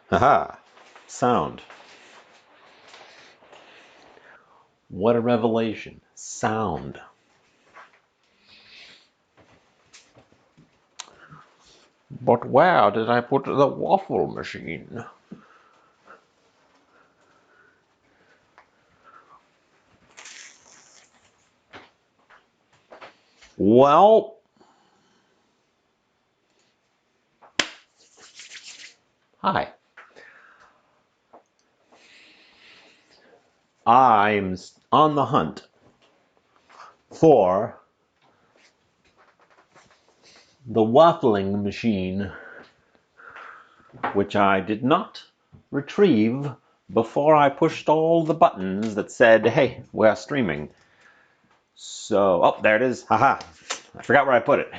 Haha. Sound. What a revelation. Sound. But where did I put the waffle machine? Well, hi. I'm on the hunt for the waffling machine, which I did not retrieve before I pushed all the buttons that said, hey, we're streaming. So, oh, there it is. Haha. I forgot where I put it.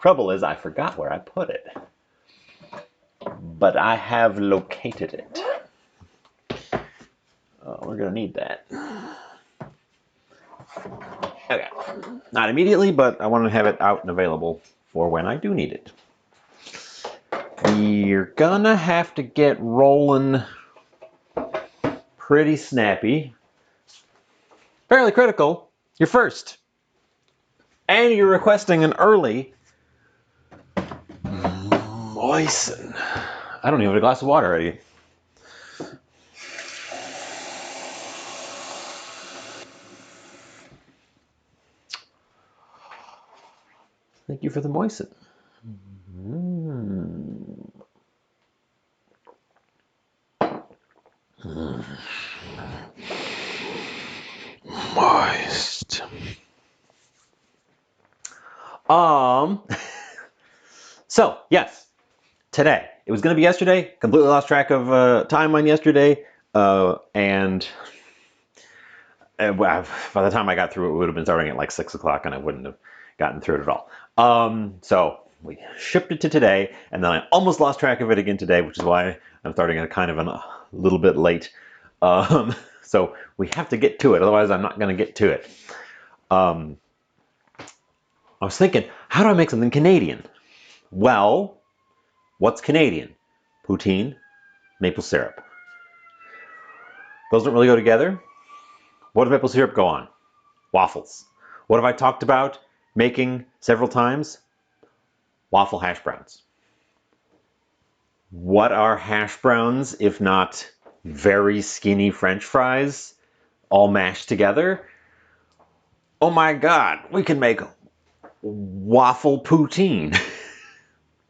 Trouble is, I forgot where I put it. But I have located it. We're going to need that. Okay. Not immediately, but I want to have it out and available for when I do need it. You're gonna have to get rolling pretty snappy. Fairly critical. You're first. And you're requesting an early moisten. I don't even have a glass of water ready. Thank you for the moisten. Moist. So, yes, today. It was going to be yesterday. Completely lost track of timeline yesterday. And by the time I got through it, it would have been starting at like 6 o'clock and I wouldn't have gotten through it at all. So we shipped it to today, and then I almost lost track of it again today, which is why I'm starting at kind of a little bit late. So we have to get to it, otherwise I'm not going to get to it. I was thinking, how do I make something Canadian? Well, what's Canadian? Poutine, maple syrup. Those don't really go together. What does maple syrup go on? Waffles. What have I talked about making several times? Waffle hash browns. What are hash browns if not very skinny French fries all mashed together? Oh my God, we can make waffle poutine.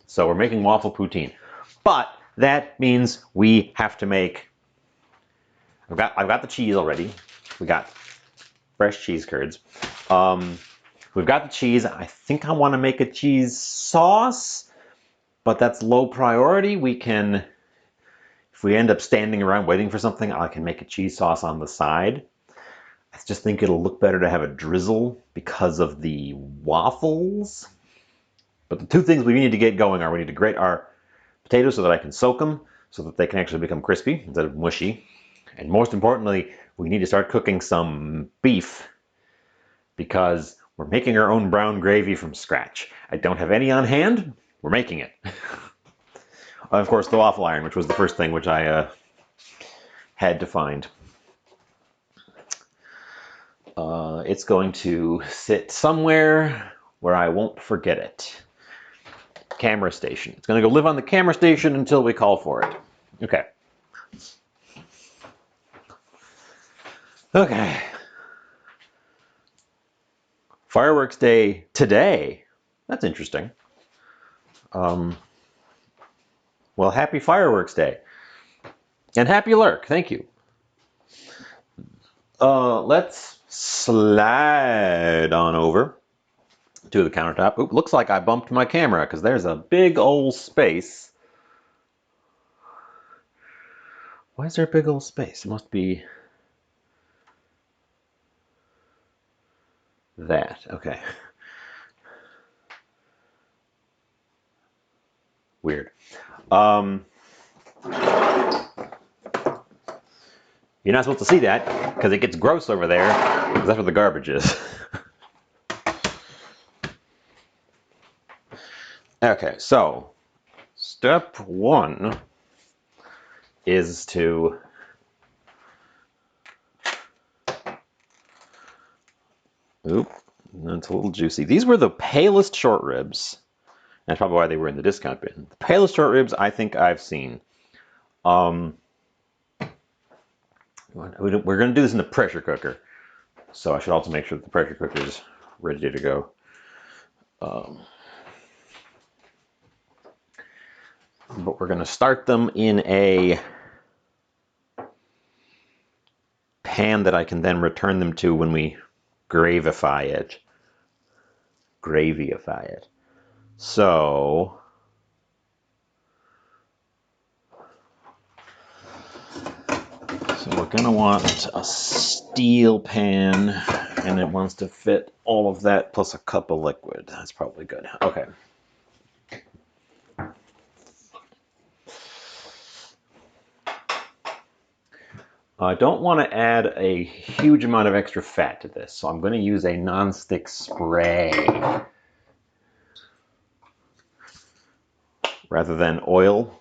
So we're making waffle poutine. But that means we have to make, I've got the cheese already. We got fresh cheese curds. We've got the cheese. I think I want to make a cheese sauce, but that's low priority. We can, if we end up standing around waiting for something, I can make a cheese sauce on the side. I just think it'll look better to have a drizzle because of the waffles. But the two things we need to get going are we need to grate our potatoes so that I can soak them so that they can actually become crispy instead of mushy. And most importantly, we need to start cooking some beef because we're making our own brown gravy from scratch. I don't have any on hand. We're making it. Of course, the waffle iron, which was the first thing which I had to find. It's going to sit somewhere where I won't forget it. Camera station. It's going to go live on the camera station until we call for it. Okay. Okay. Fireworks Day today. That's interesting. Well, happy Fireworks Day. And happy lurk. Thank you. Let's slide on over to the countertop. Oop, looks like I bumped my camera because there's a big old space. Why is there a big old space? It must be that. Okay. Weird. You're not supposed to see that because it gets gross over there because that's where the garbage is. Okay, so step one is to oop, that's a little juicy. These were the palest short ribs. That's probably why they were in the discount bin. The palest short ribs I think I've seen. We're going to do this in the pressure cooker. So I should also make sure that the pressure cooker is ready to go. But we're going to start them in a pan that I can then return them to when we gravify it. So we're going to want a steel pan, and it wants to fit all of that plus a cup of liquid. That's probably good. Okay. I don't want to add a huge amount of extra fat to this, so I'm going to use a nonstick spray rather than oil,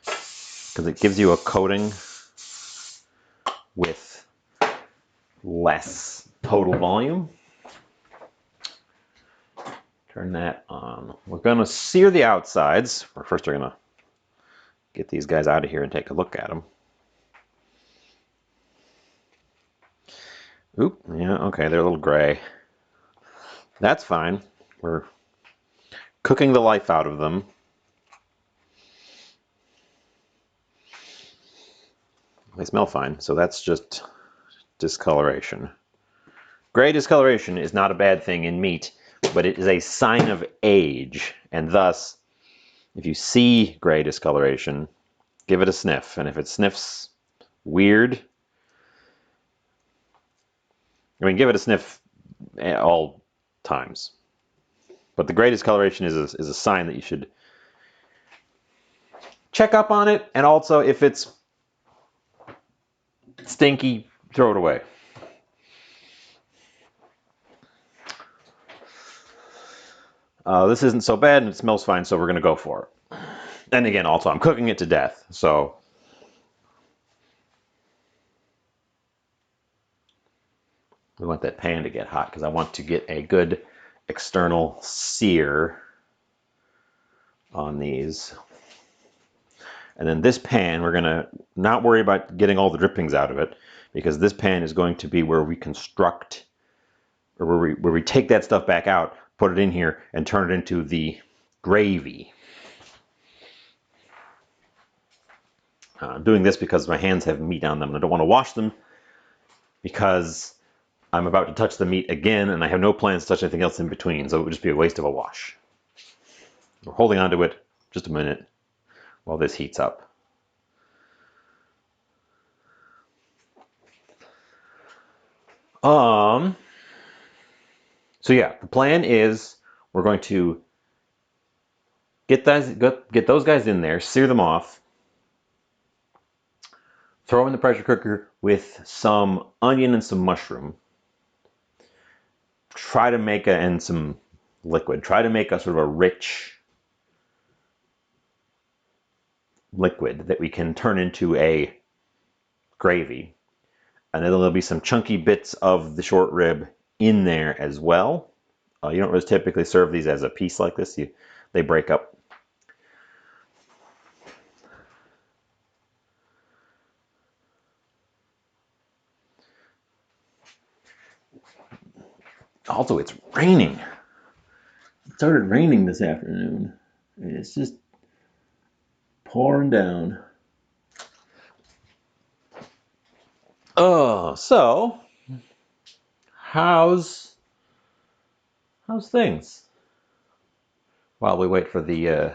because it gives you a coating with less total volume. Turn that on. We're going to sear the outsides. First, we're going to get these guys out of here and take a look at them. Oop, yeah, okay, they're a little gray. That's fine. We're cooking the life out of them. They smell fine, so that's just discoloration. Gray discoloration is not a bad thing in meat, but it is a sign of age, and thus, if you see gray discoloration, give it a sniff, and if it sniffs weird, give it a sniff at all times. But the gray discoloration is a sign that you should check up on it, and also if it's stinky, throw it away. This isn't so bad and it smells fine, so we're going to go for it. And again, also, I'm cooking it to death, so we want that pan to get hot because I want to get a good external sear on these. And then this pan, we're going to not worry about getting all the drippings out of it, because this pan is going to be where we construct, or where we take that stuff back out, put it in here, and turn it into the gravy. I'm doing this because my hands have meat on them, and I don't want to wash them because I'm about to touch the meat again, and I have no plans to touch anything else in between, so it would just be a waste of a wash. We're holding on to it just a minute while this heats up. So yeah, the plan is we're going to get those guys in there, sear them off, throw them in the pressure cooker with some onion and some mushroom. Try to make and some liquid. Try to make a sort of a rich liquid that we can turn into a gravy. And then there'll be some chunky bits of the short rib in there as well. You don't really typically serve these as a piece like this. They break up. Also, it's raining. It started raining this afternoon. It's just pouring down. Oh, so how's things? While we wait for the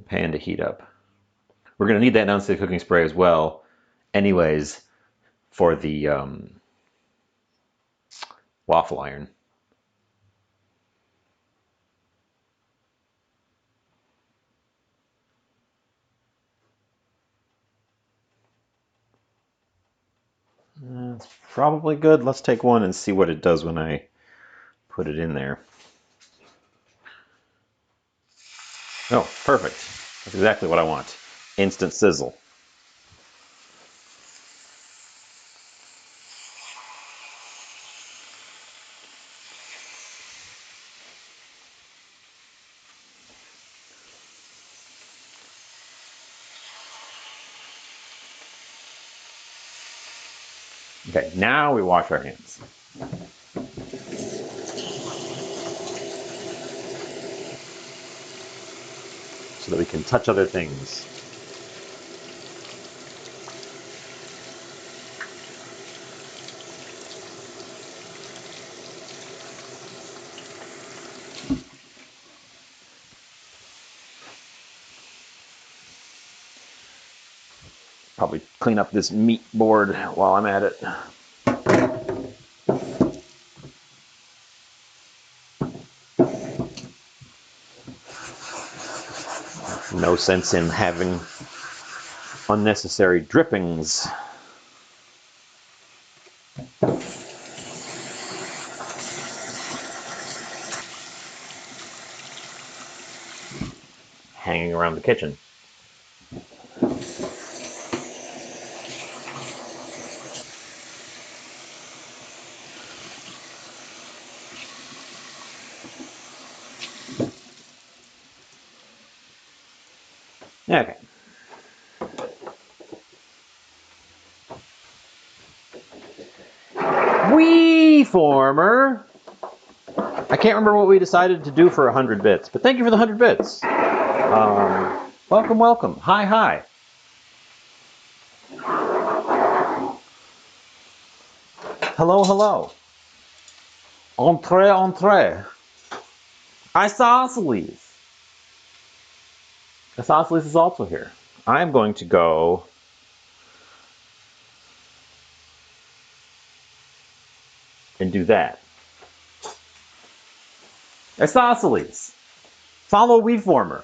pan to heat up. We're going to need that nonstick cooking spray as well, anyways, for the waffle iron. That's probably good. Let's take one and see what it does when I put it in there. Oh, perfect. That's exactly what I want. Instant sizzle. Okay, now we wash our hands. So that we can touch other things. Probably clean up this meat board while I'm at it. No sense in having unnecessary drippings. Hanging around the kitchen. Okay. Wee former. I can't remember what we decided to do for 100 bits, but thank you for the 100 bits. Welcome, welcome. Hi, hi. Hello, hello. Entree, entree. Isosceles. Isosceles is also here. I'm going to go and do that. Isosceles. Follow WeFormer.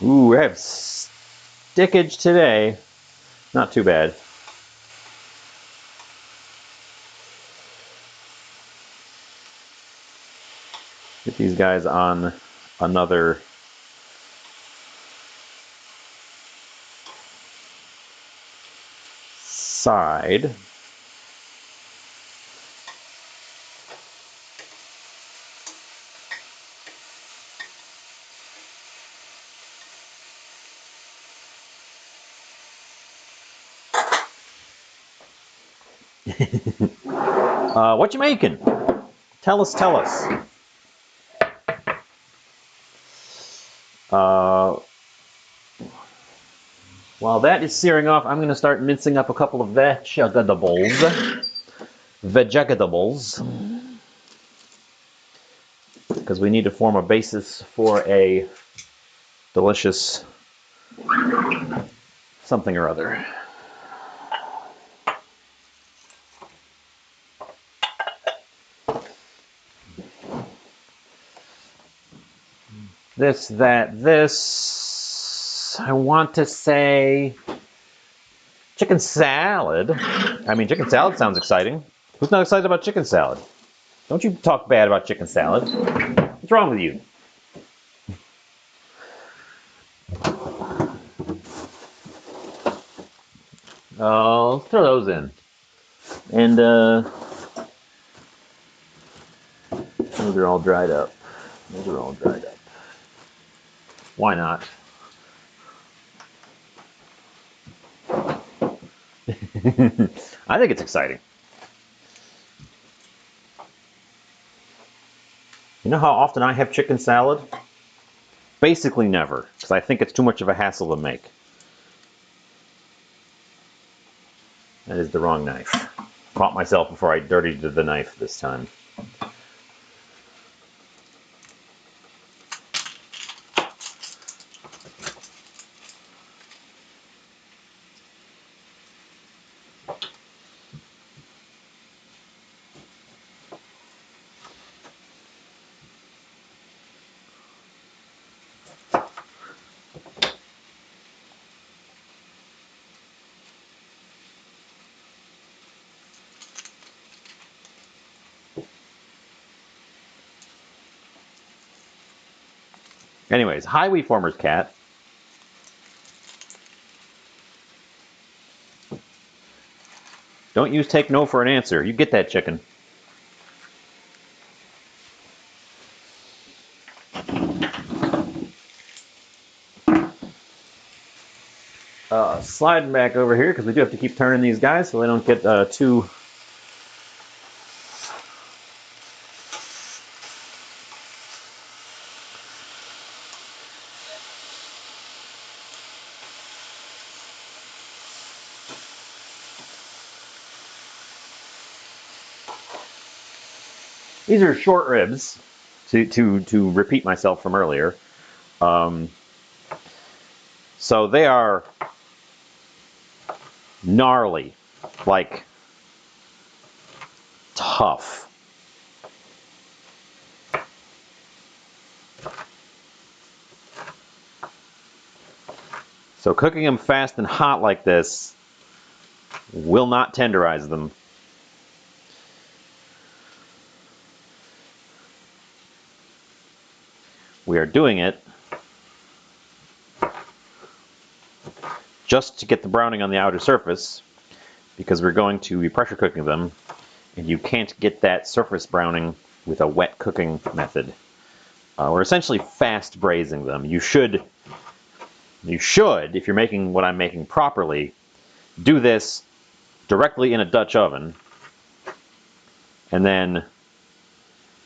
Ooh, we have stickage today. Not too bad. Get these guys on another side. What you making? Tell us, tell us. While that is searing off, I'm going to start mincing up a couple of vegetables. Because we need to form a basis for a delicious something or other. This, that, this. I want to say chicken salad. I mean, chicken salad sounds exciting. Who's not excited about chicken salad? Don't you talk bad about chicken salad. What's wrong with you? Oh, let's throw those in. And, those are all dried up. Those are all dried up. Why not? I think it's exciting. You know how often I have chicken salad? Basically never, because I think it's too much of a hassle to make. That is the wrong knife. Caught myself before I dirtied the knife this time. Anyways, hi WeFormer's cat. Don't use take no for an answer. You get that chicken. sliding back over here because we do have to keep turning these guys so they don't get too... These are short ribs, to repeat myself from earlier. So they are gnarly, like tough. So cooking them fast and hot like this will not tenderize them. We are doing it just to get the browning on the outer surface, because we're going to be pressure cooking them, and you can't get that surface browning with a wet cooking method. We're essentially fast braising them. You should, if you're making what I'm making properly, do this directly in a Dutch oven, and then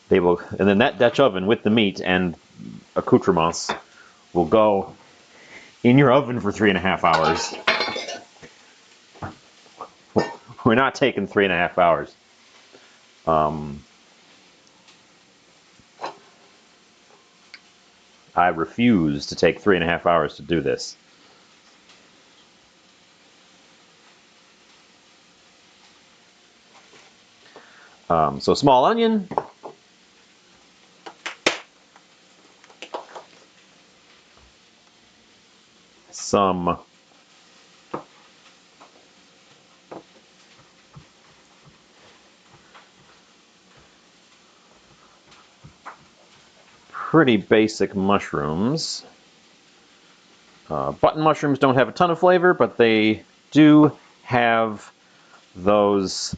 that Dutch oven with the meat and accoutrements will go in your oven for 3.5 hours. We're not taking 3.5 hours. I refuse to take 3.5 hours to do this. So small onion. Some pretty basic mushrooms. Button mushrooms don't have a ton of flavor, but they do have those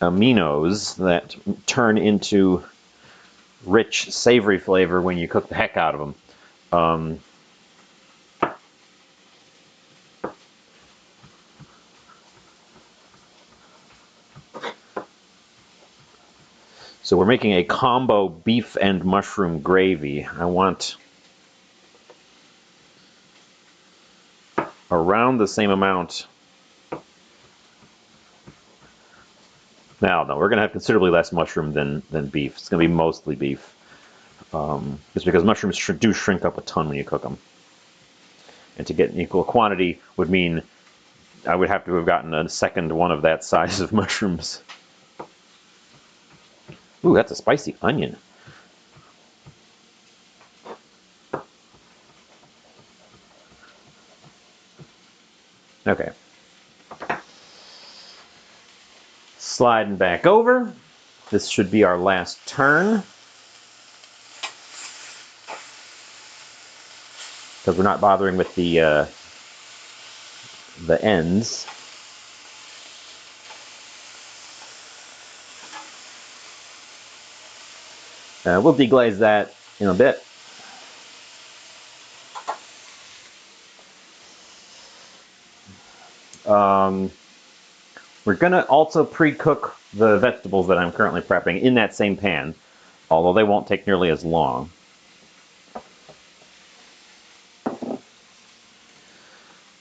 aminos that turn into rich, savory flavor when you cook the heck out of them. So we're making a combo beef and mushroom gravy. I want around the same amount. No, we're going to have considerably less mushroom than beef. It's going to be mostly beef. Just because mushrooms do shrink up a ton when you cook them. And to get an equal quantity would mean I would have to have gotten a second one of that size of mushrooms. Ooh, that's a spicy onion. Okay. Sliding back over. This should be our last turn. Because we're not bothering with the ends. We'll deglaze that in a bit. We're going to also pre-cook the vegetables that I'm currently prepping in that same pan, although they won't take nearly as long.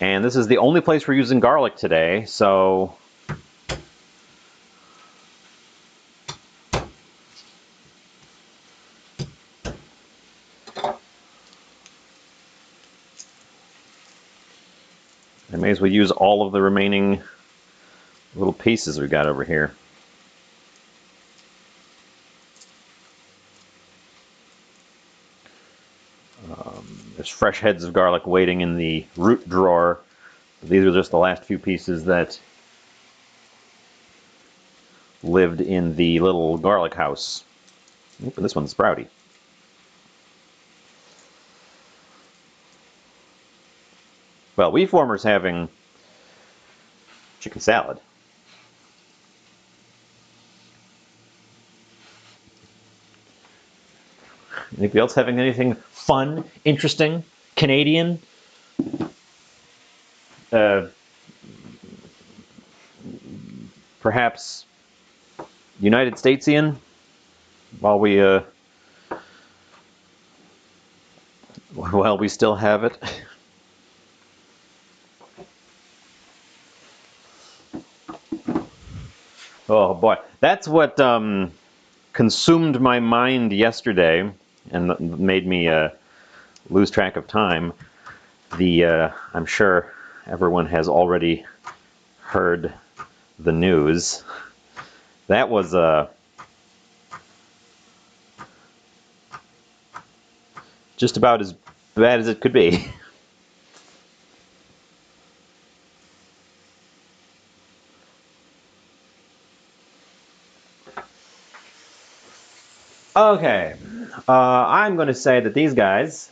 And this is the only place we're using garlic today, so I may as well use all of the remaining little pieces we got over here. There's fresh heads of garlic waiting in the root drawer. These are just the last few pieces that lived in the little garlic house. Oop, this one's sprouty. Well, Weeformer's having chicken salad. Anybody else having anything fun, interesting, Canadian? Perhaps United Statesian? While we still have it. Oh boy, that's what consumed my mind yesterday and made me lose track of time. I'm sure everyone has already heard the news. That was just about as bad as it could be. Okay, I'm going to say that these guys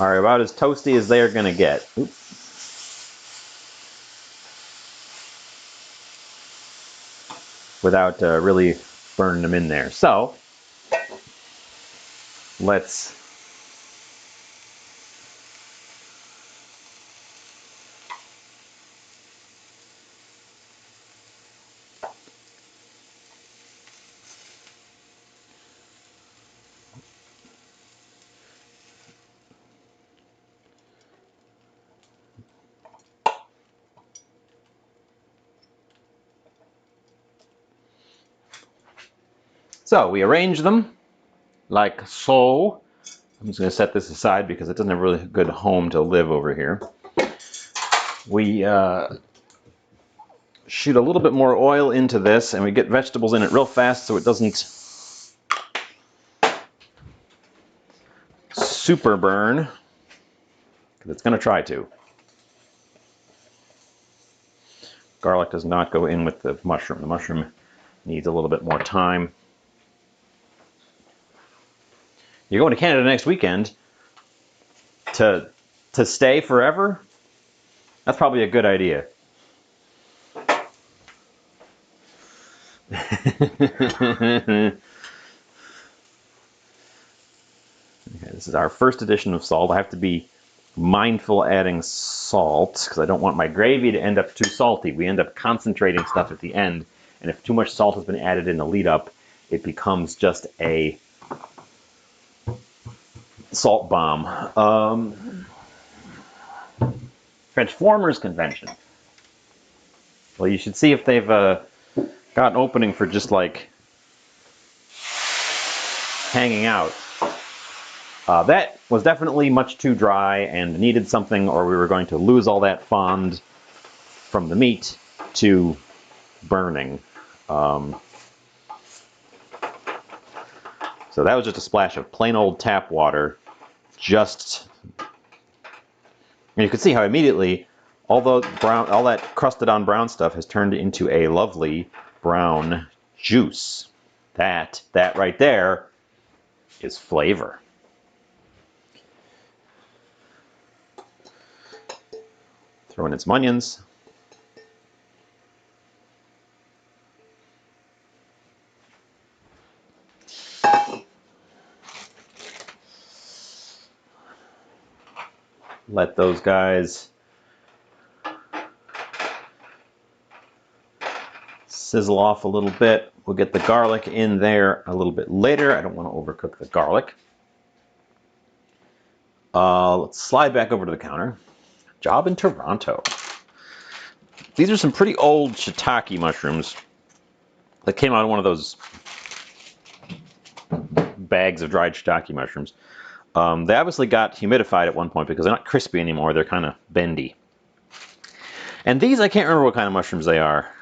are about as toasty as they are going to get. Oops. Without really burning them in there. So, let's So we arrange them like so. I'm just going to set this aside because it doesn't have a really good home to live over here. We shoot a little bit more oil into this and we get vegetables in it real fast so it doesn't super burn, because it's going to try to. Garlic does not go in with the mushroom. The mushroom needs a little bit more time. You're going to Canada next weekend to stay forever? That's probably a good idea. Okay, this is our first edition of salt. I have to be mindful adding salt because I don't want my gravy to end up too salty. We end up concentrating stuff at the end, and if too much salt has been added in the lead up, it becomes just a salt bomb. Transformers Convention. Well, you should see if they've got an opening for just like hanging out. That was definitely much too dry and needed something, or we were going to lose all that fond from the meat to burning. So that was just a splash of plain old tap water. And you can see how immediately all that crusted on brown stuff has turned into a lovely brown juice. That right there is flavor. Throw in some onions. Let those guys sizzle off a little bit. We'll get the garlic in there a little bit later. I don't want to overcook the garlic. Let's slide back over to the counter. Job in Toronto. These are some pretty old shiitake mushrooms that came out of one of those bags of dried shiitake mushrooms. They obviously got humidified at one point because they're not crispy anymore. They're kind of bendy. And these, I can't remember what kind of mushrooms they are.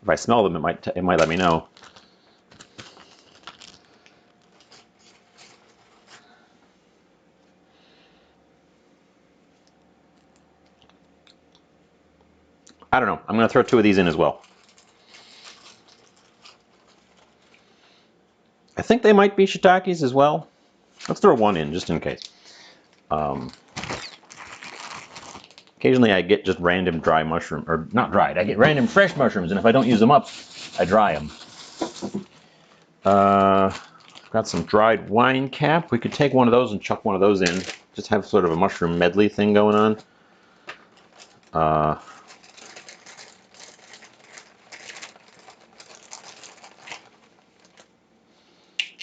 If I smell them, it might let me know. I don't know. I'm going to throw 2 of these in as well. I think they might be shiitakes as well. Let's throw 1 in just in case. Occasionally I get just random dry mushroom, or not dried, I get random fresh mushrooms, and if I don't use them up, I dry them. Got some dried wine cap. We could take one of those and chuck one of those in. Just have sort of a mushroom medley thing going on.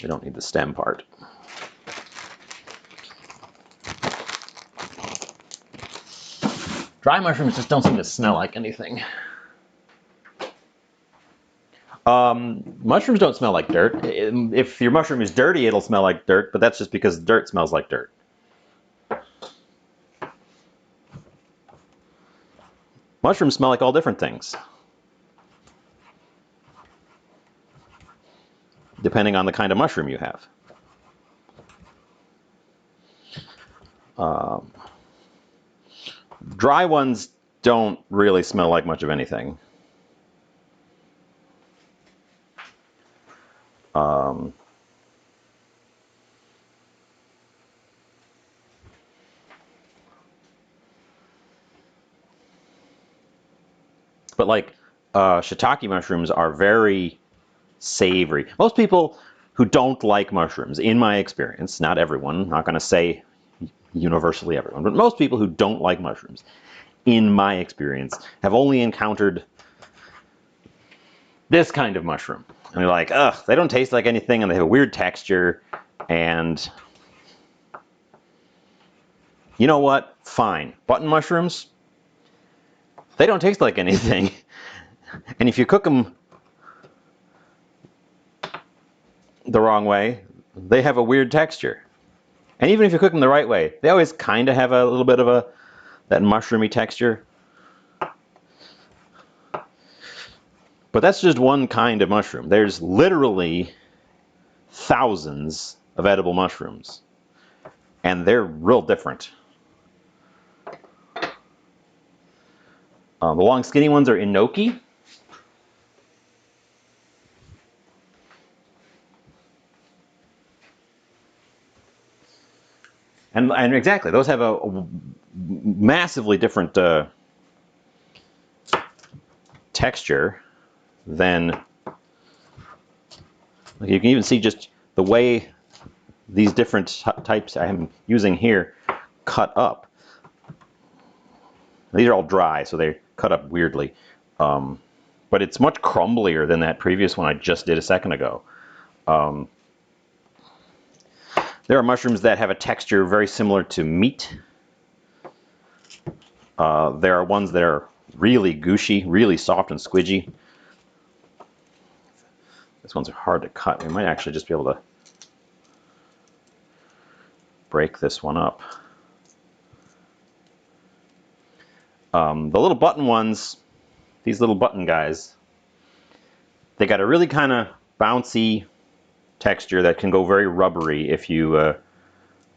We don't need the stem part. Dry mushrooms just don't seem to smell like anything. Mushrooms don't smell like dirt. If your mushroom is dirty, it'll smell like dirt, but that's just because dirt smells like dirt. Mushrooms smell like all different things, depending on the kind of mushroom you have. Dry ones don't really smell like much of anything. But like shiitake mushrooms are very savory. Most people who don't like mushrooms, in my experience, not everyone, not going to say universally everyone, but most people who don't like mushrooms, in my experience, have only encountered this kind of mushroom. And they're like, ugh, they don't taste like anything and they have a weird texture. And you know what? Fine. Button mushrooms, they don't taste like anything. And if you cook them the wrong way, they have a weird texture. And even if you cook them the right way, they always kind of have a little bit of that mushroomy texture. But that's just one kind of mushroom. There's literally thousands of edible mushrooms. And they're real different. The long skinny ones are enoki. And exactly, those have a massively different texture than, you can even see just the way these different types I'm using here cut up. These are all dry, so they cut up weirdly. But it's much crumblier than that previous one I just did a second ago. There are mushrooms that have a texture very similar to meat. There are ones that are really gushy, really soft and squidgy. These ones are hard to cut. We might actually just be able to break this one up. The little button ones, these little button guys, they got a really kind of bouncy texture that can go very rubbery if you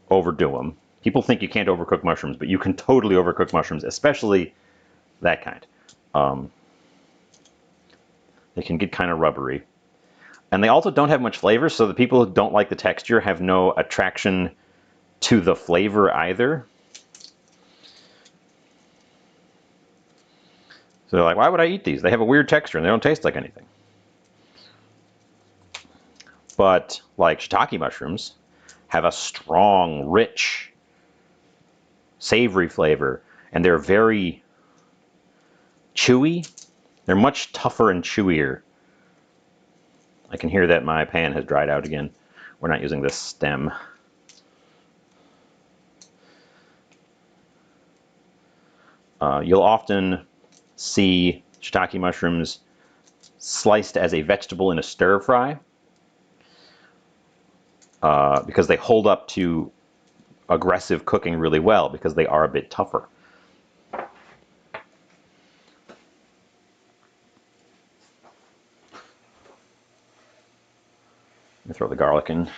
overdo them. People think you can't overcook mushrooms, but you can totally overcook mushrooms, especially that kind. They can get kind of rubbery. And they also don't have much flavor, so the people who don't like the texture have no attraction to the flavor either. So they're like, why would I eat these? They have a weird texture and they don't taste like anything. But like shiitake mushrooms have a strong, rich, savory flavor, and they're very chewy. They're much tougher and chewier. I can hear that my pan has dried out again. We're not using this stem. You'll often see shiitake mushrooms sliced as a vegetable in a stir fry because they hold up to aggressive cooking really well because they are a bit tougher. Let me throw the garlic in.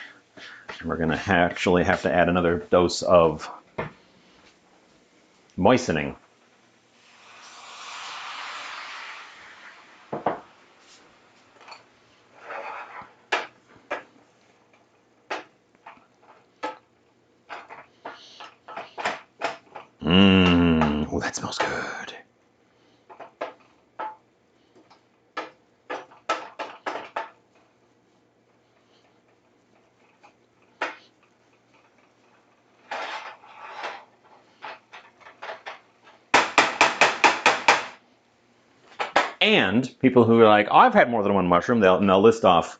And we're going to actually have to add another dose of moistening. Oh, that smells good. And people who are like, oh, I've had more than one mushroom, they'll list off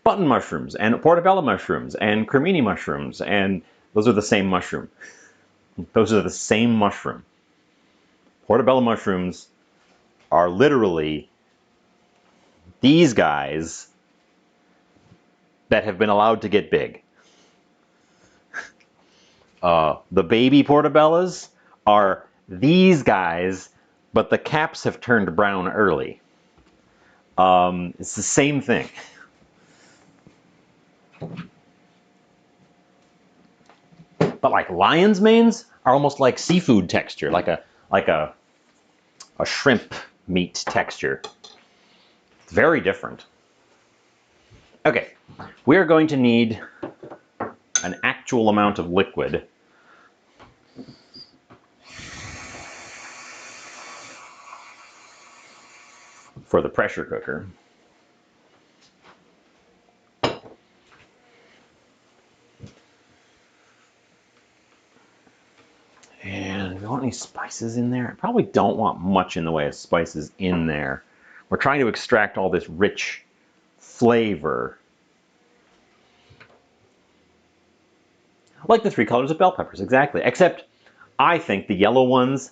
button mushrooms and portobello mushrooms and cremini mushrooms, and those are the same mushroom. Those are the same mushroom. Portobello mushrooms are literally these guys that have been allowed to get big. The baby portobellos are these guys, but the caps have turned brown early. It's the same thing. But like lion's manes are almost like seafood texture, like a shrimp meat texture. It's very different. Okay, we are going to need an actual amount of liquid. For the pressure cooker. And do we want any spices in there? I probably don't want much in the way of spices in there. We're trying to extract all this rich flavor. Like the 3 colors of bell peppers, exactly. Except I think the yellow ones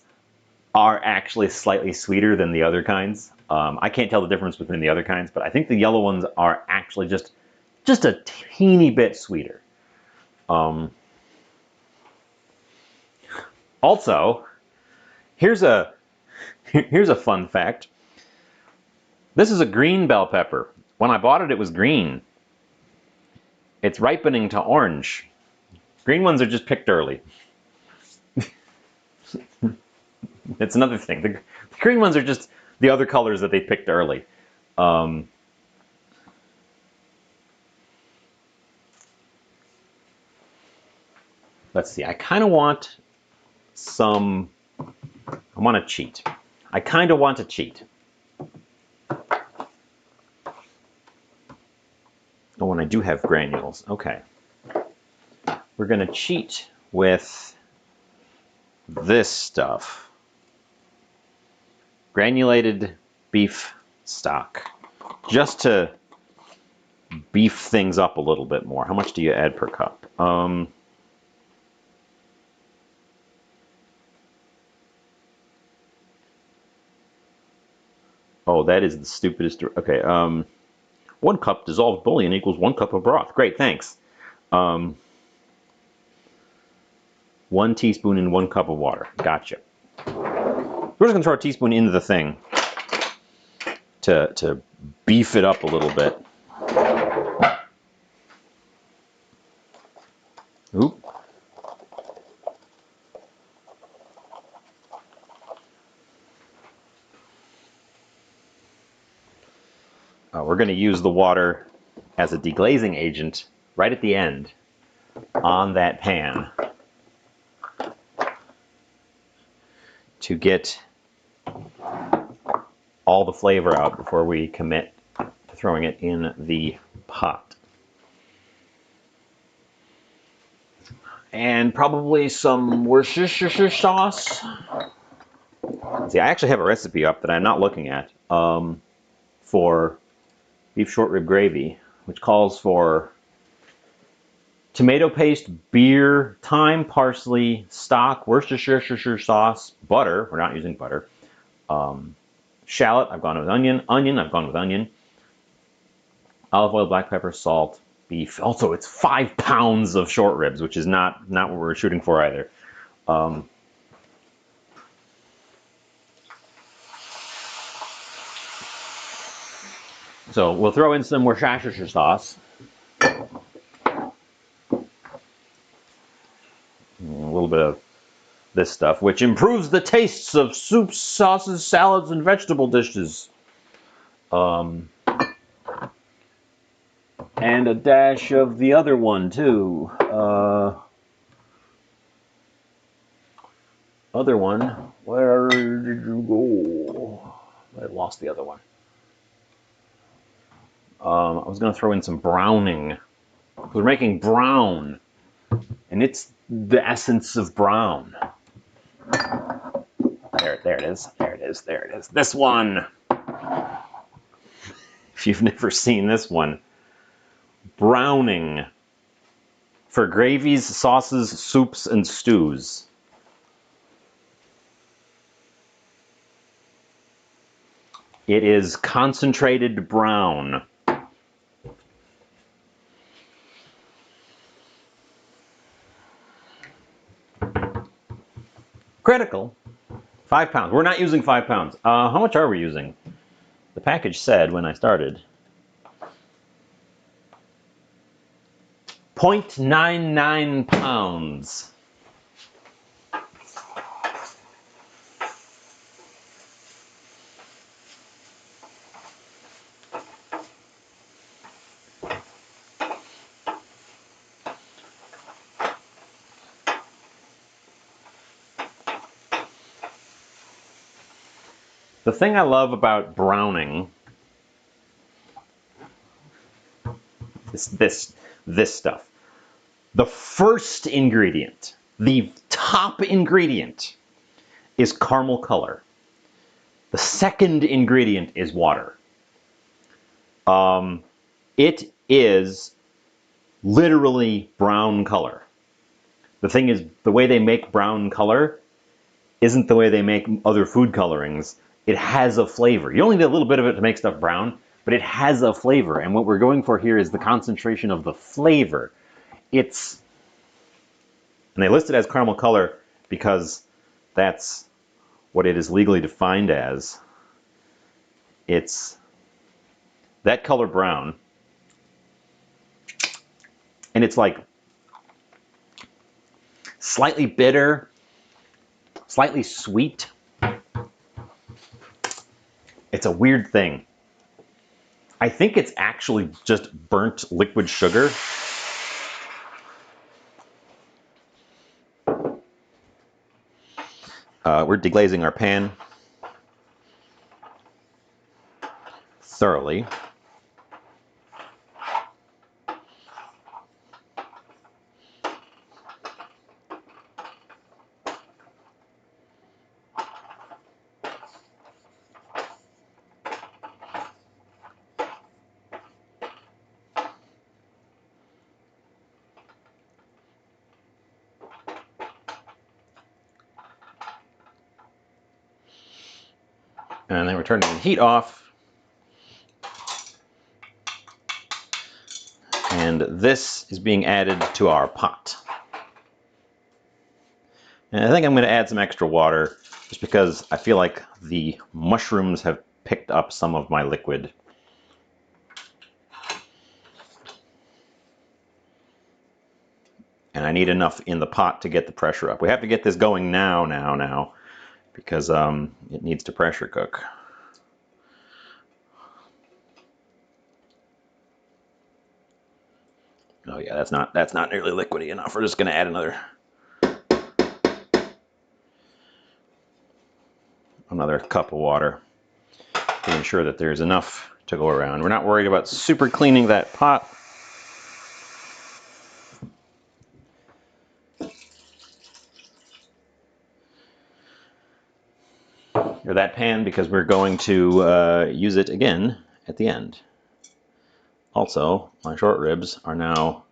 are actually slightly sweeter than the other kinds. I can't tell the difference between the other kinds, but I think the yellow ones are actually just a teeny bit sweeter. Also, here's a fun fact. This is a green bell pepper. When I bought it, it was green. It's ripening to orange. Green ones are just picked early. It's another thing. The green ones are just the other colors that they picked early. Let's see. I kind of want some. I want to cheat. I kind of want to cheat. Oh, and I do have granules. Okay. We're going to cheat with this stuff. Granulated beef stock. Just to beef things up a little bit more. How much do you add per cup? Oh, that is the stupidest. Okay. 1 cup dissolved bouillon equals 1 cup of broth. Great, thanks. 1 teaspoon in 1 cup of water. Gotcha. We're just gonna throw a teaspoon into the thing to beef it up a little bit. Oop. We're going to use the water as a deglazing agent right at the end on that pan to get all the flavor out before we commit to throwing it in the pot. And probably some Worcestershire sauce. See, I actually have a recipe up that I'm not looking at for beef short rib gravy, which calls for tomato paste, beer, thyme, parsley, stock, Worcestershire sauce, butter. We're not using butter. Shallot, I've gone with onion. Onion, I've gone with onion. Olive oil, black pepper, salt, beef. Also, it's 5 pounds of short ribs, which is not what we're shooting for either. So we'll throw in some Worcestershire sauce. A little bit of this stuff, which improves the tastes of soups, sauces, salads, and vegetable dishes. And a dash of the other one, too. Other one. Where did you go? I lost the other one. I was going to throw in some browning. We're making brown. And it's the essence of brown. There it is. There it is. There it is. This one. If you've never seen this one. Browning. For gravies, sauces, soups, and stews. It is concentrated brown. Critical. 5 pounds. We're not using 5 pounds. How much are we using? The package said when I started. 0.99 pounds. The thing I love about browning is this stuff. The first ingredient, the top ingredient, is caramel color. The second ingredient is water. It is literally brown color. The thing is, the way they make brown color isn't the way they make other food colorings. It has a flavor. You only need a little bit of it to make stuff brown, but it has a flavor. And what we're going for here is the concentration of the flavor. And they list it as caramel color because that's what it is legally defined as. It's that color brown. And it's like slightly bitter, slightly sweet. It's a weird thing. I think it's actually just burnt liquid sugar. We're deglazing our pan thoroughly. And then we're turning the heat off. And this is being added to our pot. And I think I'm going to add some extra water just because I feel like the mushrooms have picked up some of my liquid. And I need enough in the pot to get the pressure up. We have to get this going now, because it needs to pressure cook. Oh yeah, that's not nearly liquidy enough. We're just going to add another cup of water to ensure that there's enough to go around. We're not worried about super cleaning that pot. Or that pan, because we're going to use it again at the end. Also, my short ribs are now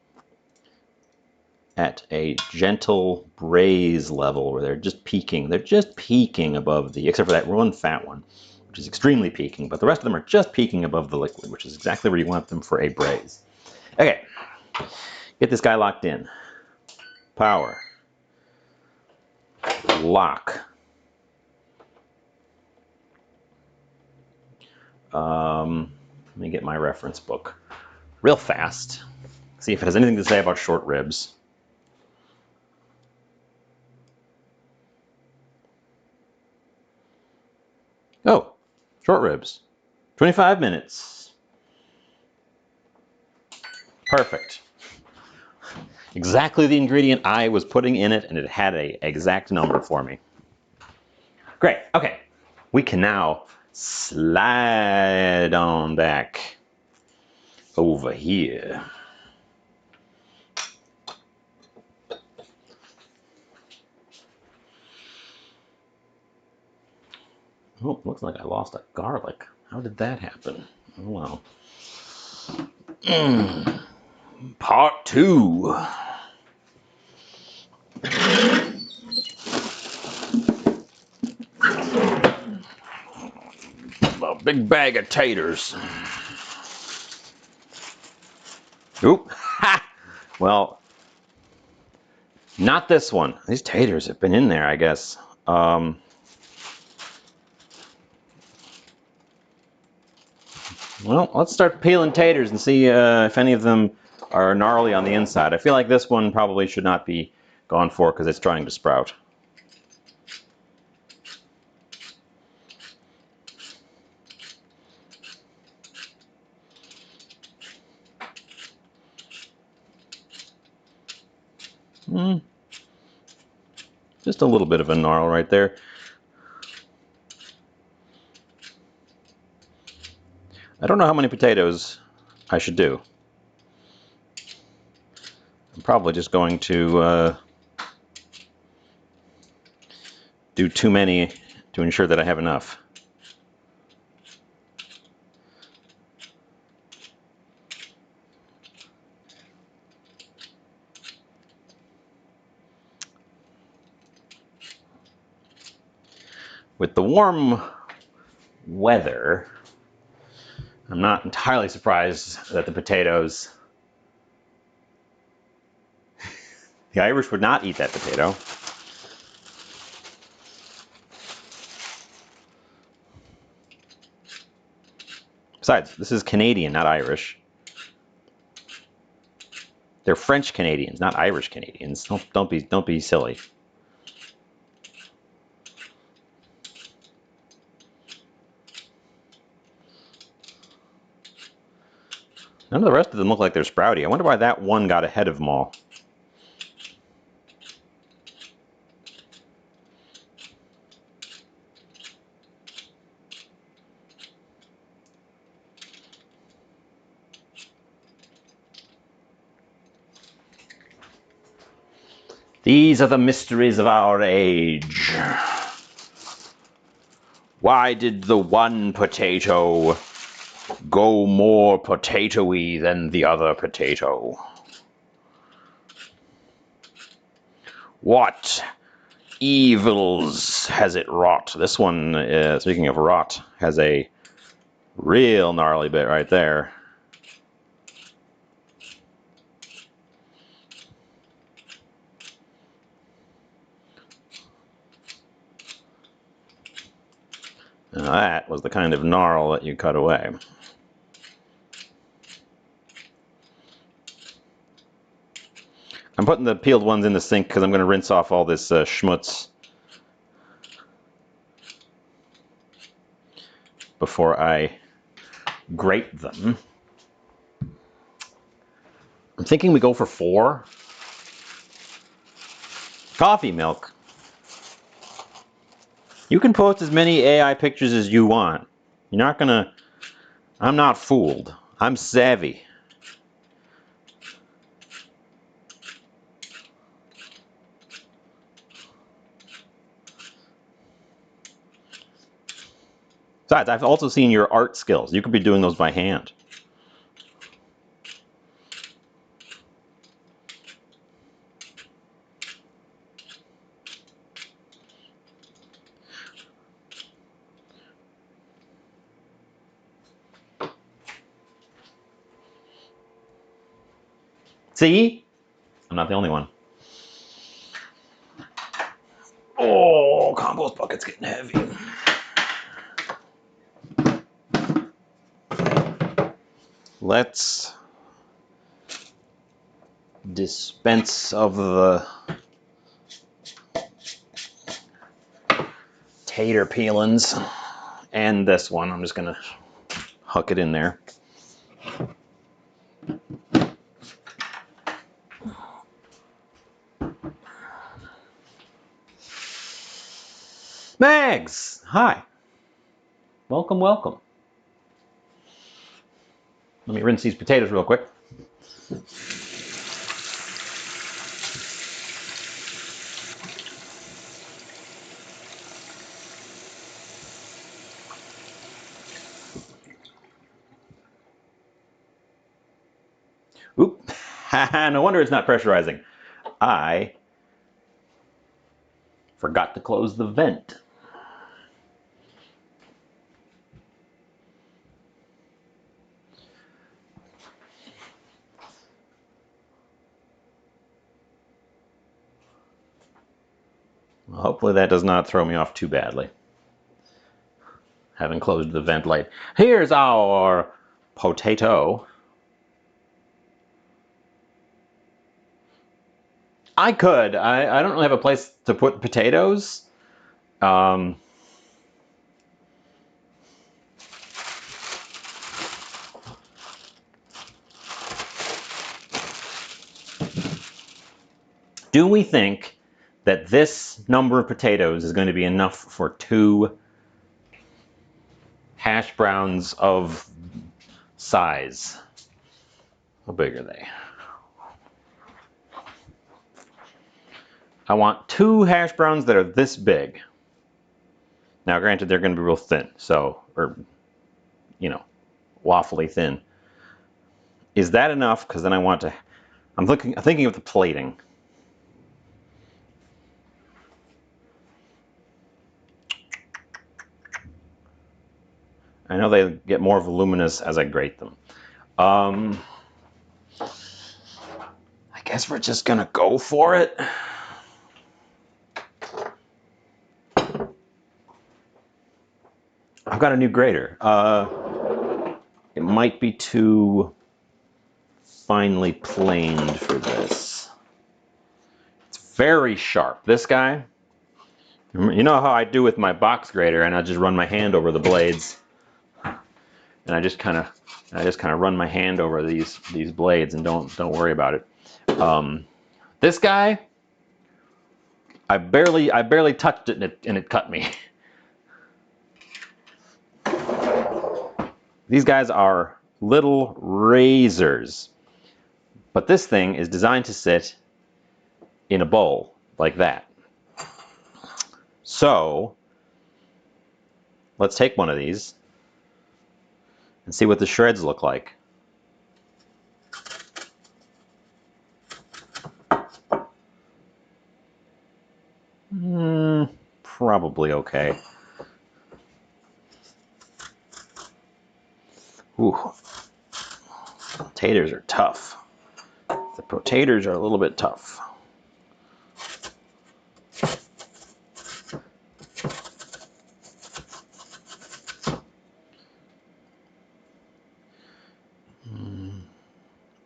at a gentle braise level where they're just peaking. They're just peaking above except for that one fat one, which is extremely peaking, but the rest of them are just peaking above the liquid, which is exactly where you want them for a braise. Okay, get this guy locked in. Power. Lock. Let me get my reference book real fast. See if it has anything to say about short ribs. Oh, short ribs. 25 minutes. Perfect. Exactly the ingredient I was putting in it, and it had an exact number for me. Great. Okay. We can now slide on back over here. Oh, looks like I lost a garlic. How did that happen? Oh well. Part 2. A big bag of taters. Oop. Ha! Well, not this one. These taters have been in there, I guess. Well, let's start peeling taters and see if any of them are gnarly on the inside. I feel like this one probably should not be gone for because it's trying to sprout. Just a little bit of a gnarl right there. I don't know how many potatoes I should do. I'm probably just going to do too many to ensure that I have enough. With the warm weather, I'm not entirely surprised that the potatoes... The Irish would not eat that potato. Besides, this is Canadian, not Irish. They're French Canadians, not Irish Canadians. Don't be silly. None of the rest of them look like they're sprouty. I wonder why that one got ahead of them all. These are the mysteries of our age. Why did the one potato go more potato-y than the other potato? What evils has it wrought? This one, speaking of rot, has a real gnarly bit right there. Now that was the kind of gnarl that you cut away. I'm putting the peeled ones in the sink because I'm going to rinse off all this schmutz before I grate them. I'm thinking we go for 4. Coffee milk. You can post as many AI pictures as you want. You're not gonna... I'm not fooled. I'm savvy. Besides, I've also seen your art skills. You could be doing those by hand. See? I'm not the only one. Oh, compost bucket's getting heavy. Let's dispense of the tater peelings and this one. I'm just gonna huck it in there. Mags! Hi. Welcome, welcome. Let me rinse these potatoes real quick. No wonder it's not pressurizing. I forgot to close the vent. Well, hopefully that does not throw me off too badly. Having closed the vent light. Here's our potato. I could. I don't really have a place to put potatoes. Do we think that this number of potatoes is going to be enough for 2 hash browns of size? How big are they? I want 2 hash browns that are this big. Now, granted, they're going to be real thin, so, or, you know, waffly thin. Is that enough? Because then I want to, I'm thinking of the plating. I know they get more voluminous as I grate them. I guess we're just gonna go for it. I've got a new grater. It might be too finely planed for this. It's very sharp. This guy, you know how I do with my box grater, and I just run my hand over the blades, and I just kind of run my hand over these blades and don't worry about it. This guy, I barely touched it and it cut me. These guys are little razors, but this thing is designed to sit in a bowl like that. So let's take one of these and see what the shreds look like. Probably okay. Ooh, potatoes are tough. The potatoes are a little bit tough.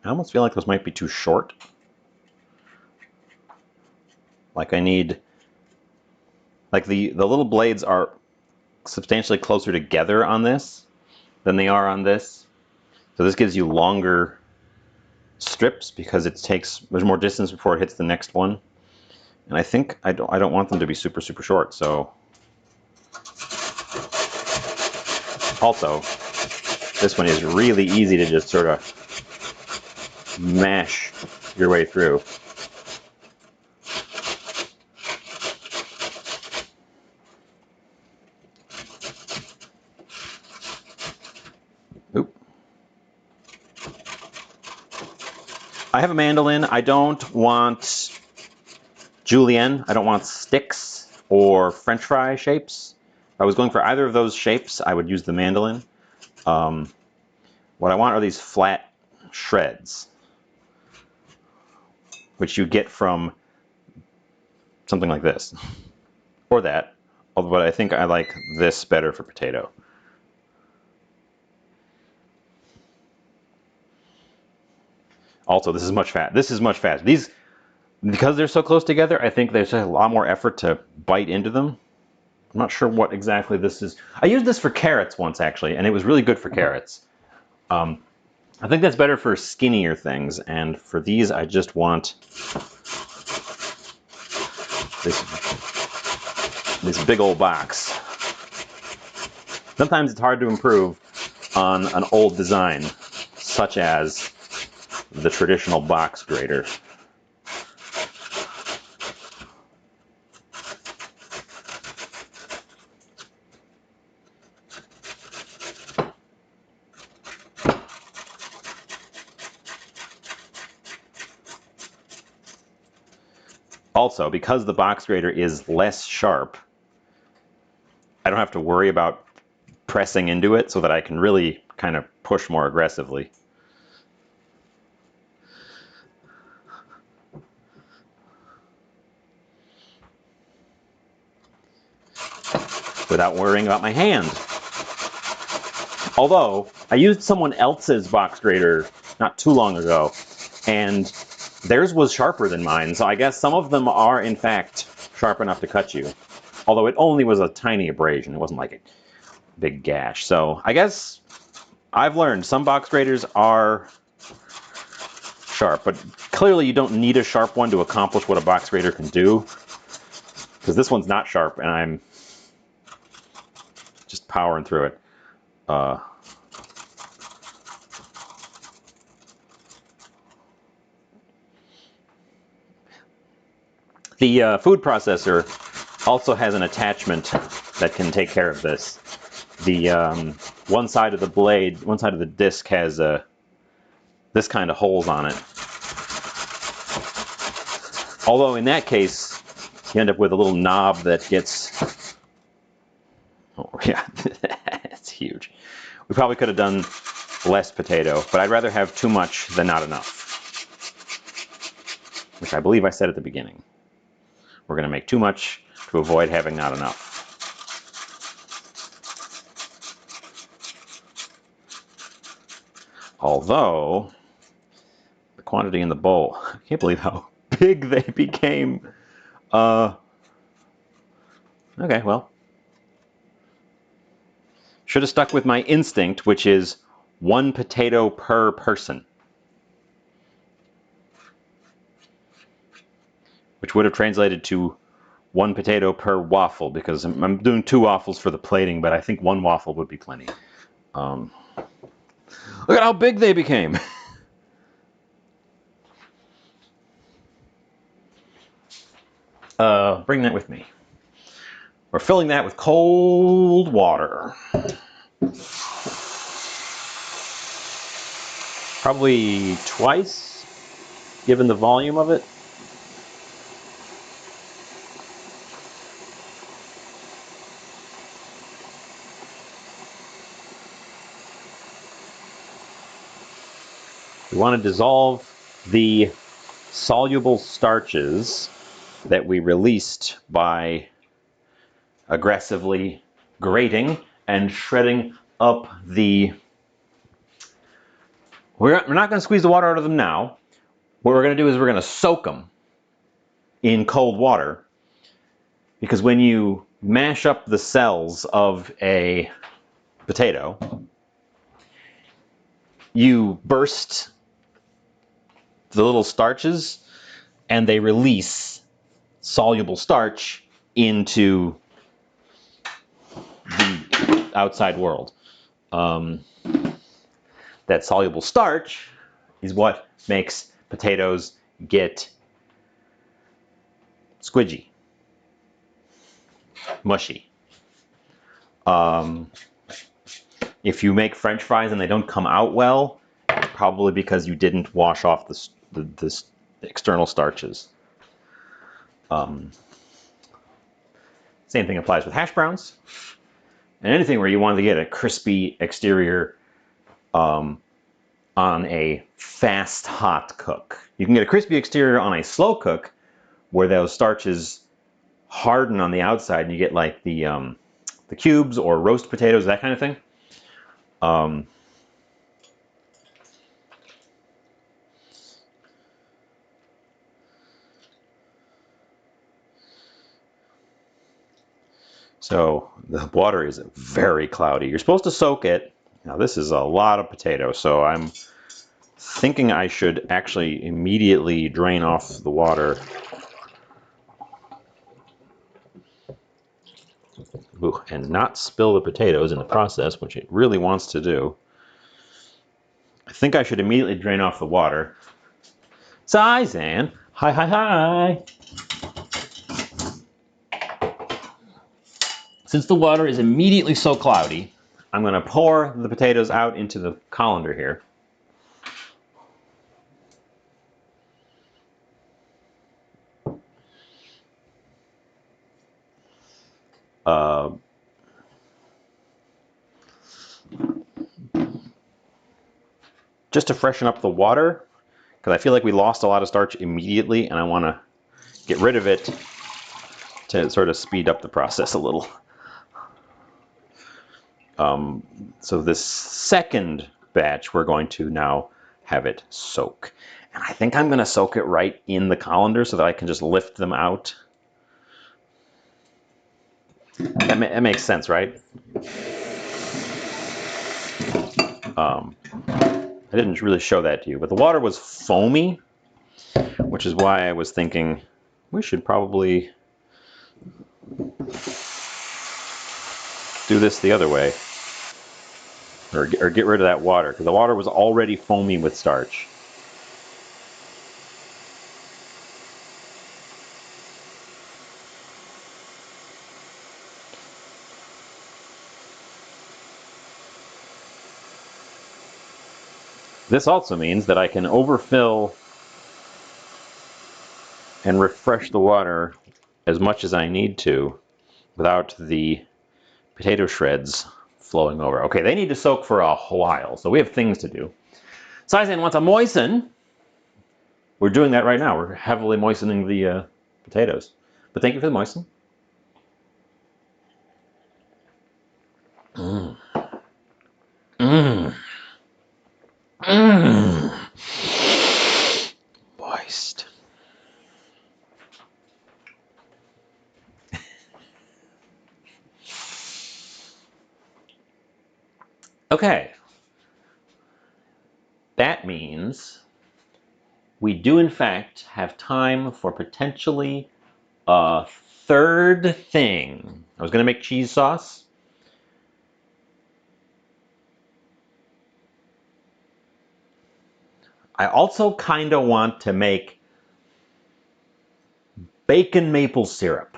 I almost feel like those might be too short. Like I need, like the little blades are substantially closer together on this than they are on this. So this gives you longer strips because there's more distance before it hits the next one. And I think I don't want them to be super short. So also, this one is really easy to just sort of mash your way through. Oop. I have a mandolin. I don't want julienne. I don't want sticks or French fry shapes. If I was going for either of those shapes, I would use the mandolin. What I want are these flat shreds, which you get from something like this, or that, but I think I like this better for potato. Also, this is much faster. These, because they're so close together, I think there's a lot more effort to bite into them. I'm not sure what exactly this is. I used this for carrots once, actually, and it was really good for carrots. I think that's better for skinnier things, and for these, I just want this big old box. Sometimes it's hard to improve on an old design, such as the traditional box grater. also, because the box grater is less sharp, I don't have to worry about pressing into it, so that I can really kind of push more aggressively. Without worrying about my hand. Although, I used someone else's box grater not too long ago, and theirs was sharper than mine, so I guess some of them are, in fact, sharp enough to cut you. Although it only was a tiny abrasion, it wasn't like a big gash. So I guess I've learned some box graters are sharp, but clearly you don't need a sharp one to accomplish what a box grater can do, because this one's not sharp, and I'm just powering through it. The food processor also has an attachment that can take care of this. The one side of the blade, one side of the disc has this kind of holes on it. Although in that case, you end up with a little knob that gets... Oh, yeah, it's huge. We probably could have done less potato, but I'd rather have too much than not enough. Which I believe I said at the beginning. We're going to make too much to avoid having not enough. Although, the quantity in the bowl, I can't believe how big they became. Okay, well. Should have stuck with my instinct, which is 1 potato per person. Which would have translated to 1 potato per waffle, because I'm doing 2 waffles for the plating, but I think 1 waffle would be plenty. Look at how big they became. Bring that with me. We're filling that with cold water. Probably twice, given the volume of it. We want to dissolve the soluble starches that we released by aggressively grating and shredding up the... We're not going to squeeze the water out of them now. What we're going to do is we're going to soak them in cold water, because when you mash up the cells of a potato, you burst the little starches and they release soluble starch into the outside world. That soluble starch is what makes potatoes get squidgy, mushy. If you make French fries and they don't come out well, it's probably because you didn't wash off the external starches. Same thing applies with hash browns. And anything where you want to get a crispy exterior on a fast, hot cook. You can get a crispy exterior on a slow cook where those starches harden on the outside and you get like the cubes or roast potatoes, that kind of thing. So the water is very cloudy. You're supposed to soak it. Now this is a lot of potato, so I'm thinking I should actually immediately drain off the water. Ooh, and not spill the potatoes in the process, which it really wants to do. I think I should immediately drain off the water. Zan, hi, hi, hi. Since the water is immediately so cloudy, I'm going to pour the potatoes out into the colander here. Uh, just to freshen up the water, because I feel like we lost a lot of starch immediately, and I want to get rid of it to sort of speed up the process a little. So this second batch, we're going to now have it soak. And I think I'm going to soak it right in the colander so that I can just lift them out. That makes sense, right? I didn't really show that to you, but the water was foamy, which is why I was thinking we should probably do this the other way. Or get rid of that water, because the water was already foamy with starch. This also means that I can overfill and refresh the water as much as I need to without the potato shreds flowing over. Okay, they need to soak for a while, so we have things to do. Saizen wants a moisten. We're doing that right now. We're heavily moistening the potatoes. But thank you for the moisten. Mmm. Mmm. Mmm. Moist. Okay. That means we do in fact have time for potentially a third thing. I was going to make cheese sauce. I also kind of want to make bacon maple syrup.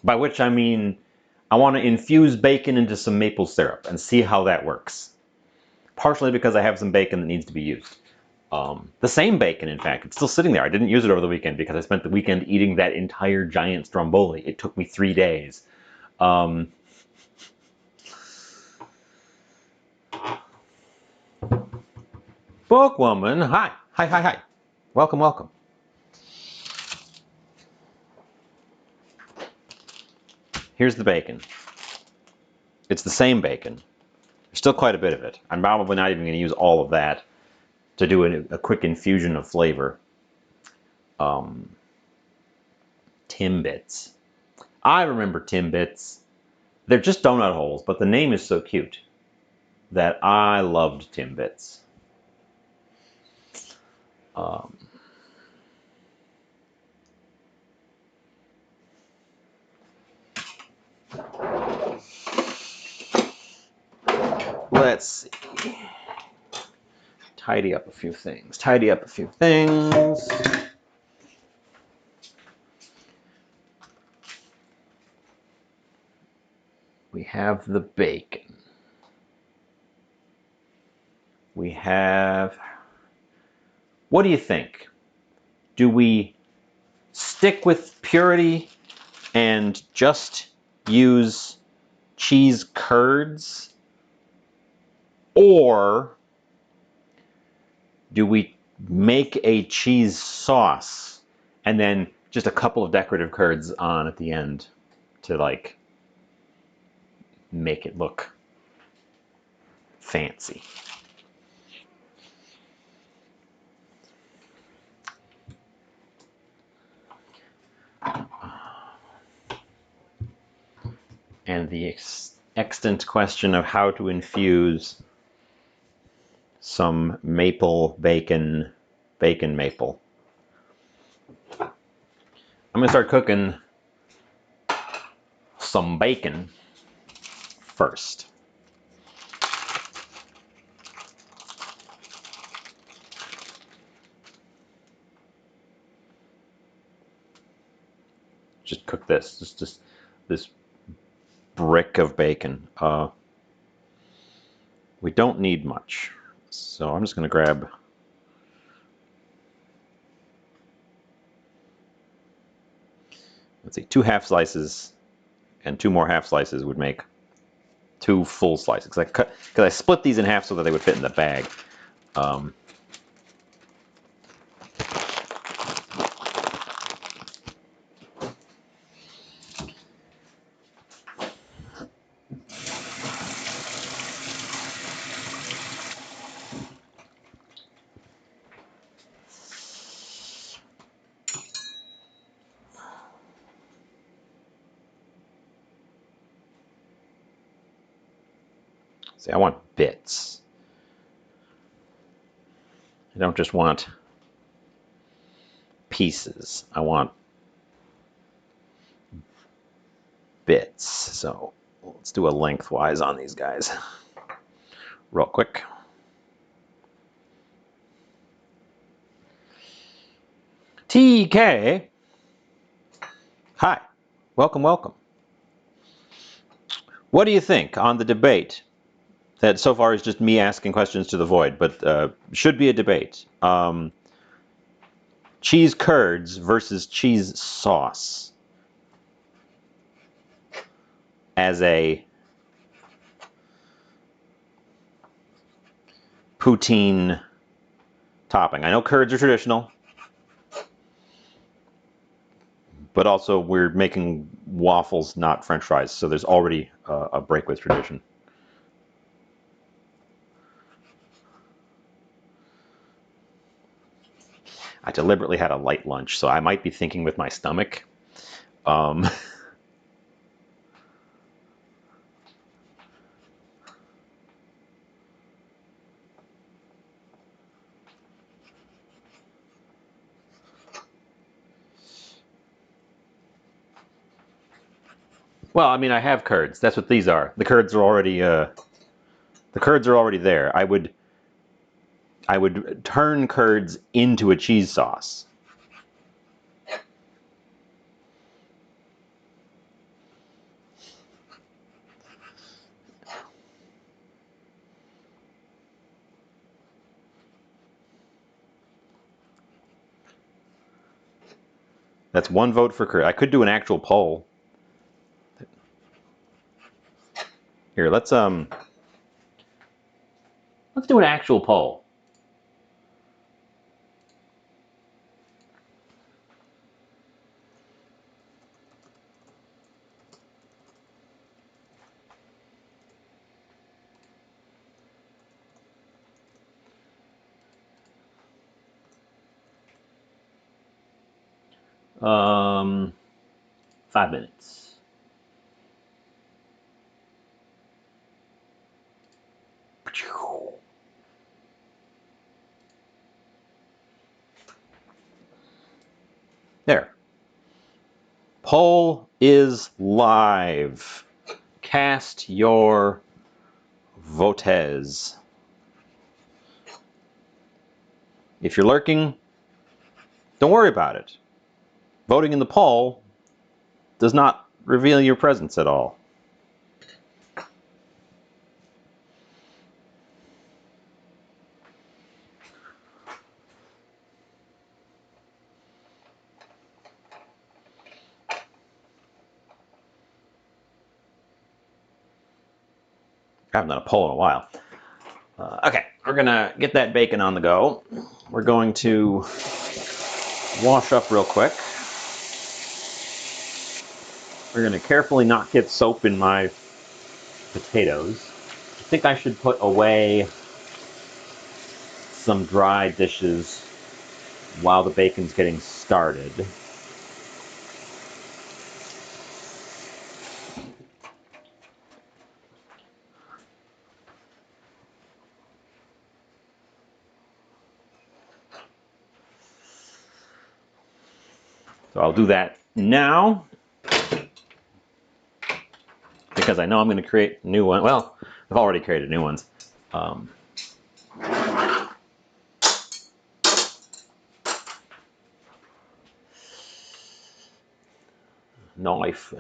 By which I mean I want to infuse bacon into some maple syrup and see how that works. Partially because I have some bacon that needs to be used. The same bacon, in fact, it's still sitting there. I didn't use it over the weekend because I spent the weekend eating that entire giant stromboli. It took me 3 days. Bookwoman, hi. Hi, hi, hi. Welcome, welcome. Here's the bacon. It's the same bacon. There's still quite a bit of it. I'm probably not even going to use all of that to do a quick infusion of flavor. Timbits. I remember Timbits. They're just donut holes, but the name is so cute that I loved Timbits. Let's see. Tidy up a few things. Tidy up a few things. We have the bacon. We have... What do you think? Do we stick with purity and just use cheese curds? Or do we make a cheese sauce and then just a couple of decorative curds on at the end to like make it look fancy? And the extant question of how to infuse some maple bacon maple. I'm gonna start cooking some bacon first. Just cook this, just this brick of bacon. We don't need much, so I'm just gonna grab let's see, 2 half slices and 2 more half slices would make 2 full slices. Because I split these in half so that they would fit in the bag. See, I want bits. I don't just want pieces. I want bits. So let's do a lengthwise on these guys real quick. TK. Hi. Welcome, welcome. What do you think on the debate that so far is just me asking questions to the void, but should be a debate? Cheese curds versus cheese sauce as a poutine topping. I know curds are traditional, but also we're making waffles, not French fries, so there's already a break with tradition. I deliberately had a light lunch, so I might be thinking with my stomach. Well, I mean, I have curds. That's what these are. The curds are already there. I would turn curds into a cheese sauce. That's 1 vote for curd. I could do an actual poll. Here, let's do an actual poll. Um, 5 minutes. There. Poll is live. Cast your votes. If you're lurking, don't worry about it. Voting in the poll does not reveal your presence at all. I haven't done a poll in a while. Okay, we're gonna get that bacon on the go. We're going to wash up real quick. We're gonna carefully not get soap in my potatoes. I think I should put away some dry dishes while the bacon's getting started. So I'll do that now because I know I'm going to create a new one. Well, I've already created new ones. Knife.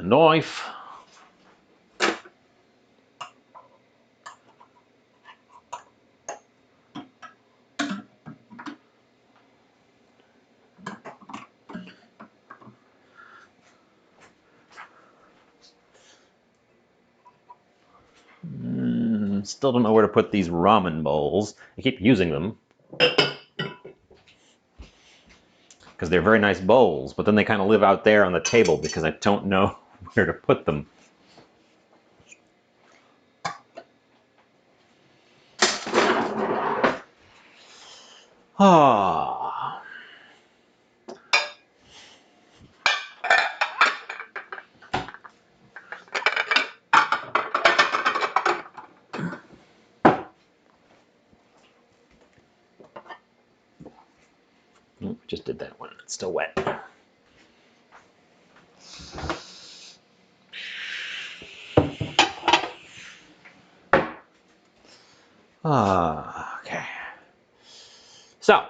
ramen. Still don't know where to put these ramen bowls. I keep using them because they're very nice bowls, but then they kind of live out there on the table because I don't know where to put them. Ah. Oh, just did that one. It's still wet. Okay. So,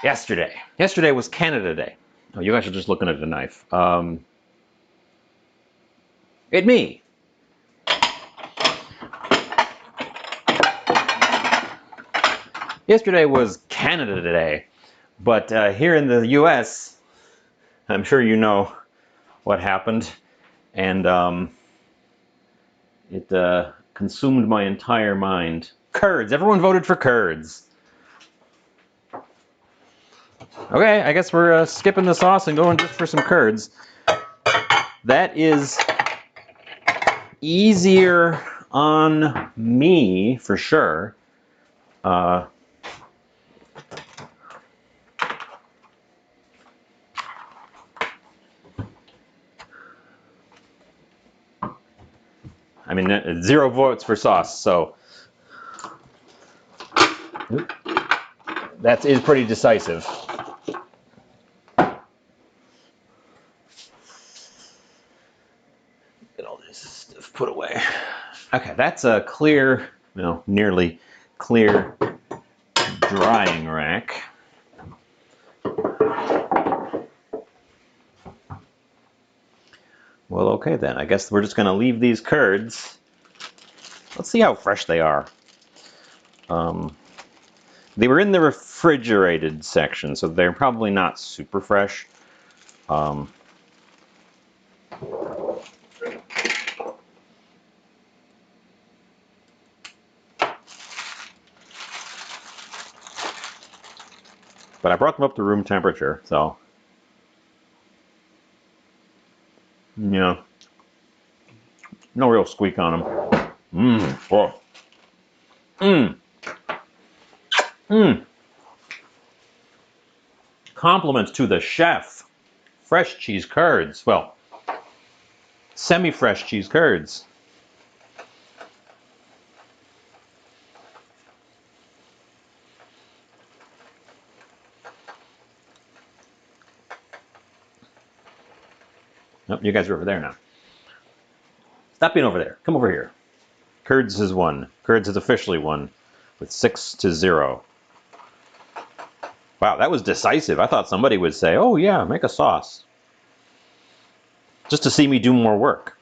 yesterday was Canada Day. Oh, you guys are just looking at the knife. It me. Yesterday was Canada Day, but here in the U.S., I'm sure you know what happened, and it consumed my entire mind. Curds. Everyone voted for curds. Okay, I guess we're skipping the sauce and going just for some curds. That is easier on me, for sure. I mean, 0 votes for sauce, so that is pretty decisive. Get all this stuff put away. Okay, that's a clear, nearly clear drying rack. Well, okay then. I guess we're just going to leave these curds. Let's see how fresh they are. They were in the refrigerated section, so they're probably not super fresh. But I brought them up to room temperature, so yeah, no real squeak on them. Compliments to the chef. Fresh cheese curds. Well, semi-fresh cheese curds. Nope, you guys are over there now. Stop being over there. Come over here. Curds has won. Curds has officially won with 6-0. Wow, that was decisive. I thought somebody would say, oh yeah, make a sauce. Just to see me do more work.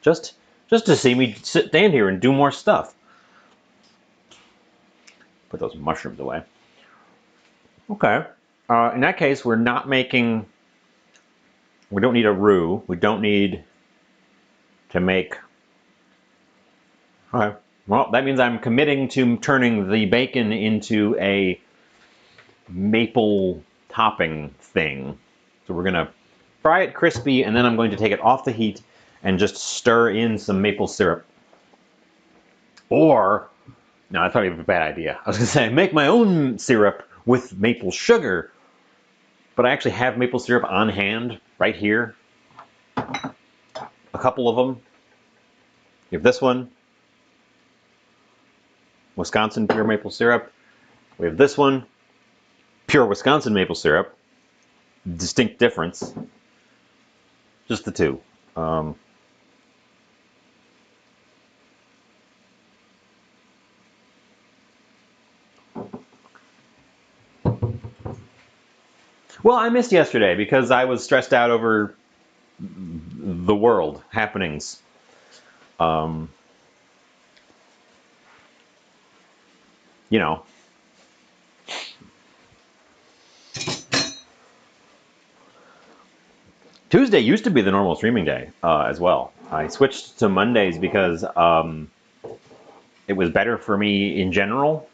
Just to see me stand here and do more stuff. Put those mushrooms away. Okay. In that case, we're not making... We don't need a roux. We don't need to make... Okay. Well, that means I'm committing to turning the bacon into a maple topping thing. So we're going to fry it crispy, and then I'm going to take it off the heat and just stir in some maple syrup. Or, no, that's probably a bad idea. I was going to say, make my own syrup with maple sugar. But I actually have maple syrup on hand right here. A couple of them. You have this one. Wisconsin pure maple syrup. We have this one. Pure Wisconsin maple syrup. Distinct difference. Just the two. Well, I missed yesterday because I was stressed out over the world happenings. You know. Tuesday used to be the normal streaming day as well. I switched to Mondays because it was better for me in general.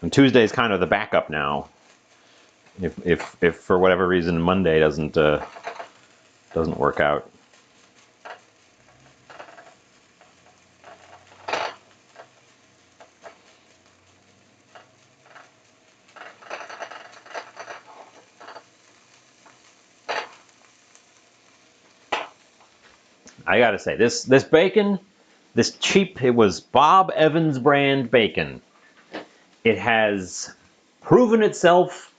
And Tuesday is kind of the backup now. If for whatever reason Monday doesn't work out. I gotta say, this bacon, this cheap, it was Bob Evans brand bacon. It has proven itself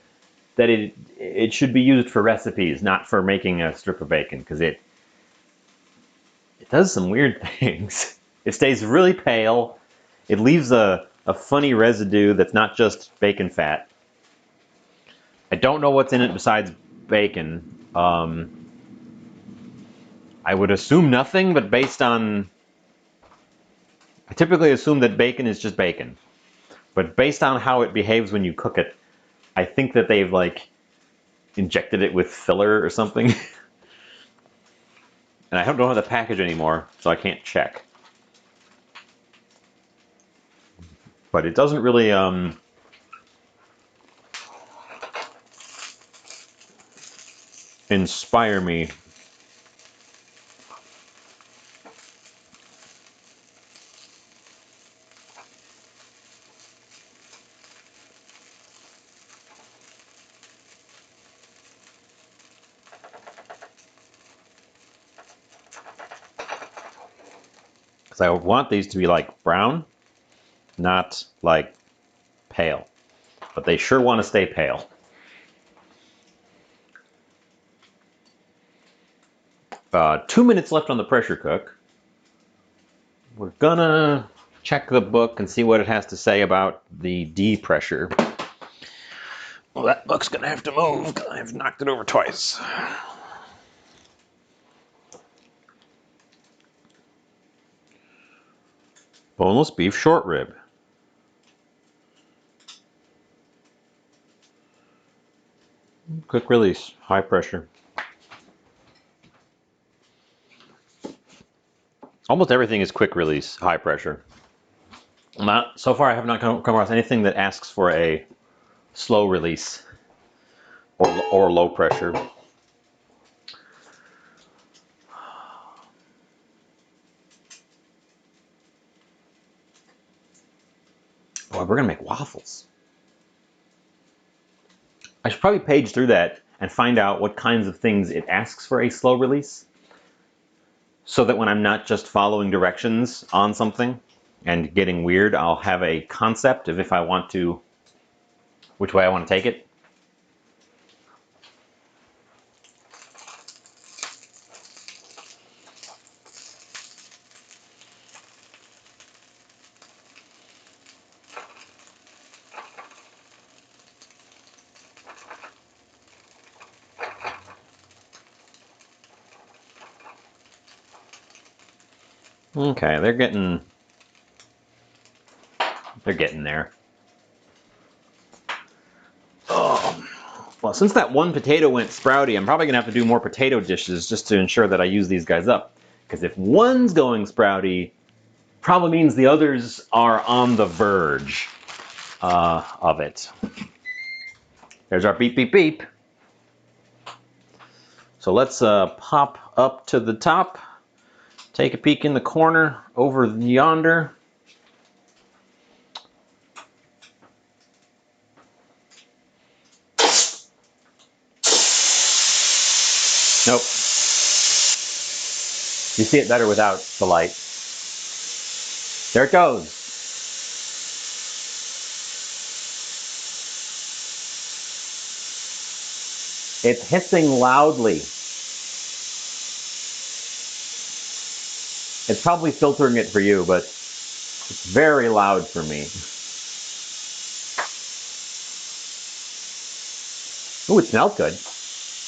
that it should be used for recipes, not for making a strip of bacon, because it does some weird things. It stays really pale. It leaves a funny residue that's not just bacon fat. I don't know what's in it besides bacon. I would assume nothing, but based on... I typically assume that bacon is just bacon. But based on how it behaves when you cook it, I think that they've like injected it with filler or something. And I don't have the package anymore, so I can't check. But it doesn't really inspire me. Because I want these to be like brown, not like pale. But they sure want to stay pale. 2 minutes left on the pressure cook. We're gonna check the book and see what it has to say about the D pressure. Well, that book's gonna have to move because I've knocked it over twice. Boneless beef short rib. Quick release, high pressure. Almost everything is quick release, high pressure. So far I have not come across anything that asks for a slow release or low pressure. Boy, we're gonna make waffles. I should probably page through that and find out what kinds of things it asks for a slow release, so that when I'm not just following directions on something and getting weird, I'll have a concept of if I want to, which way I want to take it. Okay, they're getting there. Oh, well, since that one potato went sprouty, I'm probably gonna have to do more potato dishes just to ensure that I use these guys up. Because if one's going sprouty, probably means the others are on the verge of it. There's our beep, beep, beep. So let's pop up to the top, take a peek in the corner over yonder. Nope. You see it better without the light. There it goes. It's hissing loudly. It's probably filtering it for you, but it's very loud for me. Ooh, it smells good.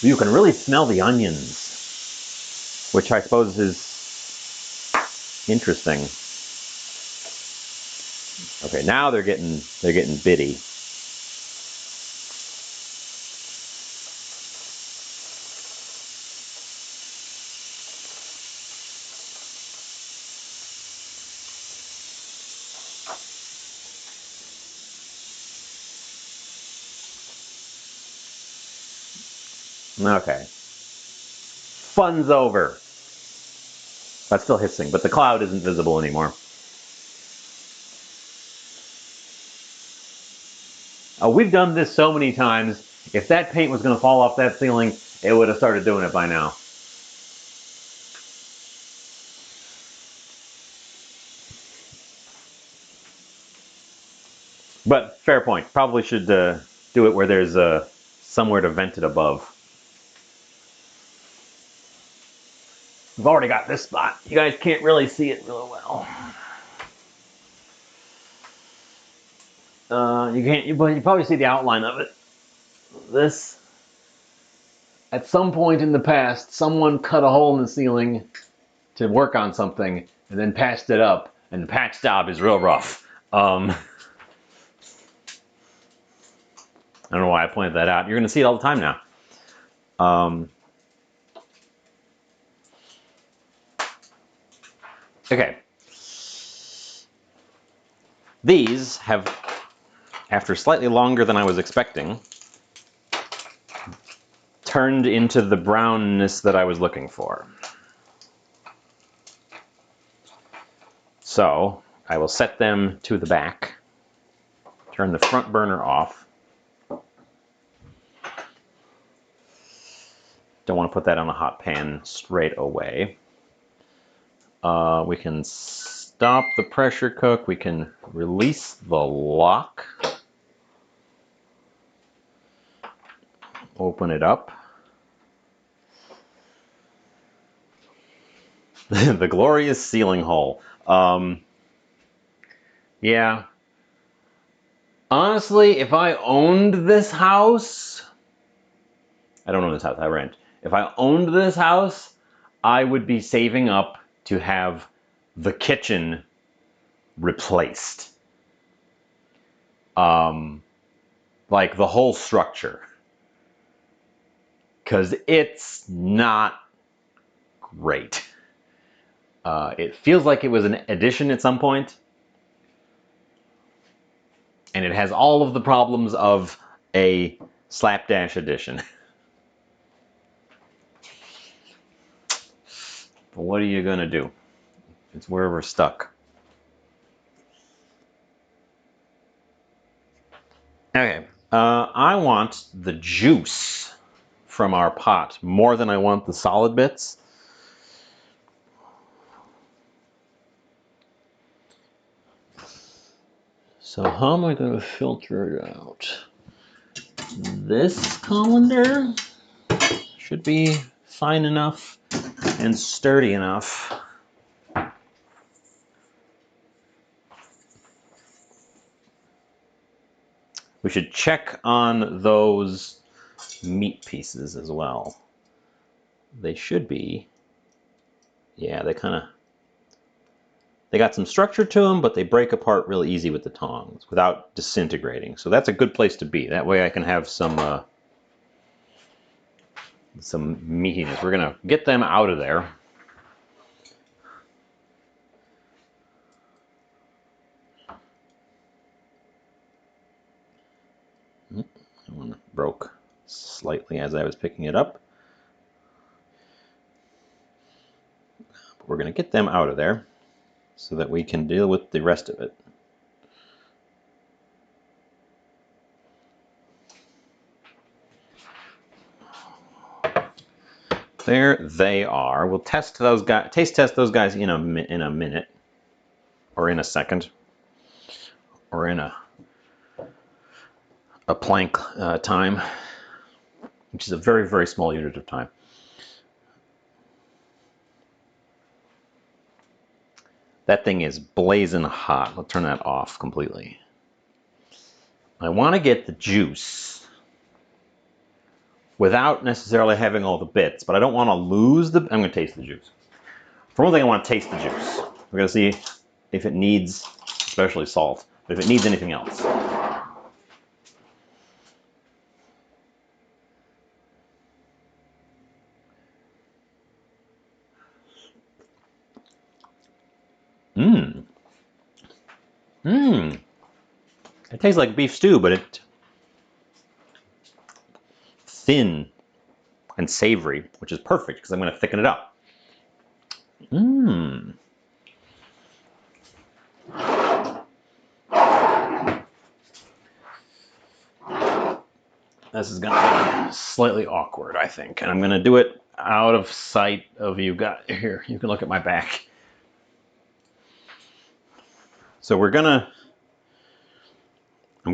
You can really smell the onions, which I suppose is interesting. Okay, now they're getting bitty. Okay. Fun's over. That's still hissing, but the cloud isn't visible anymore. We've done this so many times. If that paint was going to fall off that ceiling, it would have started doing it by now. But fair point. Probably should do it where there's somewhere to vent it above. We've already got this spot. You guys can't really see it really well. You can't, but you probably see the outline of it. This, at some point in the past, someone cut a hole in the ceiling to work on something and then patched it up. And the patch job is real rough. I don't know why I pointed that out. You're going to see it all the time now. Okay. These have, after slightly longer than I was expecting, turned into the brownness that I was looking for. So I will set them to the back, turn the front burner off. Don't want to put that on a hot pan straight away. We can stop the pressure cook. We can release the lock. Open it up. The glorious ceiling hole. Yeah. Honestly, if I owned this house, I don't own this house, I rent. If I owned this house, I would be saving up to have the kitchen replaced. Like the whole structure. Because it's not great. It feels like it was an addition at some point. And it has all of the problems of a slapdash addition. But what are you gonna do? It's where we're stuck. Okay, I want the juice from our pot more than I want the solid bits. So how am I going to filter it out? This colander should be fine enough and sturdy enough. We should check on those meat pieces as well. They should be, yeah, they got some structure to them, but they break apart really easy with the tongs without disintegrating. So that's a good place to be. That way I can have some meatiness. We're gonna get them out of there. That one broke slightly as I was picking it up. But we're gonna get them out of there so that we can deal with the rest of it. There they are. We'll test those guys, taste test those guys in a minute, or in a second, or in a plank time, which is a very, very small unit of time. That thing is blazing hot. I'll turn that off completely. I want to get the juice without necessarily having all the bits, but I don't want to lose the... I'm going to taste the juice. For one thing, I want to taste the juice. We're going to see if it needs, especially salt, but if it needs anything else. Mmm. Mmm. It tastes like beef stew, but it thin. and savory, which is perfect because I'm going to thicken it up. Mmm. This is going to be slightly awkward, I think, and I'm going to do it out of sight of you guys. Here, you can look at my back. So I'm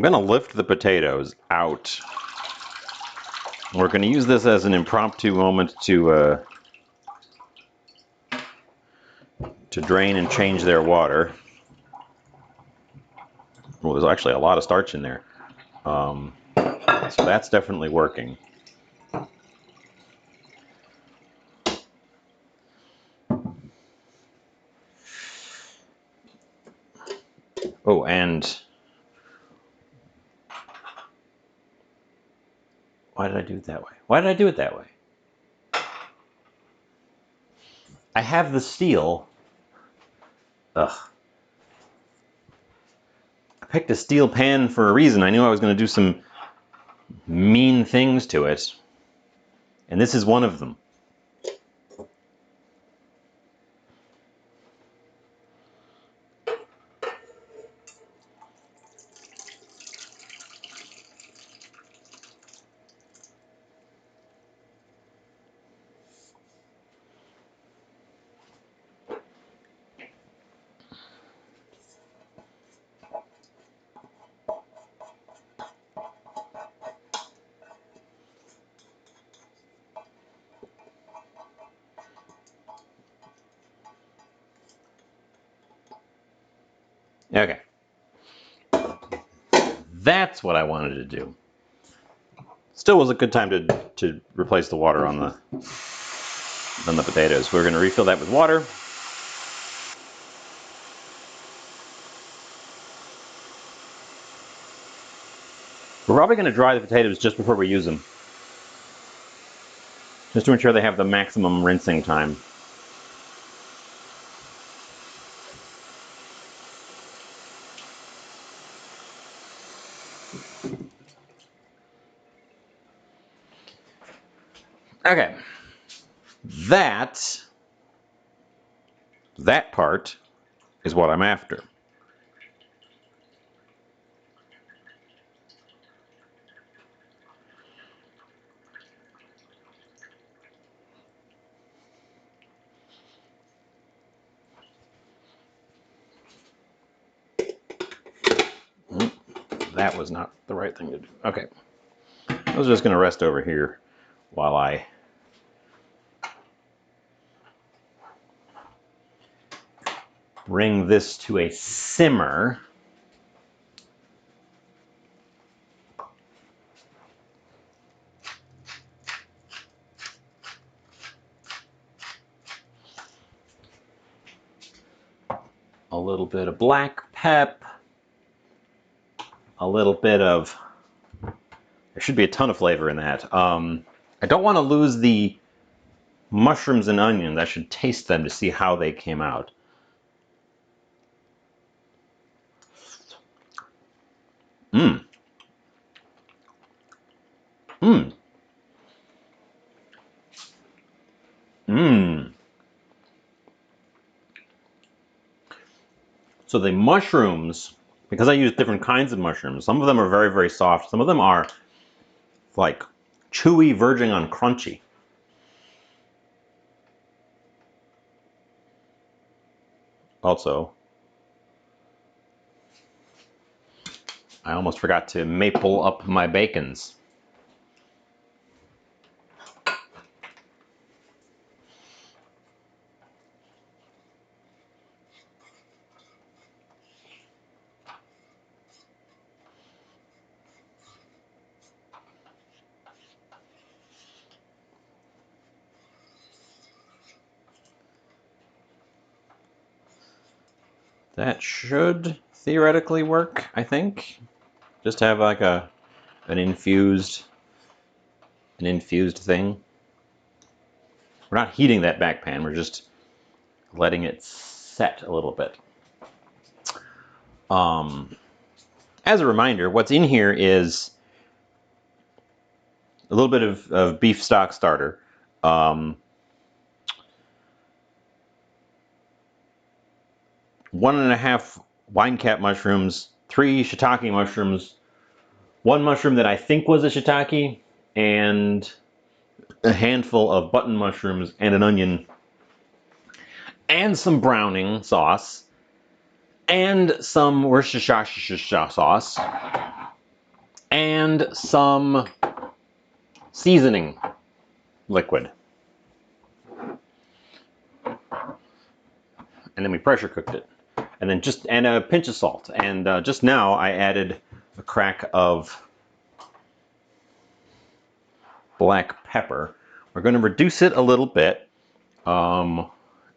going to lift the potatoes out. We're going to use this as an impromptu moment to drain and change their water. Well, there's actually a lot of starch in there. So that's definitely working. Oh, and why did I do it that way? Why did I do it that way? I have the steel. Ugh. I picked a steel pan for a reason. I knew I was going to do some mean things to it. And this is one of them. Okay. That's what I wanted to do. Still was a good time to replace the water on the potatoes. We're going to refill that with water. We're probably going to dry the potatoes just before we use them, just to ensure they have the maximum rinsing time. Okay. That part is what I'm after. That was not the right thing to do. Okay. I was just going to rest over here while I bring this to a simmer. A little bit of black pep. A little bit of... There should be a ton of flavor in that. I don't want to lose the mushrooms and onions. I should taste them to see how they came out. Mmm. Mmm. Mmm. So the mushrooms, because I use different kinds of mushrooms, some of them are very, very soft. Some of them are like chewy, verging on crunchy. Also, I almost forgot to maple up my bacons. That should theoretically work, I think. Just have like an infused thing. We're not heating that back pan, we're just letting it set a little bit. As a reminder, what's in here is a little bit of beef stock starter. 1.5 wine cap mushrooms, 3 shiitake mushrooms, 1 mushroom that I think was a shiitake, and a handful of button mushrooms and an onion, and some browning sauce, and some Worcestershire sauce, and some seasoning liquid. And then we pressure cooked it. And then and a pinch of salt. And just now I added a crack of black pepper. We're going to reduce it a little bit.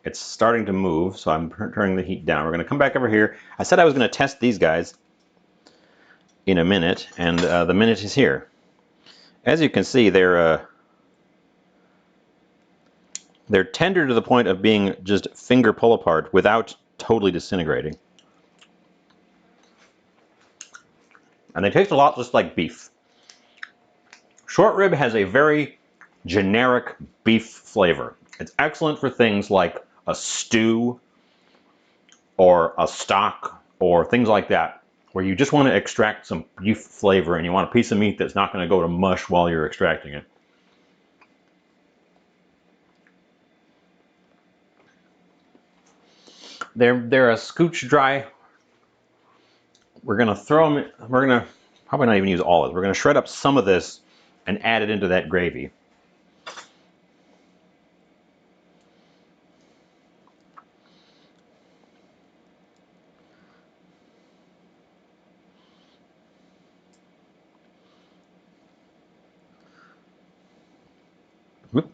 It's starting to move, so I'm turning the heat down. We're going to come back over here. I said I was going to test these guys in a minute, and the minute is here. As you can see, they're tender to the point of being just finger pull apart without totally disintegrating. And they taste a lot just like beef. Short rib has a very generic beef flavor. It's excellent for things like a stew or a stock or things like that, where you just want to extract some beef flavor and you want a piece of meat that's not going to go to mush while you're extracting it. They're a scooch dry. We're gonna throw them. We're gonna probably not even use all of it. We're gonna shred up some of this and add it into that gravy. Whoop.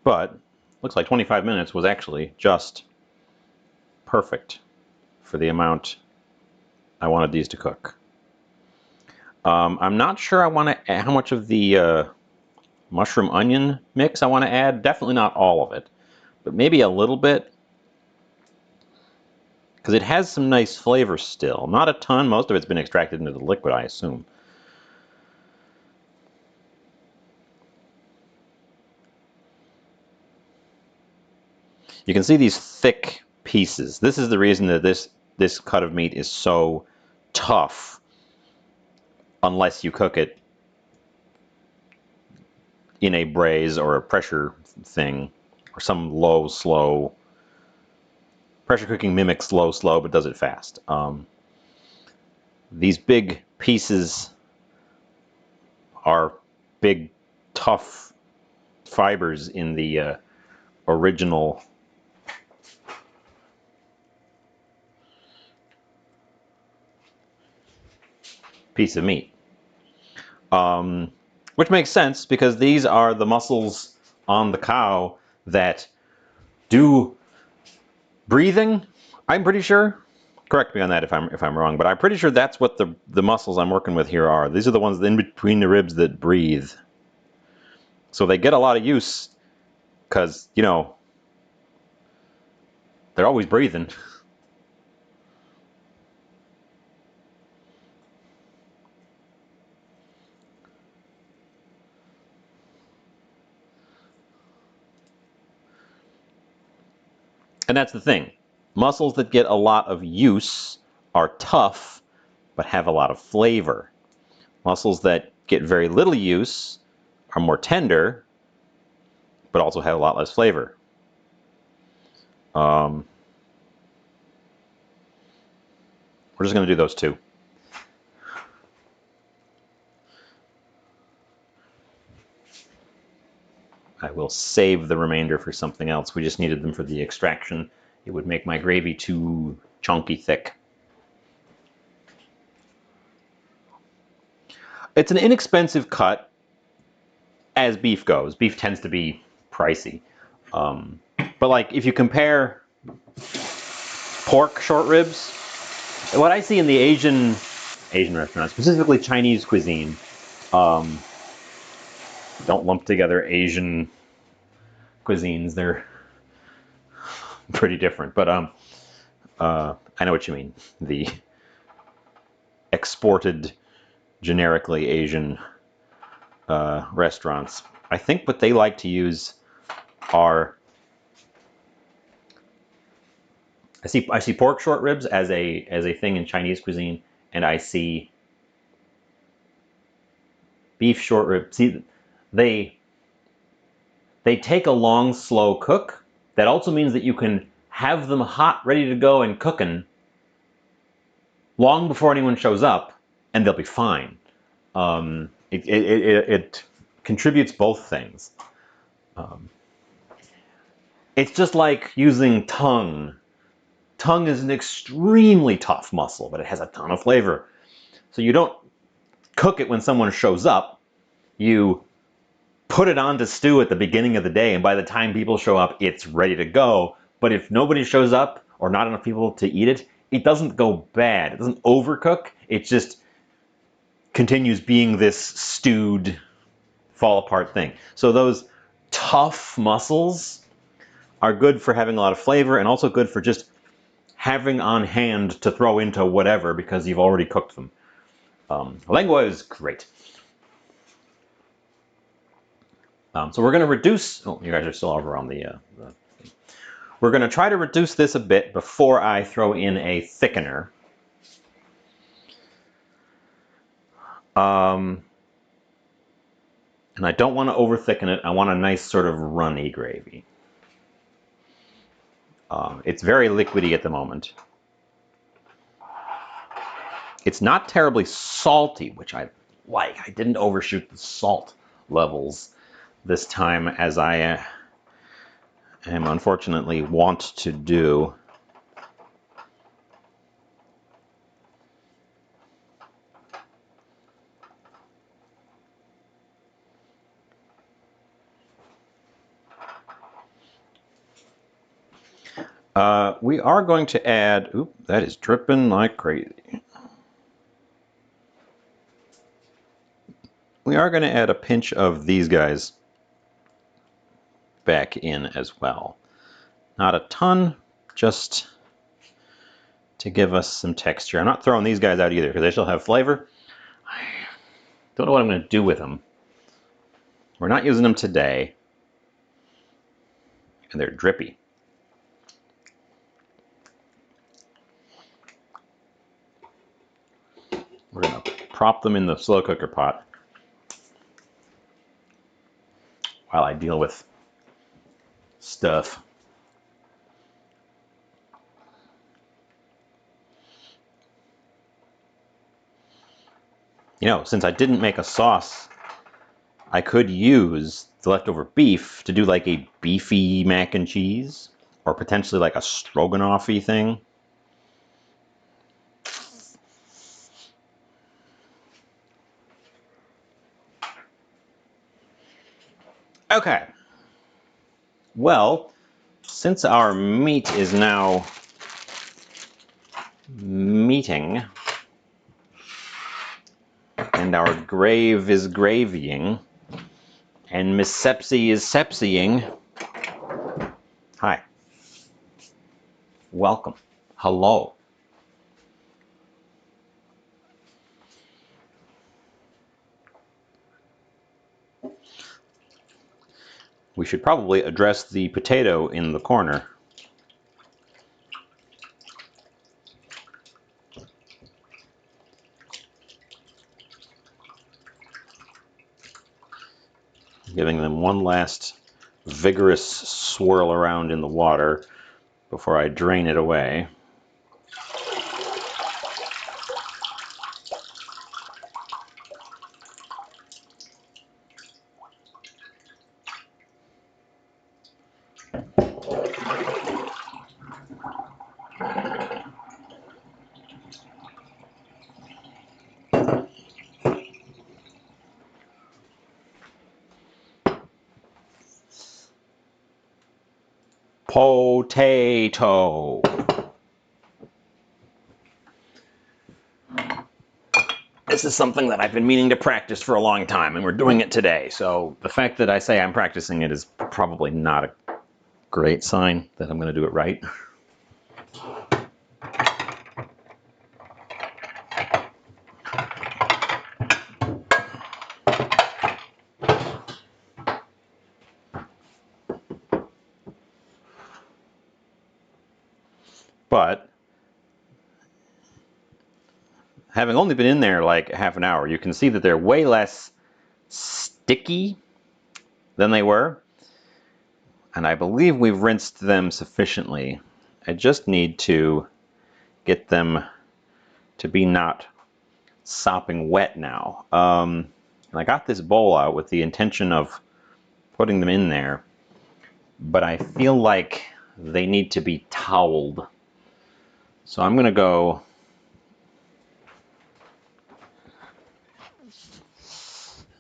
But looks like 25 minutes was actually just perfect for the amount I wanted these to cook. I'm not sure I want to add how much of the mushroom onion mix I want to add. Definitely not all of it, but maybe a little bit, because it has some nice flavor still. Not a ton. Most of it's been extracted into the liquid, I assume. You can see these thick pieces. This is the reason that this cut of meat is so tough, unless you cook it in a braise or a pressure thing, or some low, slow. Pressure cooking mimics low, slow, but does it fast. These big pieces are big, tough fibers in the original piece of meat. Which makes sense, because these are the muscles on the cow that do breathing, I'm pretty sure. Correct me on that if I'm wrong, but I'm pretty sure that's what the muscles I'm working with here are. These are the ones in between the ribs that breathe. So they get a lot of use because, you know, they're always breathing. And that's the thing. Muscles that get a lot of use are tough, but have a lot of flavor. Muscles that get very little use are more tender, but also have a lot less flavor. We're just going to do those two. I will save the remainder for something else. We just needed them for the extraction. It would make my gravy too chunky thick. It's an inexpensive cut as beef goes. Beef tends to be pricey. But like if you compare pork short ribs, what I see in the Asian restaurants, specifically Chinese cuisine, don't lump together Asian cuisines. They're pretty different. But I know what you mean. The exported, generically Asian restaurants. I think what they like to use are, I see pork short ribs as a thing in Chinese cuisine, and I see beef short ribs. See, they take a long, slow cook. That also means that you can have them hot, ready to go, and cooking long before anyone shows up, and they'll be fine. It contributes both things. It's just like using tongue. Tongue is an extremely tough muscle, but it has a ton of flavor. So you don't cook it when someone shows up. You put it on to stew at the beginning of the day, and by the time people show up, it's ready to go. But if nobody shows up or not enough people to eat it, it doesn't go bad. It doesn't overcook. It just continues being this stewed, fall apart thing. So those tough muscles are good for having a lot of flavor and also good for just having on hand to throw into whatever because you've already cooked them. Lengua is great. So we're going to reduce, oh, you guys are still over on the we're going to try to reduce this a bit before I throw in a thickener. And I don't want to over thicken it. I want a nice sort of runny gravy. It's very liquidy at the moment. It's not terribly salty, which I like. I didn't overshoot the salt levels this time, as I am unfortunately wont to do. We are going to add, oop, that is dripping like crazy. We are going to add a pinch of these guys back in as well. Not a ton, just to give us some texture. I'm not throwing these guys out either because they still have flavor. I don't know what I'm going to do with them. We're not using them today, and they're drippy. We're going to prop them in the slow cooker pot while I deal with stuff. You know, since I didn't make a sauce, I could use the leftover beef to do like a beefy mac and cheese, or potentially like a stroganoff-y thing. Okay. Well, since our meat is now meating, and our grave is gravying, and Miss Sepsy is sepsying. Hi. Welcome. Hello. We should probably address the potato in the corner. Giving them one last vigorous swirl around in the water before I drain it away. Potato. This is something that I've been meaning to practice for a long time, and we're doing it today. So the fact that I say I'm practicing it is probably not a great sign that I'm going to do it right. having only been in there like half an hour, you can see that they're way less sticky than they were. And I believe we've rinsed them sufficiently. I just need to get them to be not sopping wet now. And I got this bowl out with the intention of putting them in there, but I feel like they need to be toweled. So I'm going to go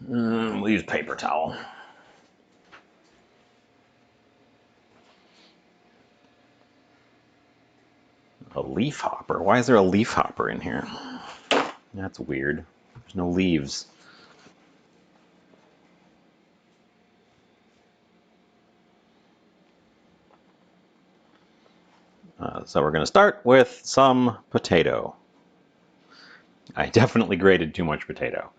we'll use paper towel. A leaf hopper? Why is there a leaf hopper in here? That's weird. There's no leaves. So we're going to start with some potato. I definitely grated too much potato.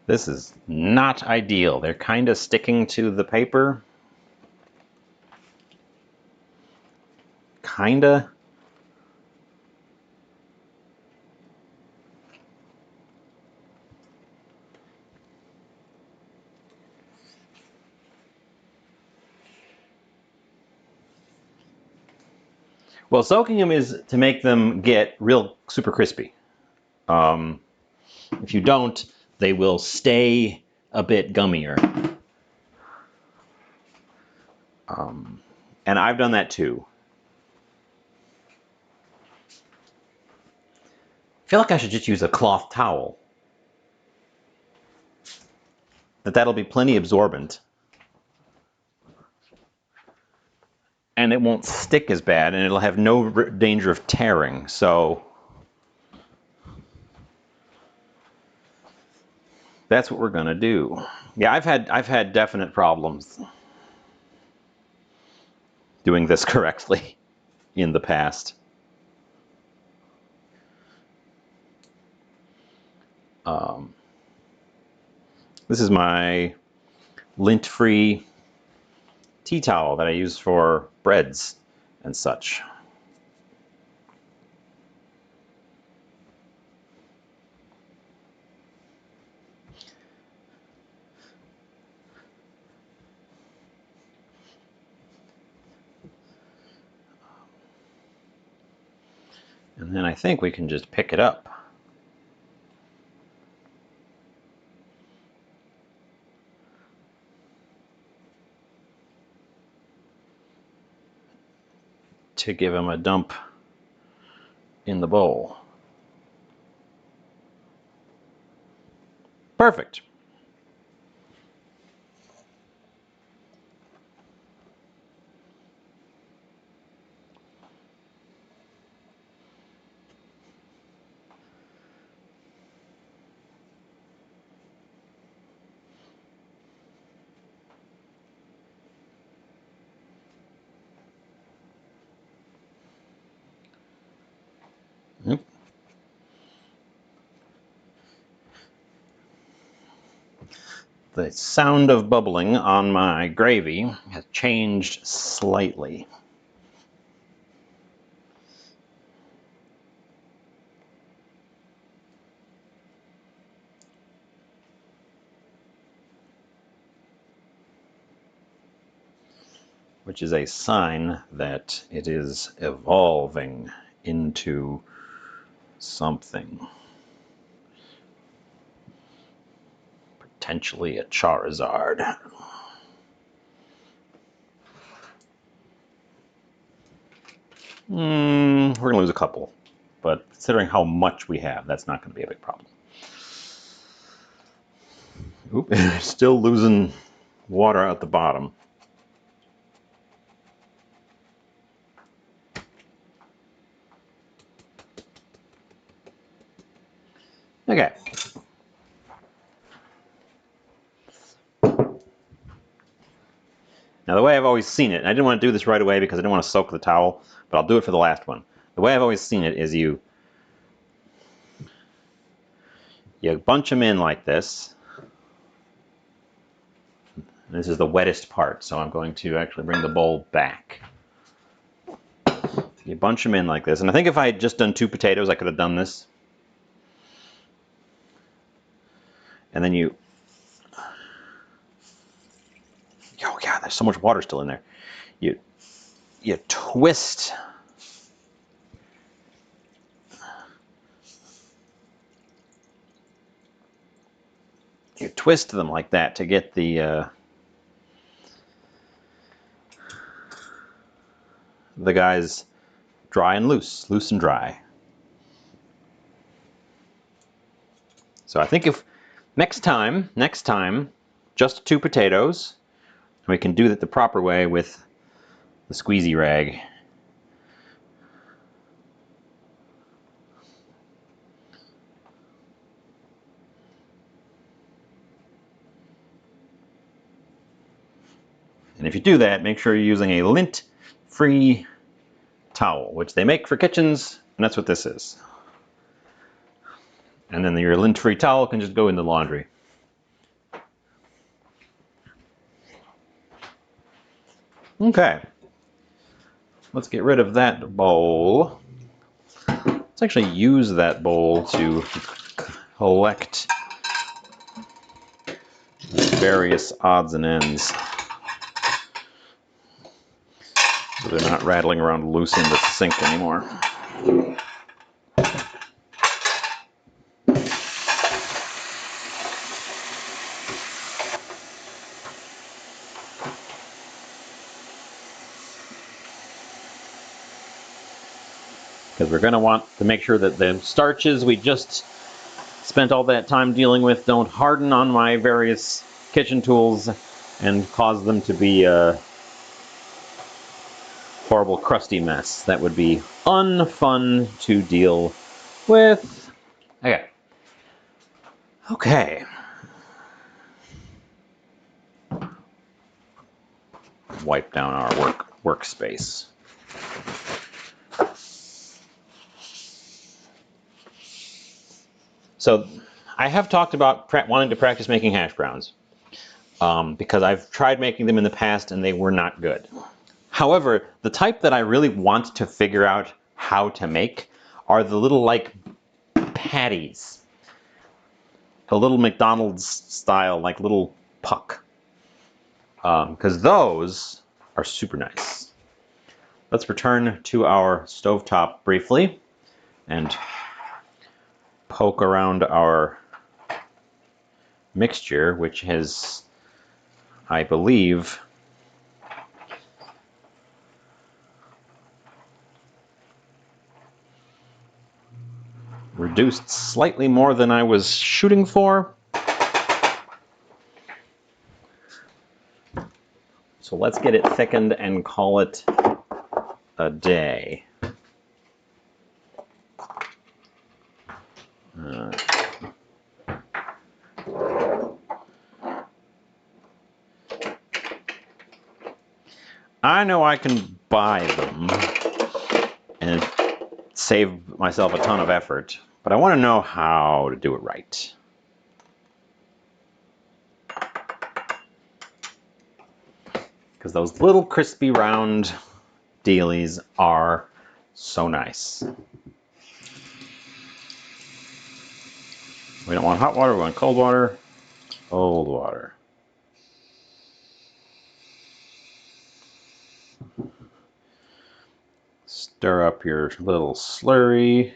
This is not ideal. They're kind of sticking to the paper. Kinda. Well, soaking them is to make them get real super crispy. If you don't, they will stay a bit gummier. And I've done that too. I feel like I should just use a cloth towel. That'll be plenty absorbent. And it won't stick as bad, and it'll have no danger of tearing. So that's what we're gonna do. Yeah, I've had definite problems doing this correctly in the past. This is my lint-free tea towel that I use for breads and such. And then I think we can just pick it up. To give them a dump in the bowl. Perfect. Yep. The sound of bubbling on my gravy has changed slightly. Which is a sign that it is evolving into something. Potentially a Charizard. We're going to lose a couple, but considering how much we have, that's not going to be a big problem. Oop, still losing water at the bottom. Okay. Now the way I've always seen it, and I didn't want to do this right away because I didn't want to soak the towel, but I'll do it for the last one. The way I've always seen it is you bunch them in like this. This is the wettest part, so I'm going to actually bring the bowl back. You bunch them in like this, and I think if I had just done 2 potatoes, I could have done this. And then you, oh yeah, there's so much water still in there. You twist them like that to get the guys dry and loose and dry. So I think if next time, just 2 potatoes, we can do it the proper way with the squeezy rag. And if you do that, make sure you're using a lint-free towel, which they make for kitchens, and that's what this is. And then your lint-free towel can just go in the laundry. Okay, let's get rid of that bowl. Let's actually use that bowl to collect various odds and ends, so they're not rattling around loose in the sink anymore. Because we're going to want to make sure that the starches we just spent all that time dealing with don't harden on my various kitchen tools and cause them to be a horrible crusty mess. That would be unfun to deal with. Okay. Wipe down our workspace. So I have talked about wanting to practice making hash browns because I've tried making them in the past and they were not good. However, the type that I really want to figure out how to make are the little like patties. The little McDonald's style, like little puck. Because those are super nice. Let's return to our stovetop briefly and poke around our mixture, which has, I believe, reduced slightly more than I was shooting for. So let's get it thickened and call it a day. I know I can buy them and save myself a ton of effort, but I want to know how to do it right. Because those little crispy round dealies are so nice. We don't want hot water, we want cold water. Cold water. Stir up your little slurry.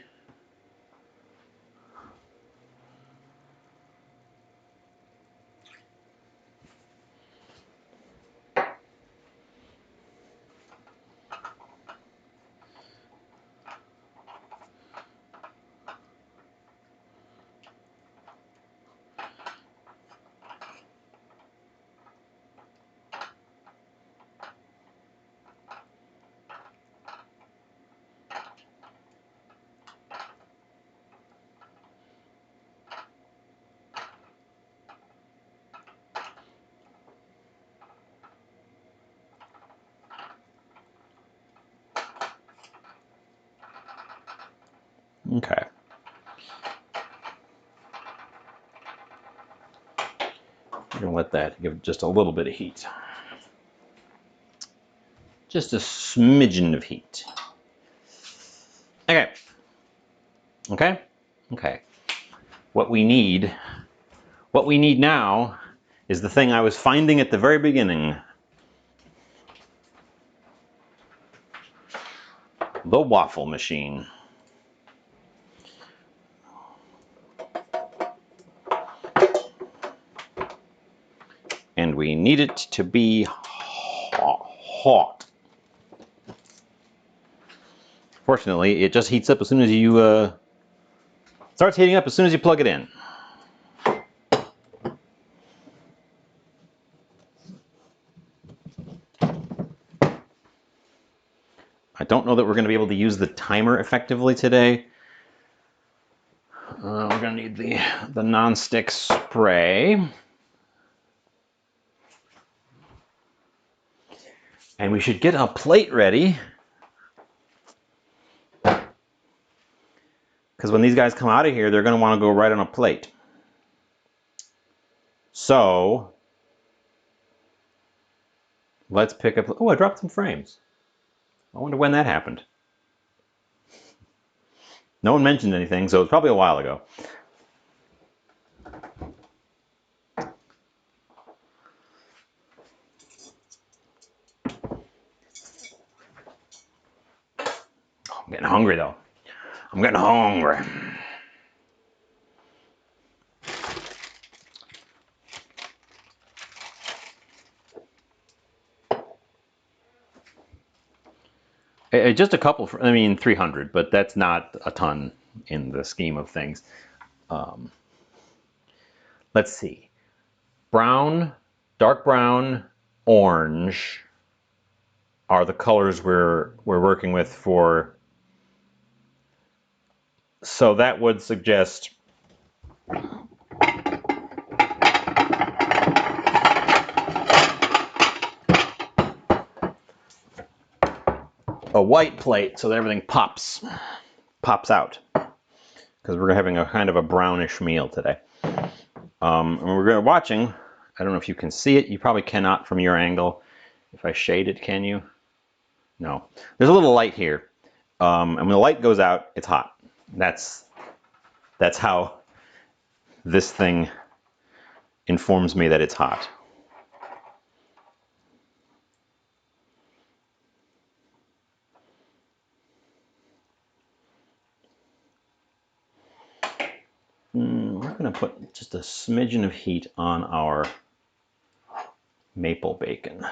Okay. I'm going to let that give just a little bit of heat. Just a smidgen of heat. Okay. Okay? Okay. What we need now is the thing I was finding at the very beginning. The waffle machine. And we need it to be hot. Fortunately, it just heats up as soon as you starts heating up as soon as you plug it in. I don't know that we're going to be able to use the timer effectively today. We're going to need the non-stick spray. And we should get a plate ready. Because when these guys come out of here, they're going to want to go right on a plate. So, let's pick up... Oh, I dropped some frames. I wonder when that happened. No one mentioned anything, so it's probably a while ago. Oh, I'm getting hungry, though. I'm getting hungry. Just a couple, I mean 300, but that's not a ton in the scheme of things. Let's see. Brown, dark brown, orange are the colors we're working with for. So that would suggest a white plate so that everything pops out, because we're having a kind of a brownish meal today. And we're watching. I don't know if you can see it. You probably cannot from your angle. If I shade it, can you? No. There's a little light here, and when the light goes out, it's hot. That's how this thing informs me that it's hot. We're going to put just a smidgen of heat on our maple bacon.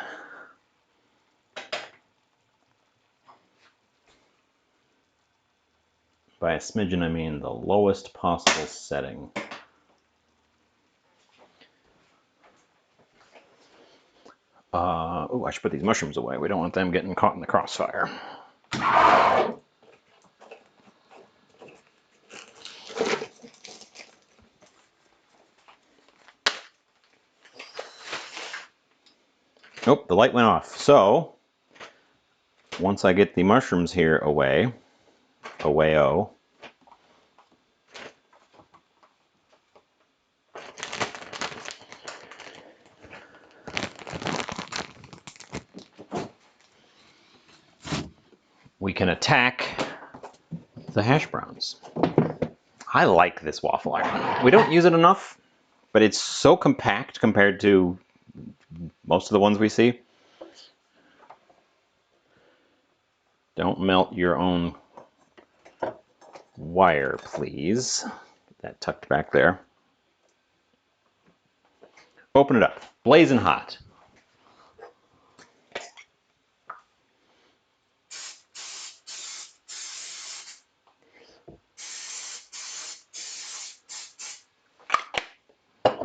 By a smidgen, I mean the lowest possible setting. Oh, I should put these mushrooms away. We don't want them getting caught in the crossfire. Nope, the light went off. So, once I get the mushrooms here away-o, we can attack the hash browns. I like this waffle iron. We don't use it enough, but it's so compact compared to most of the ones we see. Don't melt your own wire, please. Get that tucked back there. Open it up. Blazing hot.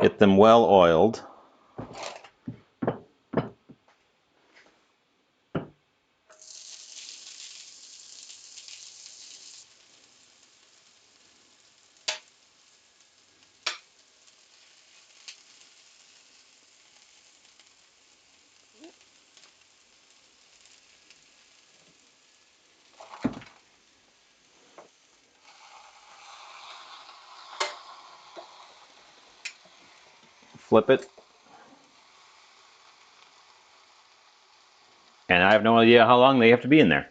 Get them well oiled. flip it. And I have no idea how long they have to be in there.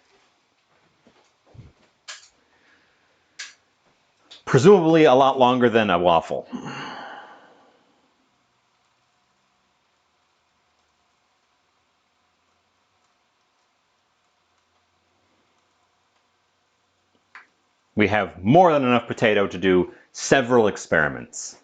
Presumably a lot longer than a waffle. We have more than enough potato to do several experiments.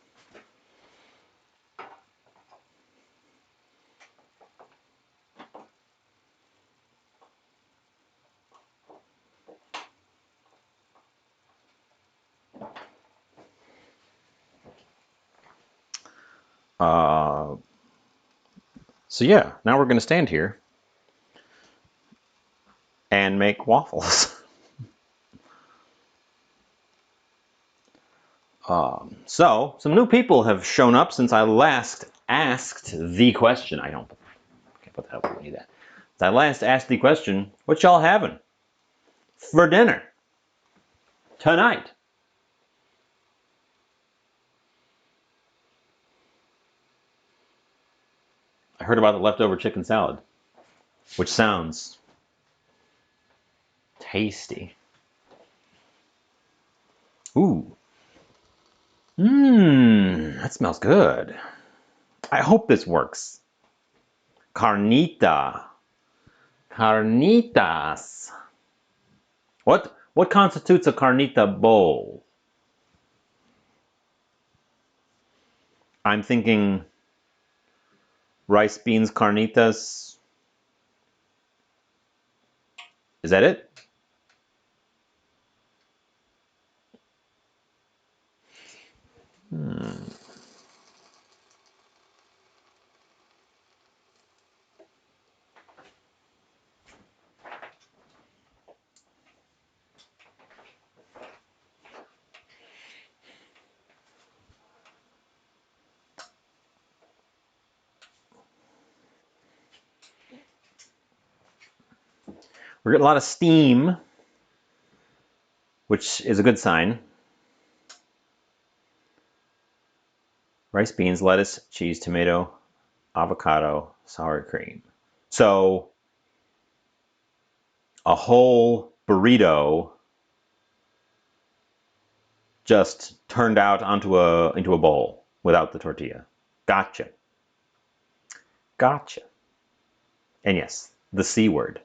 So yeah, now we're going to stand here and make waffles. So some new people have shown up since I last asked the question. Can't put that up. We need that. Since I last asked the question, what y'all having for dinner tonight? I heard about the leftover chicken salad, which sounds tasty. Ooh. That smells good. I hope this works. Carnitas. What constitutes a carnita bowl? I'm thinking rice, beans, carnitas. Is that it? We're getting a lot of steam, which is a good sign. Rice, beans, lettuce, cheese, tomato, avocado, sour cream. So a whole burrito just turned out into a bowl without the tortilla. Gotcha. And yes, the C word.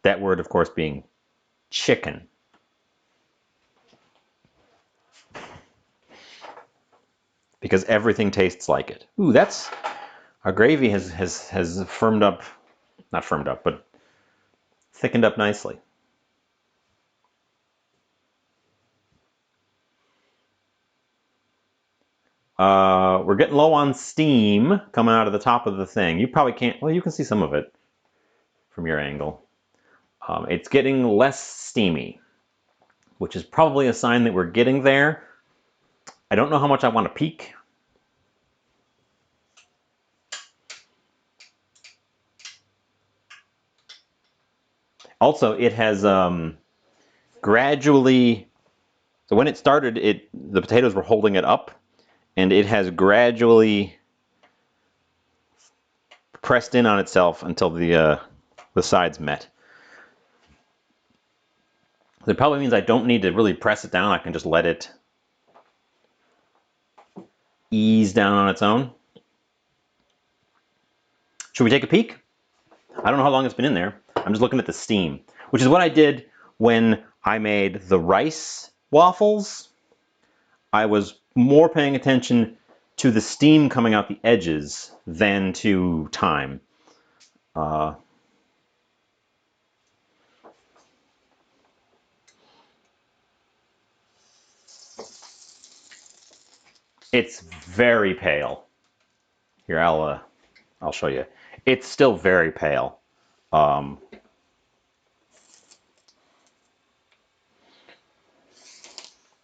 That word, of course, being chicken. Because everything tastes like it. Ooh, our gravy has firmed up, not firmed up, but thickened up nicely. We're getting low on steam coming out of the top of the thing. You probably can't, well, you can see some of it from your angle. It's getting less steamy, which is probably a sign that we're getting there. I don't know how much I want to peek. Also, it has gradually, so when it started, the potatoes were holding it up, and it has gradually pressed in on itself until the sides met. That probably means I don't need to really press it down. I can just let it ease down on its own. Should we take a peek? I don't know how long it's been in there. I'm just looking at the steam, which is what I did when I made the rice waffles. I was more paying attention to the steam coming out the edges than to time. It's very pale. Here, I'll show you. It's still very pale. Let's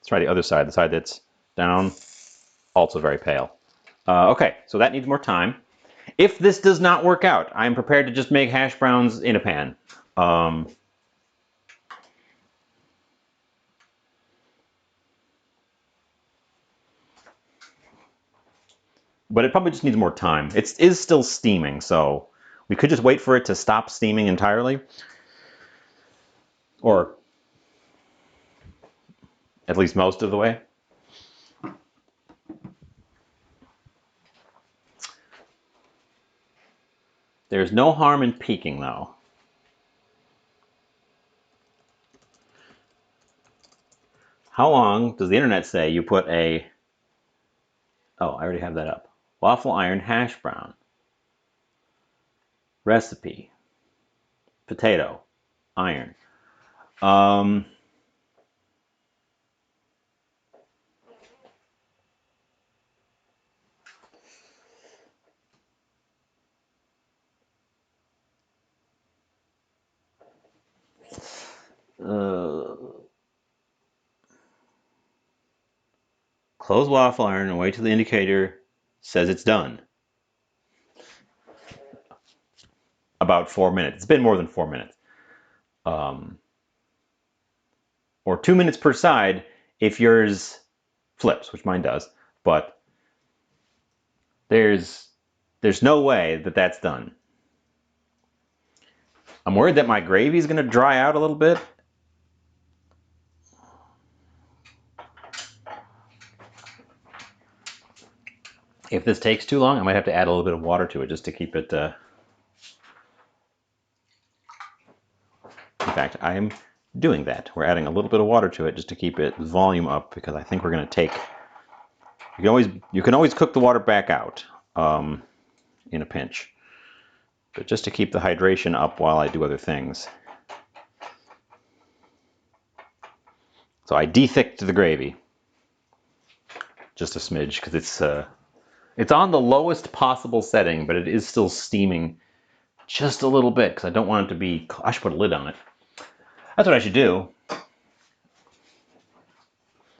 try the other side. The side that's down, also very pale. Okay, so that needs more time. If this does not work out, I'm prepared to just make hash browns in a pan. but it probably just needs more time. It is still steaming, so we could just wait for it to stop steaming entirely. Or at least most of the way. There's no harm in peeking, though. How long does the internet say you put a... Oh, I already have that up. Waffle iron hash brown. Recipe. Potato. Iron. Close waffle iron and wait till the indicator says it's done. About 4 minutes. It's been more than 4 minutes. Or 2 minutes per side if yours flips, which mine does. But there's no way that that's done. I'm worried that my gravy is going to dry out a little bit. If this takes too long, I might have to add a little bit of water to it just to keep it... In fact, I am doing that. We're adding a little bit of water to it just to keep its volume up, because I think we're going to take... You can always cook the water back out in a pinch. But just to keep the hydration up while I do other things. So I de-thicked the gravy. Just a smidge, because it's on the lowest possible setting, but it is still steaming just a little bit, because I don't want it to be... I should put a lid on it. That's what I should do.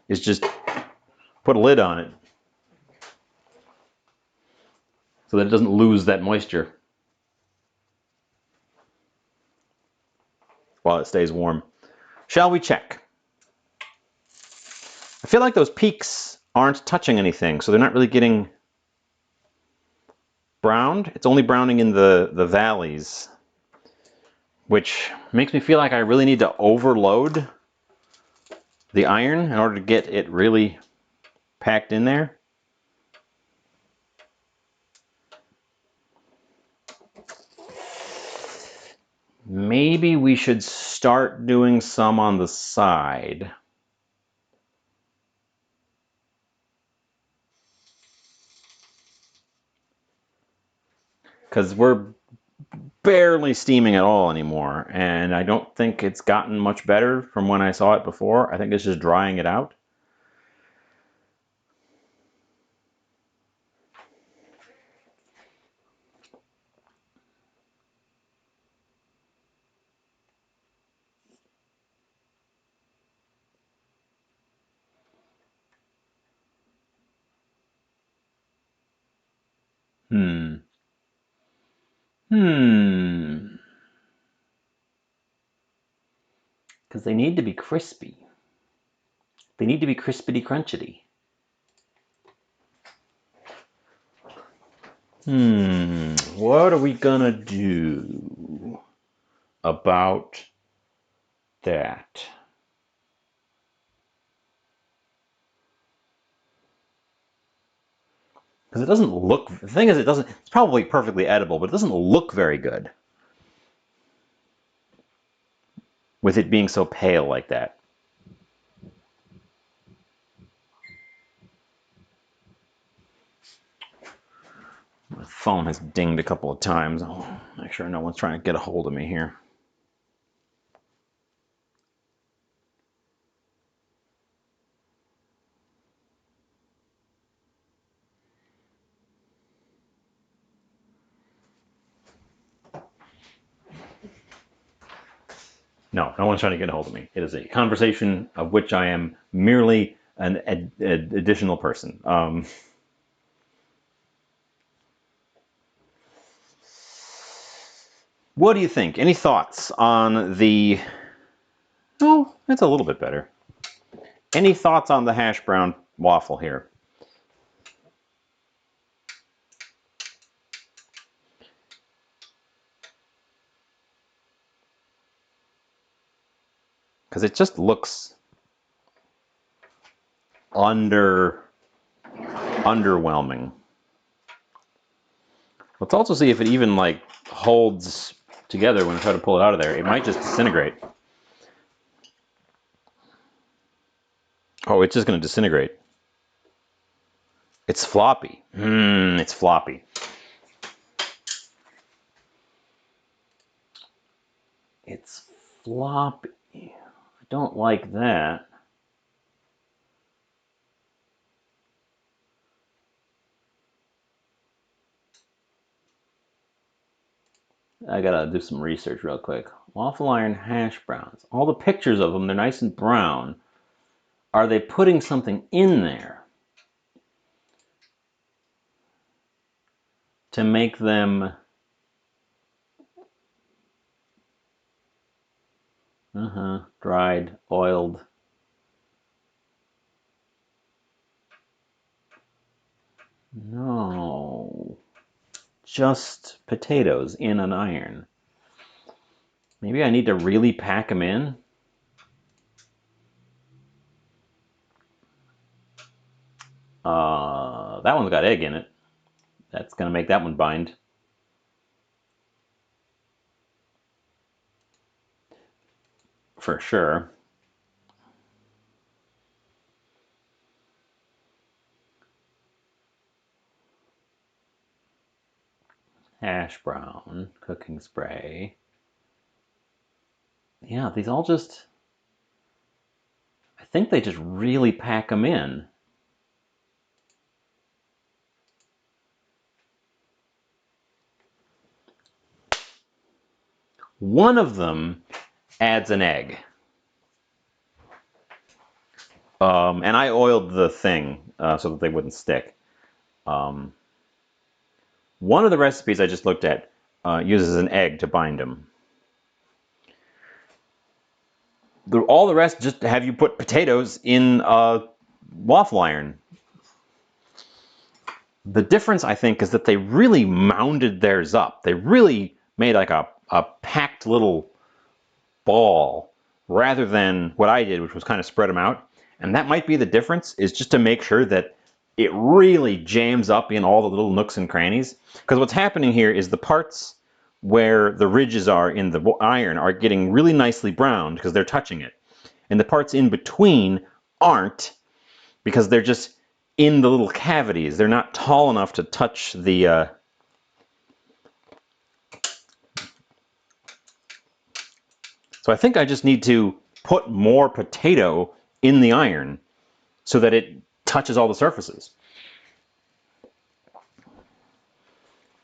Is just put a lid on it so that it doesn't lose that moisture while it stays warm. Shall we check? I feel like those peaks aren't touching anything, so they're not really getting browned. It's only browning in the valleys, which makes me feel like I really need to overload the iron in order to get it really packed in there. Maybe we should start doing some on the side. Because we're barely steaming at all anymore, and I don't think it's gotten much better from when I saw it before. I think it's just drying it out. Because they need to be crispy. They need to be crispity crunchity. What are we gonna do about that? Because it doesn't look... The thing is, it's probably perfectly edible, but it doesn't look very good with it being so pale like that. My phone has dinged a couple of times. I'll make sure no one's trying to get a hold of me here. No, no one's trying to get a hold of me. It is a conversation of which I am merely an additional person. What do you think? Any thoughts on the... Oh, that's a little bit better. Any thoughts on the hash brown waffle here? because it just looks underwhelming. Let's also see if it even like holds together when I try to pull it out of there. It might just disintegrate. Oh, it's just going to disintegrate. It's floppy. It's floppy. It's floppy. I don't like that. I gotta do some research real quick. Waffle iron hash browns. All the pictures of them, they're nice and brown. Are they putting something in there to make them dried, oiled? No. Just potatoes in an iron. Maybe I need to really pack them in? That one's got egg in it. That's gonna make that one bind. For sure. Hash brown, cooking spray. Yeah, these all just... I think they just really pack them in. One of them adds an egg. And I oiled the thing so that they wouldn't stick. One of the recipes I just looked at uses an egg to bind them. All the rest just have you put potatoes in a waffle iron. The difference, I think, is that they really mounded theirs up. They really made like a packed little ball rather than what I did, which was kind of spread them out. And that might be the difference, is just to make sure that it really jams up in all the little nooks and crannies. Because what's happening here is the parts where the ridges are in the iron are getting really nicely browned because they're touching it. And the parts in between aren't, because they're just in the little cavities. They're not tall enough to touch the... So I think I just need to put more potato in the iron so that it touches all the surfaces.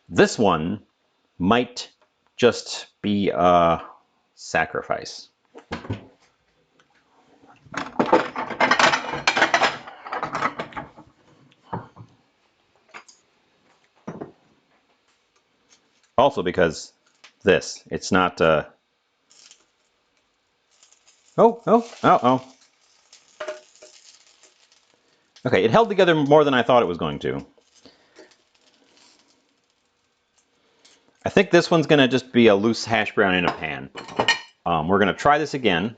This one might just be a sacrifice. Also because it's not... Oh. Okay, it held together more than I thought it was going to. I think this one's going to just be a loose hash brown in a pan. We're going to try this again.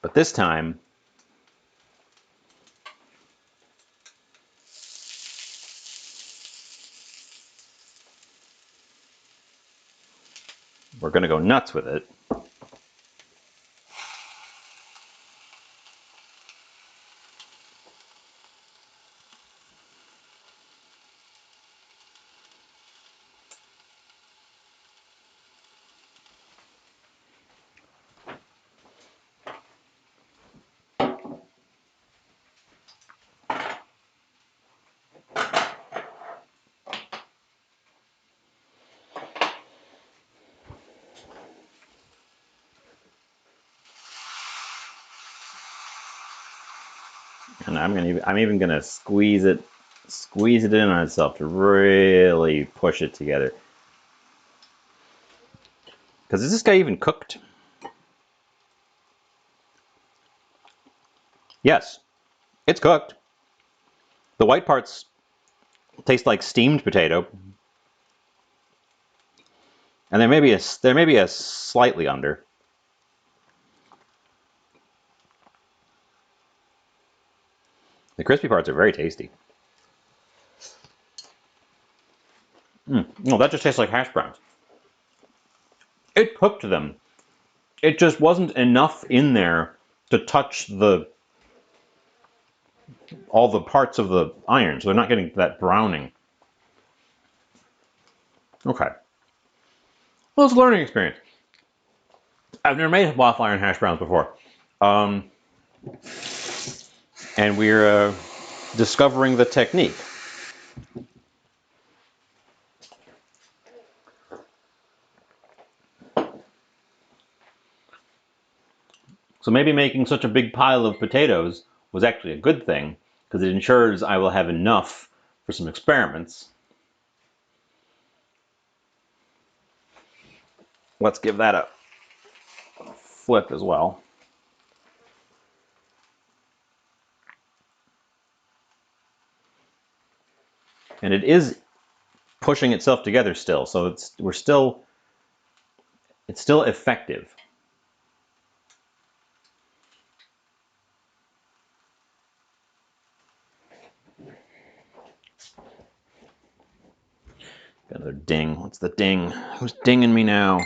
But this time, we're going to go nuts with it. And I'm even gonna squeeze it in on itself to really push it together. Because is this guy even cooked? Yes, it's cooked. The white parts taste like steamed potato, and there may be a slightly under. The crispy parts are very tasty. No, that just tastes like hash browns. It cooked them. It just wasn't enough in there to touch all the parts of the iron, so they're not getting that browning. Okay. Well, it's a learning experience. I've never made waffle iron hash browns before. And we're discovering the technique. So maybe making such a big pile of potatoes was actually a good thing, because it ensures I will have enough for some experiments. Let's give that a flip as well. And it is pushing itself together still, so it's still effective. Got another ding. What's the ding? Who's dinging me now?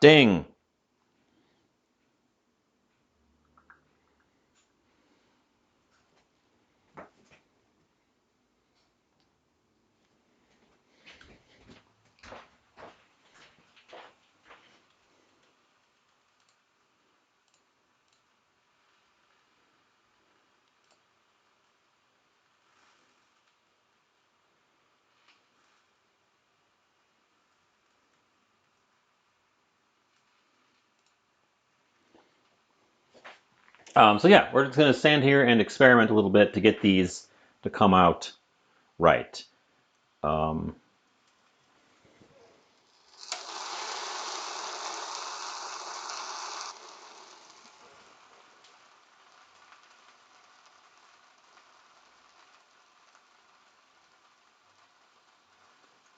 Ding! So yeah, we're just going to stand here and experiment a little bit to get these to come out right.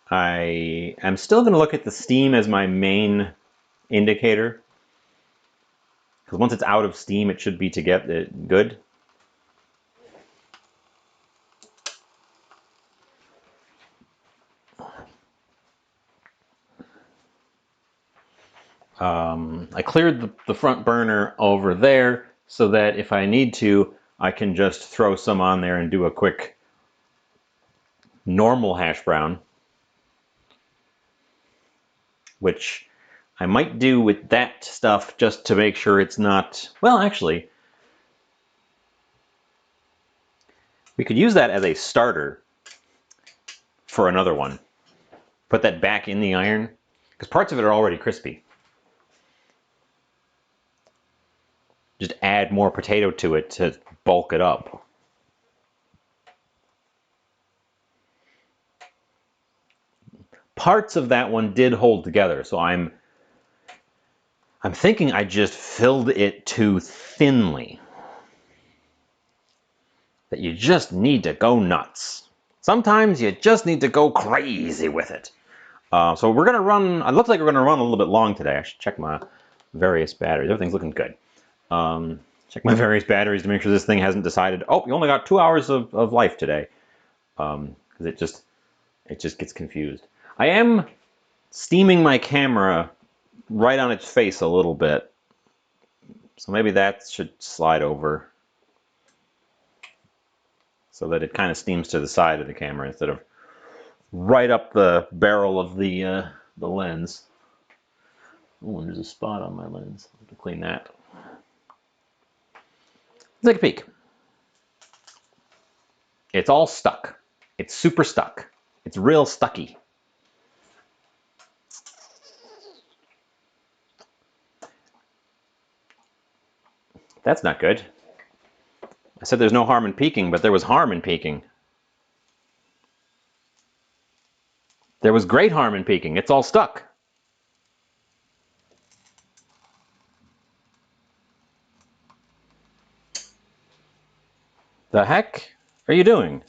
I am still going to look at the steam as my main indicator, because once it's out of steam, it should be to get it good. I cleared the front burner over there so that if I need to, I can just throw some on there and do a quick normal hash brown, which I might do with that stuff just to make sure it's not, well, actually, we could use that as a starter for another one. Put that back in the iron, because parts of it are already crispy. Just add more potato to it to bulk it up. Parts of that one did hold together, so I'm thinking I just filled it too thinly. That you just need to go nuts. Sometimes you just need to go crazy with it. So we're gonna run, it looks like we're gonna run a little bit long today. I should check my various batteries. Everything's looking good. Check my various batteries to make sure this thing hasn't decided, oh, you only got 2 hours of life today. Because it just gets confused. I am steaming my camera right on its face a little bit. So maybe that should slide over so that it kind of steams to the side of the camera instead of right up the barrel of the lens. Oh, and there's a spot on my lens. I have to clean that. Let's take a peek. It's all stuck. It's super stuck. It's real stucky. That's not good. I said there's no harm in peeking, but there was harm in peeking. There was great harm in peeking. It's all stuck. The heck? are you doing?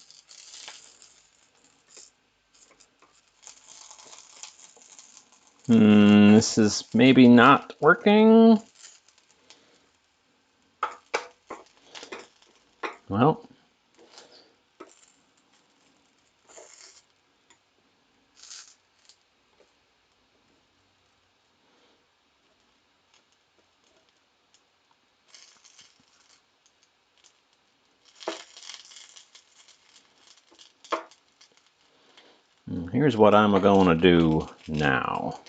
This is maybe not working. Well, here's what I'm going to do now.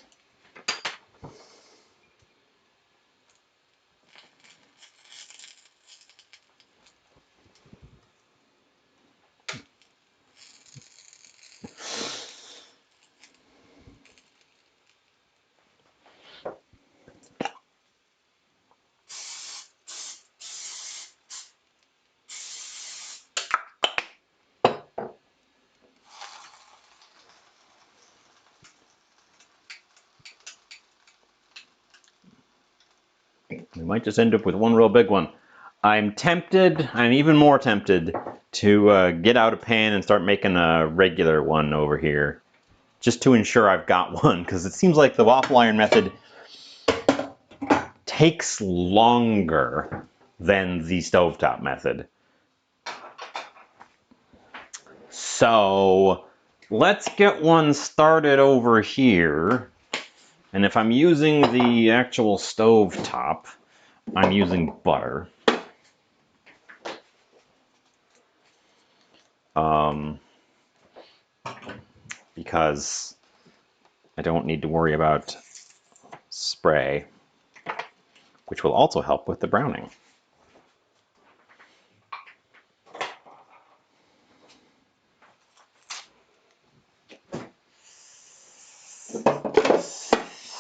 We might just end up with one real big one. I'm even more tempted to get out a pan and start making a regular one over here, just to ensure I've got one, because it seems like the waffle iron method takes longer than the stovetop method. So let's get one started over here. And if I'm using the actual stovetop, I'm using butter. Because I don't need to worry about spray, which will also help with the browning.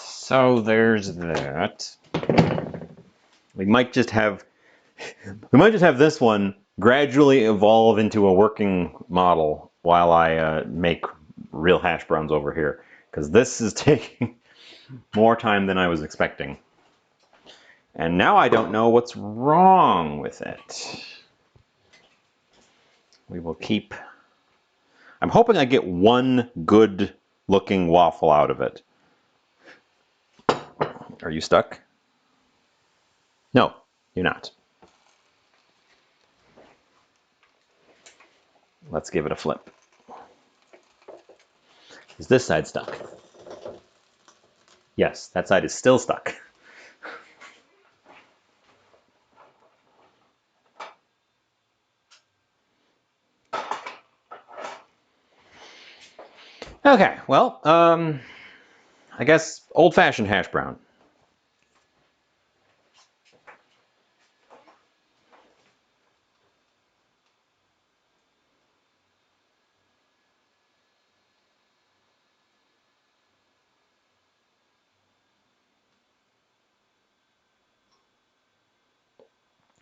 So there's that. We might just have this one gradually evolve into a working model while I make real hash browns over here, because this is taking more time than I was expecting. And now I don't know what's wrong with it. We will keep... I'm hoping I get one good looking waffle out of it. Are you stuck? No, you're not. Let's give it a flip. Is this side stuck? Yes, that side is still stuck. Okay, well, I guess old-fashioned hash brown.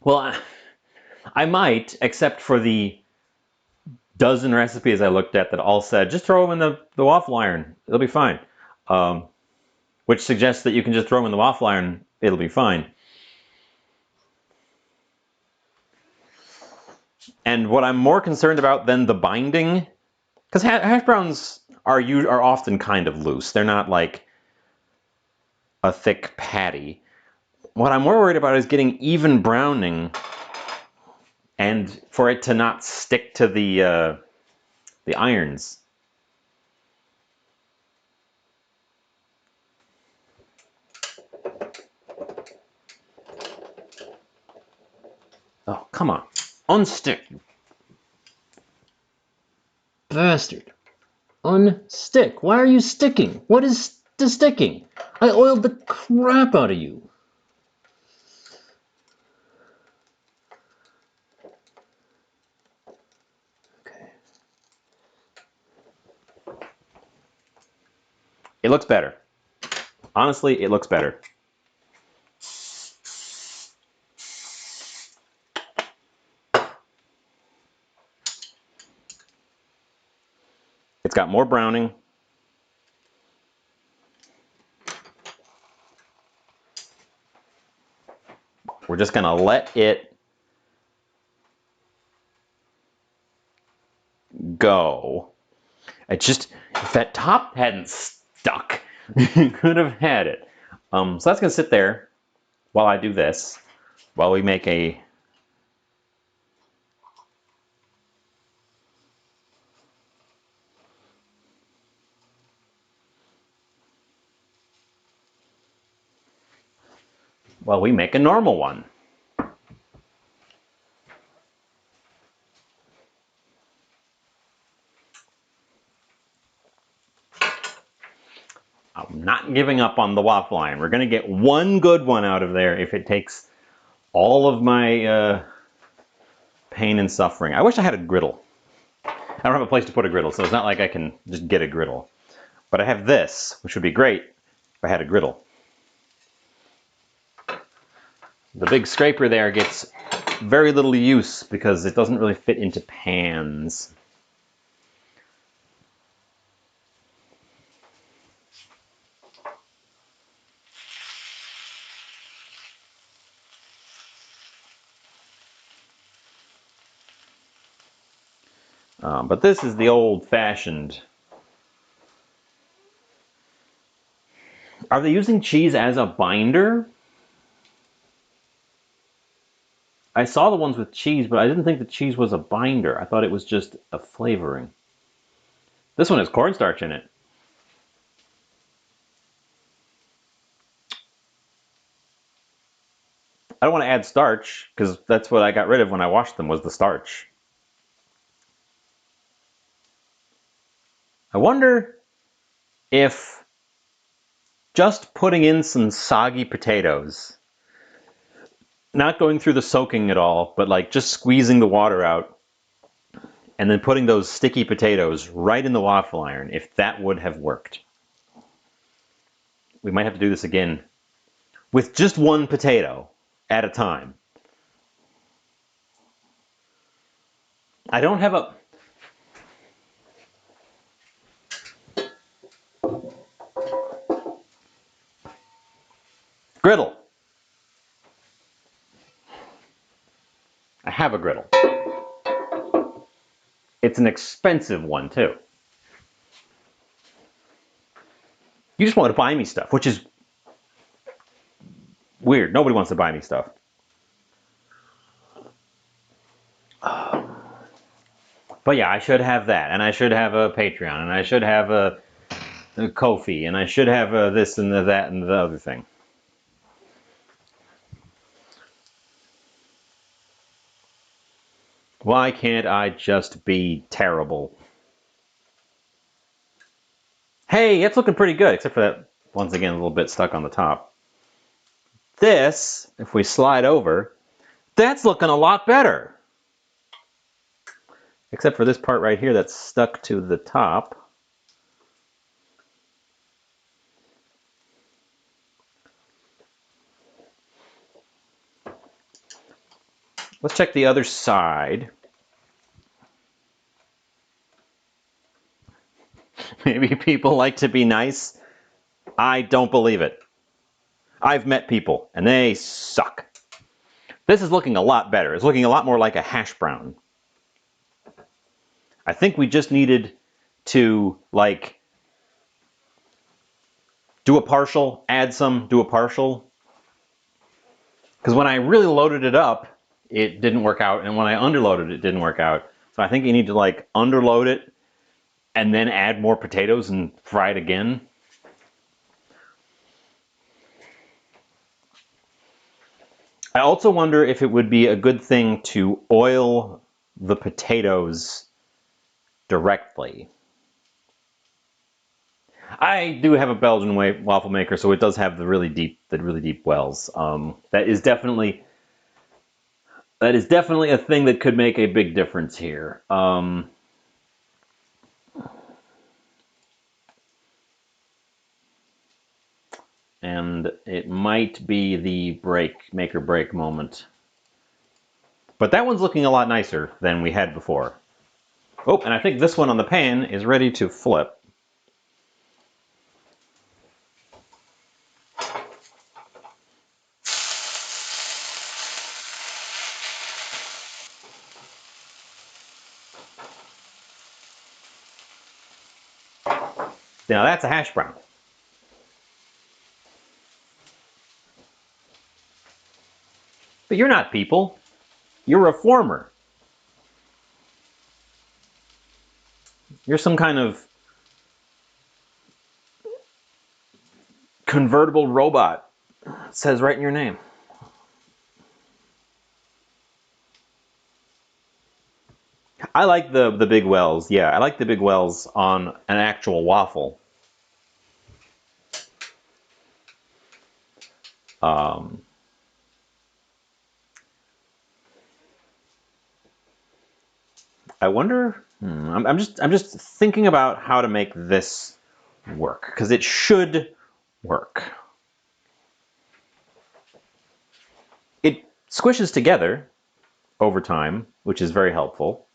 Well, I might, except for the dozen recipes I looked at that all said, just throw them in the waffle iron. It'll be fine. Which suggests that you can just throw them in the waffle iron. It'll be fine. And what I'm more concerned about than the binding, because hash browns are often kind of loose. They're not like a thick patty. What I'm more worried about is getting even browning and for it to not stick to the irons. Oh, come on. Unstick, you bastard. Unstick. Why are you sticking? What is the sticking? I oiled the crap out of you. Okay. It looks better. Honestly, it looks better. It's got more browning. We're just gonna let it go. It just, if that top hadn't stuck, you could have had it. So that's going to sit there while I do this, while we make a normal one. I'm not giving up on the waffle iron. We're going to get one good one out of there if it takes all of my pain and suffering. I wish I had a griddle. I don't have a place to put a griddle, so it's not like I can just get a griddle. But I have this, which would be great if I had a griddle. The big scraper there gets very little use because it doesn't really fit into pans. But this is the old-fashioned. Are they using cheese as a binder? I saw the ones with cheese, but I didn't think the cheese was a binder. I thought it was just a flavoring. This one has cornstarch in it. I don't want to add starch, because that's what I got rid of when I washed them, was the starch. I wonder if just putting in some soggy potatoes, not going through the soaking at all, but like just squeezing the water out, and then putting those sticky potatoes right in the waffle iron, if that would have worked. We might have to do this again with just one potato at a time. I don't have a... griddle. I have a griddle. It's an expensive one too. You just want to buy me stuff, which is weird. Nobody wants to buy me stuff. But yeah, I should have that, and I should have a Patreon, and I should have a Ko-fi, and I should have this and that and the other thing. Why can't I just be terrible? Hey, it's looking pretty good, except for that, once again, a little bit stuck on the top. This, if we slide over, that's looking a lot better. Except for this part right here that's stuck to the top. Let's check the other side. Maybe people like to be nice. I don't believe it. I've met people, and they suck. This is looking a lot better. It's looking a lot more like a hash brown. I think we just needed to, like, do a partial, add some, do a partial. Because when I really loaded it up, it didn't work out, and when I underloaded it didn't work out. So I think you need to, like, underload it and then add more potatoes and fry it again. I also wonder if it would be a good thing to oil the potatoes directly. I do have a Belgian waffle maker, so it does have the really deep wells. That is definitely a thing that could make a big difference here. And it might be the make or break moment. But that one's looking a lot nicer than we had before. Oh, and I think this one on the pan is ready to flip. Now that's a hash brown. But you're not people. You're a former. You're some kind of convertible robot. It says right in your name. I like the big wells. Yeah, I like the big wells on an actual waffle. Um, I wonder. I'm just thinking about how to make this work because it should work. It squishes together over time, which is very helpful.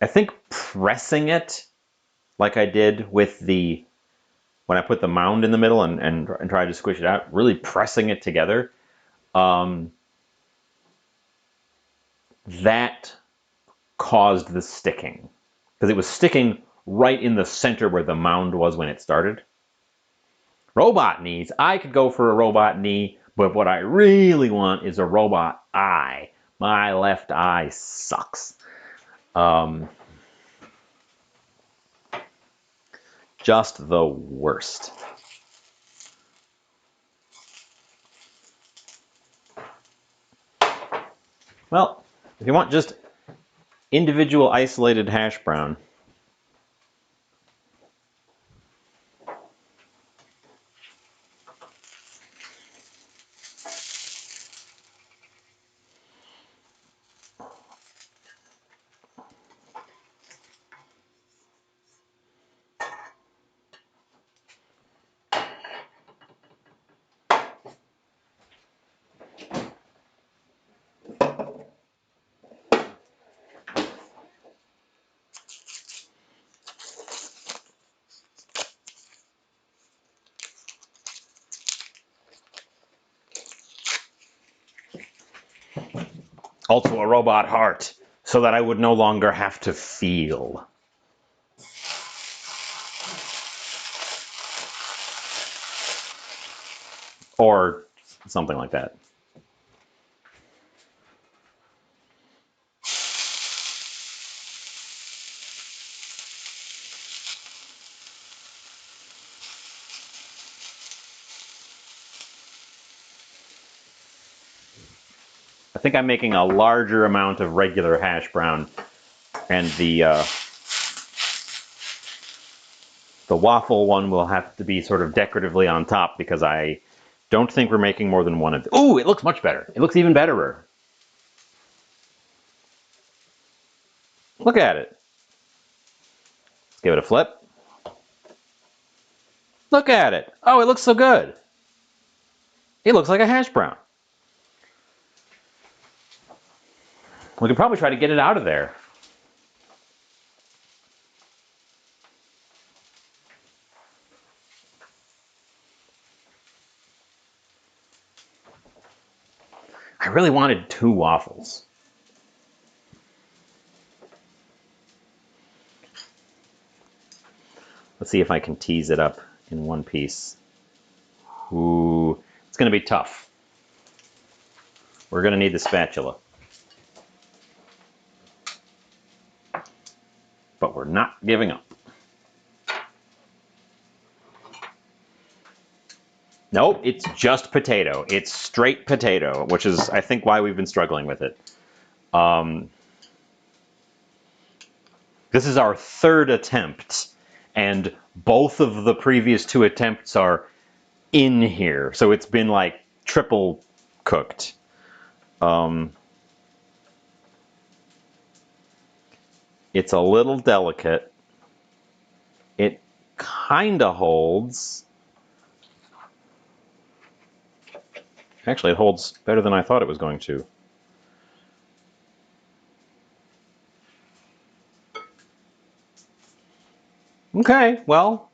I think pressing it like I did with the when I put the mound in the middle and tried to squish it out, really pressing it together, that caused the sticking because it was sticking right in the center where the mound was when it started. Robot knees. I could go for a robot knee, but what I really want is a robot eye. My left eye sucks. Just the worst. Well, if you want just individual isolated hash brown, also a robot heart, so that I would no longer have to feel. Or something like that. I think I'm making a larger amount of regular hash brown, and the waffle one will have to be sort of decoratively on top because I don't think we're making more than one of them. Ooh, it looks much better. It looks even betterer. Look at it. Let's give it a flip. Look at it. Oh, it looks so good. It looks like a hash brown. We could probably try to get it out of there. I really wanted 2 waffles. Let's see if I can tease it up in one piece. Ooh, it's going to be tough. We're going to need the spatula. But we're not giving up. Nope, it's just potato. It's straight potato, which is, I think, why we've been struggling with it. This is our 3rd attempt, and both of the previous 2 attempts are in here. So it's been like triple cooked. It's a little delicate. It kind of holds. Actually, it holds better than I thought it was going to. Okay, well.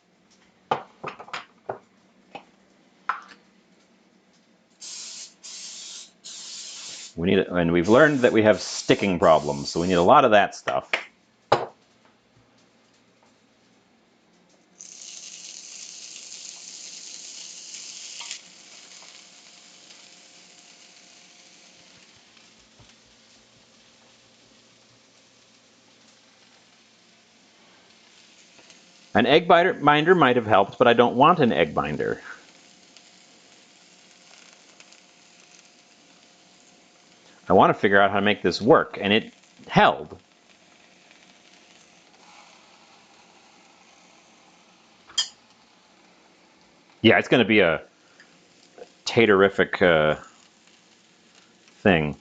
We need it, and we've learned that we have sticking problems, so we need a lot of that stuff. An egg binder might have helped, but I don't want an egg binder. I want to figure out how to make this work, and it held. Yeah, it's going to be a taterific thing.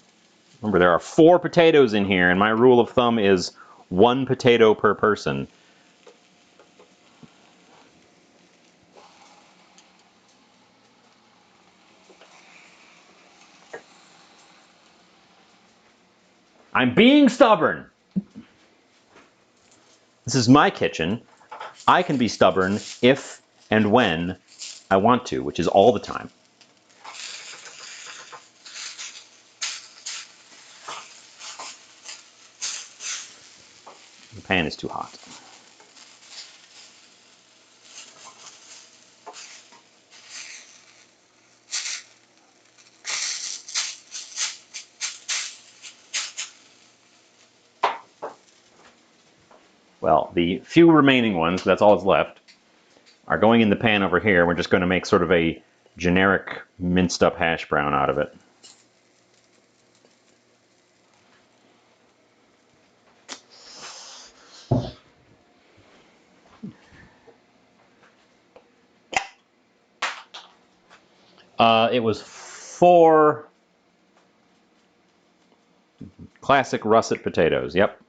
Remember, there are 4 potatoes in here, and my rule of thumb is 1 potato per person. I'm being stubborn. This is my kitchen. I can be stubborn if and when I want to, which is all the time. The pan is too hot. Well, the few remaining ones, that's all that's left, are going in the pan over here. We're just going to make sort of a generic minced up hash brown out of it. It was 4 classic russet potatoes. Yep.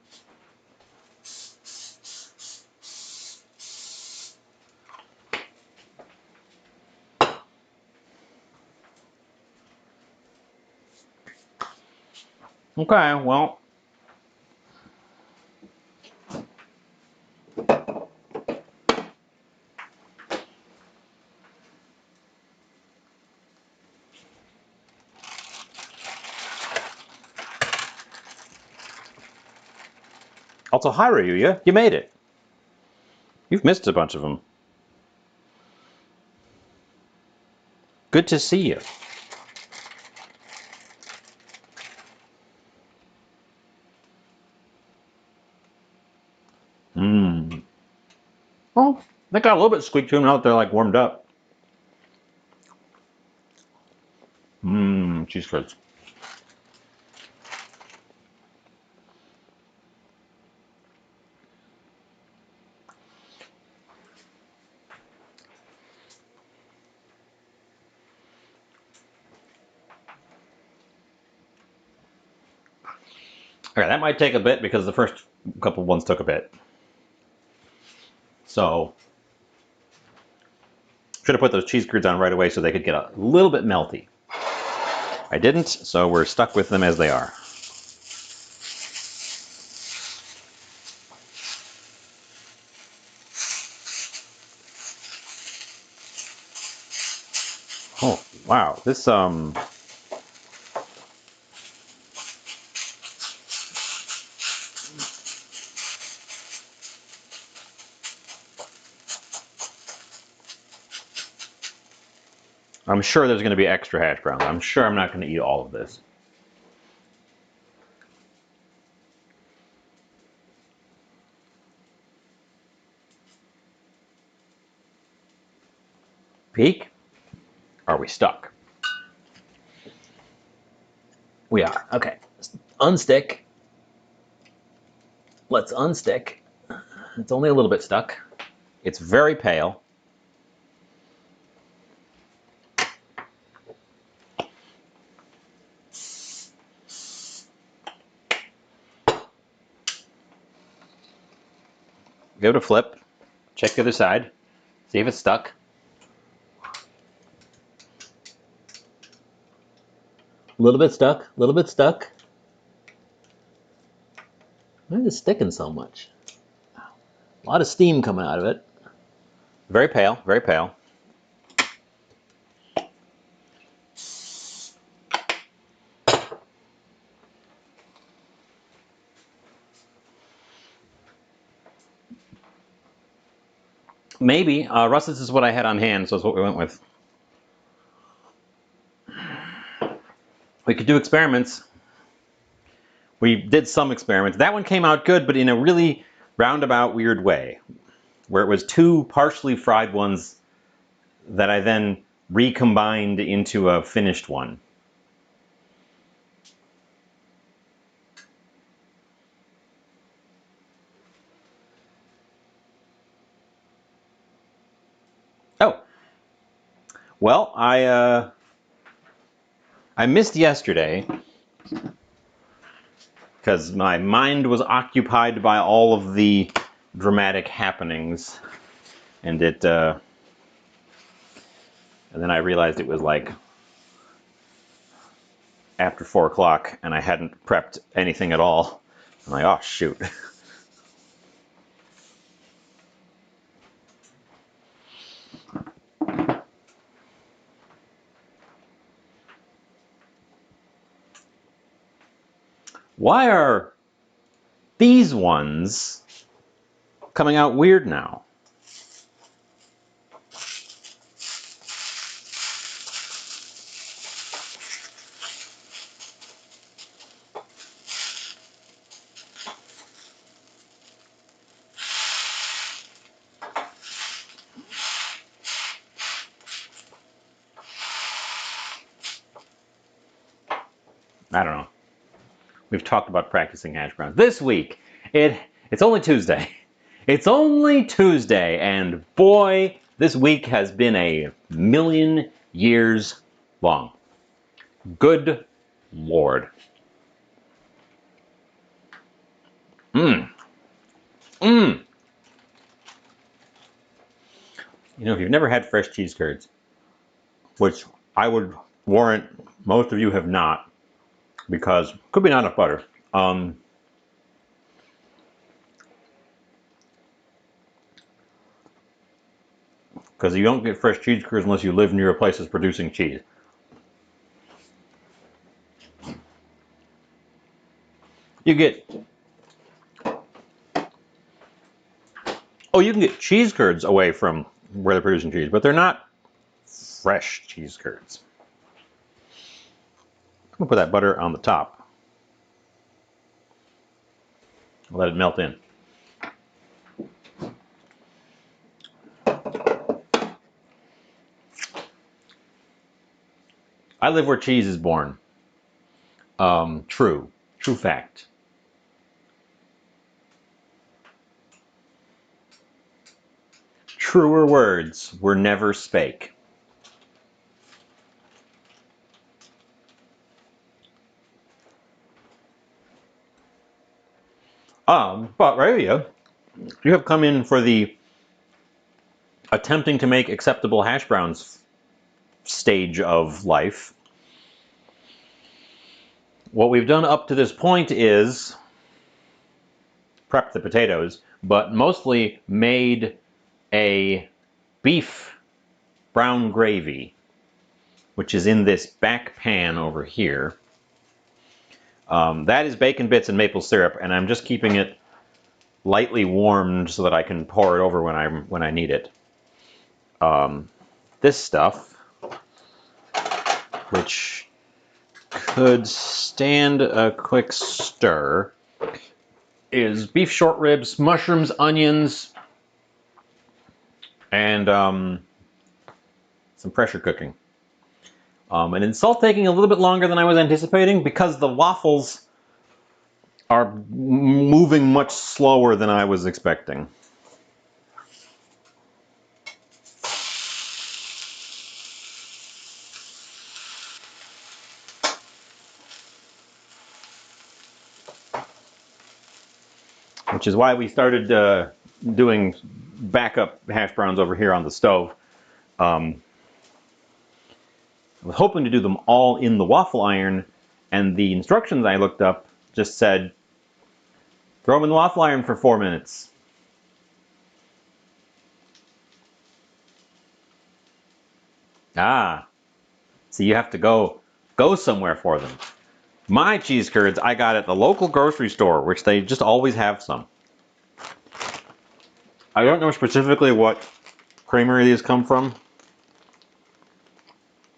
Okay, well. Also, hi, Ryuya. You made it. You've missed a bunch of them. Good to see you. Mmm. Well, they got a little bit of squeak to them now that they're like warmed up. Mmm, cheese curds. Okay, that might take a bit because the first couple ones took a bit. So, should have put those cheese curds on right away so they could get a little bit melty. I didn't, so we're stuck with them as they are. Oh, wow. This, I'm sure there's going to be extra hash browns. I'm sure I'm not going to eat all of this. Peek? Are we stuck? We are. Okay. Unstick. Let's unstick. It's only a little bit stuck. It's very pale. Give it a flip. Check the other side. See if it's stuck. A little bit stuck. A little bit stuck. Why is it sticking so much? A lot of steam coming out of it. Very pale. Very pale. Maybe. Russ's is what I had on hand, so it's what we went with. We could do experiments. We did some experiments. That one came out good, but in a really roundabout, weird way. where it was two partially fried ones that I then recombined into a finished one. Oh, well, I missed yesterday because my mind was occupied by all of the dramatic happenings, and and then I realized it was like after 4 o'clock, and I hadn't prepped anything at all. I'm like, oh shoot. Why are these ones coming out weird now? I don't know. We've talked about practicing hash browns. This week, it's only Tuesday. It's only Tuesday, and boy, this week has been a million years long. Good Lord. Mmm. Mmm. You know, if you've never had fresh cheese curds, which I would warrant most of you have not, because could be not enough butter. Because you don't get fresh cheese curds unless you live near a place that's producing cheese. You get, oh, you can get cheese curds away from where they're producing cheese, but they're not fresh cheese curds. I'm gonna put that butter on the top. Let it melt in. I live where cheese is born. True fact. Truer words were never spake. But Ravia, you have come in for the attempting to make acceptable hash browns stage of life. What we've done up to this point is prep the potatoes, but mostly made a beef brown gravy, which is in this back pan over here. That is bacon bits and maple syrup, and I'm just keeping it lightly warmed so that I can pour it over when I need it. This stuff, which could stand a quick stir, is beef short ribs, mushrooms, onions, and some pressure cooking. And it's all taking a little bit longer than I was anticipating because the waffles are moving much slower than I was expecting. Which is why we started doing backup hash browns over here on the stove. I was hoping to do them all in the waffle iron, and the instructions I looked up just said, throw them in the waffle iron for 4 minutes. Ah, so you have to go somewhere for them. My cheese curds I got at the local grocery store, which they just always have some. I don't know specifically what creamery these come from,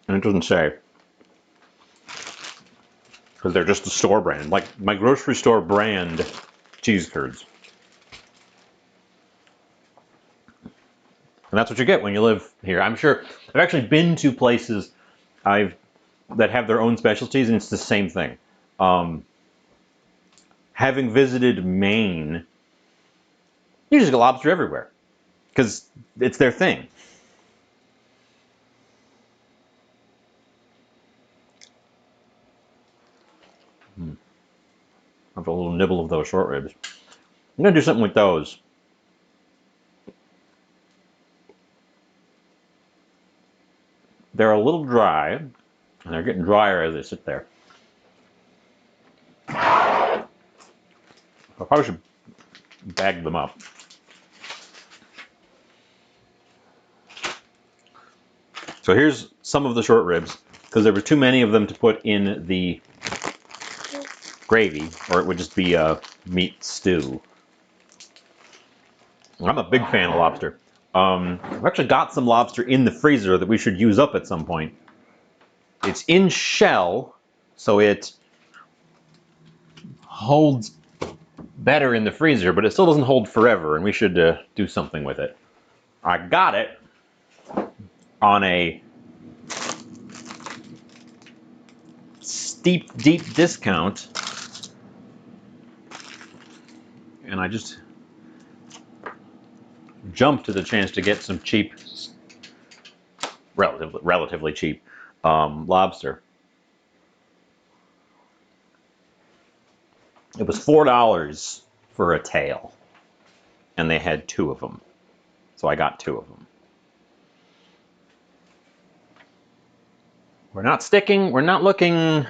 and it doesn't say. Because they're just the store brand, like my grocery store brand cheese curds. And that's what you get when you live here. I'm sure I've actually been to places that have their own specialties, and it's the same thing. Having visited Maine, you just get lobster everywhere because it's their thing. Have a little nibble of those short ribs. I'm gonna do something with those. They're a little dry, and they're getting drier as they sit there. I probably should bag them up. So here's some of the short ribs, because there were too many of them to put in the gravy, or it would just be a meat stew. I'm a big fan of lobster. I've actually got some lobster in the freezer that we should use up at some point. It's in shell, so it holds better in the freezer, but it still doesn't hold forever, and we should do something with it. I got it on a steep, deep discount, and I just jumped at the chance to get some cheap, relatively cheap lobster. It was $4 for a tail, and they had 2 of them, so I got 2 of them. We're not sticking, we're not looking.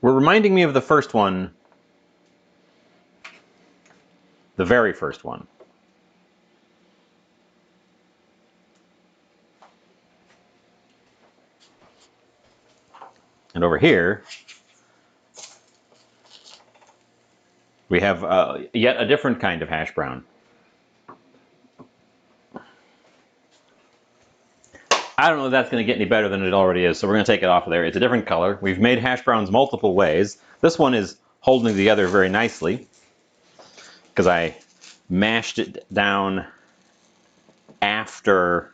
We're reminding me of the first one, the very first one. And over here, we have yet a different kind of hash brown. I don't know if that's going to get any better than it already is, so we're going to take it off of there. It's a different color. We've made hash browns multiple ways. This one is holding together very nicely because I mashed it down after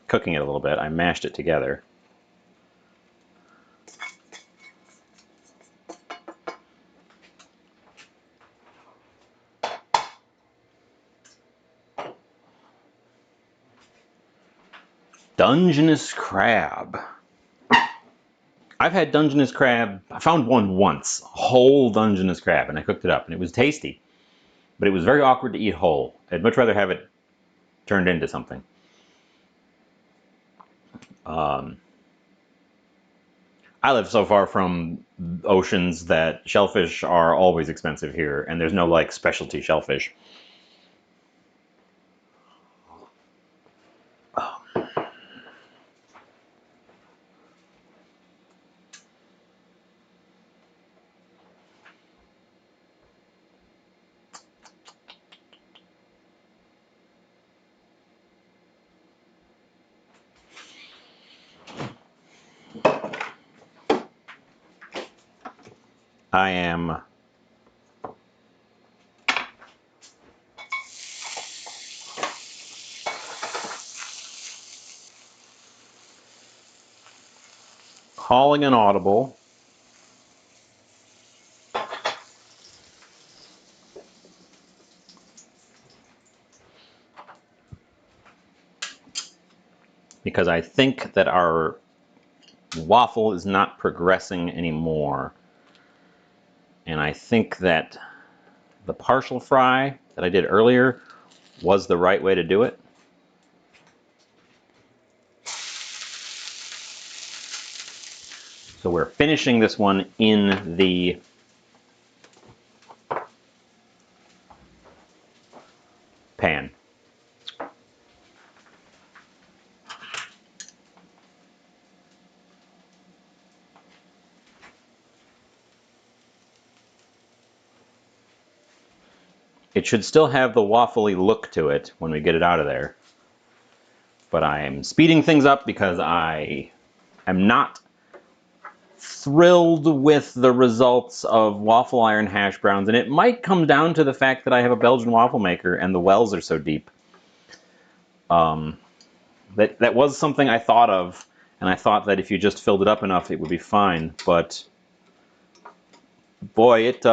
cooking it a little bit. I mashed it together. Dungeness crab. I've had Dungeness crab. I found one once, whole Dungeness crab, and I cooked it up, and it was tasty. But it was very awkward to eat whole. I'd much rather have it turned into something. I live so far from oceans that shellfish are always expensive here, and there's no like specialty shellfish. I am calling an audible. Because I think that our waffle is not progressing anymore. And I think that the partial fry that I did earlier was the right way to do it. So we're finishing this one in the pan. It should still have the waffly look to it when we get it out of there. But I'm speeding things up because I am not thrilled with the results of waffle iron hash browns, and it might come down to the fact that I have a Belgian waffle maker and the wells are so deep. That was something I thought of, and I thought that if you just filled it up enough, it would be fine. But boy, it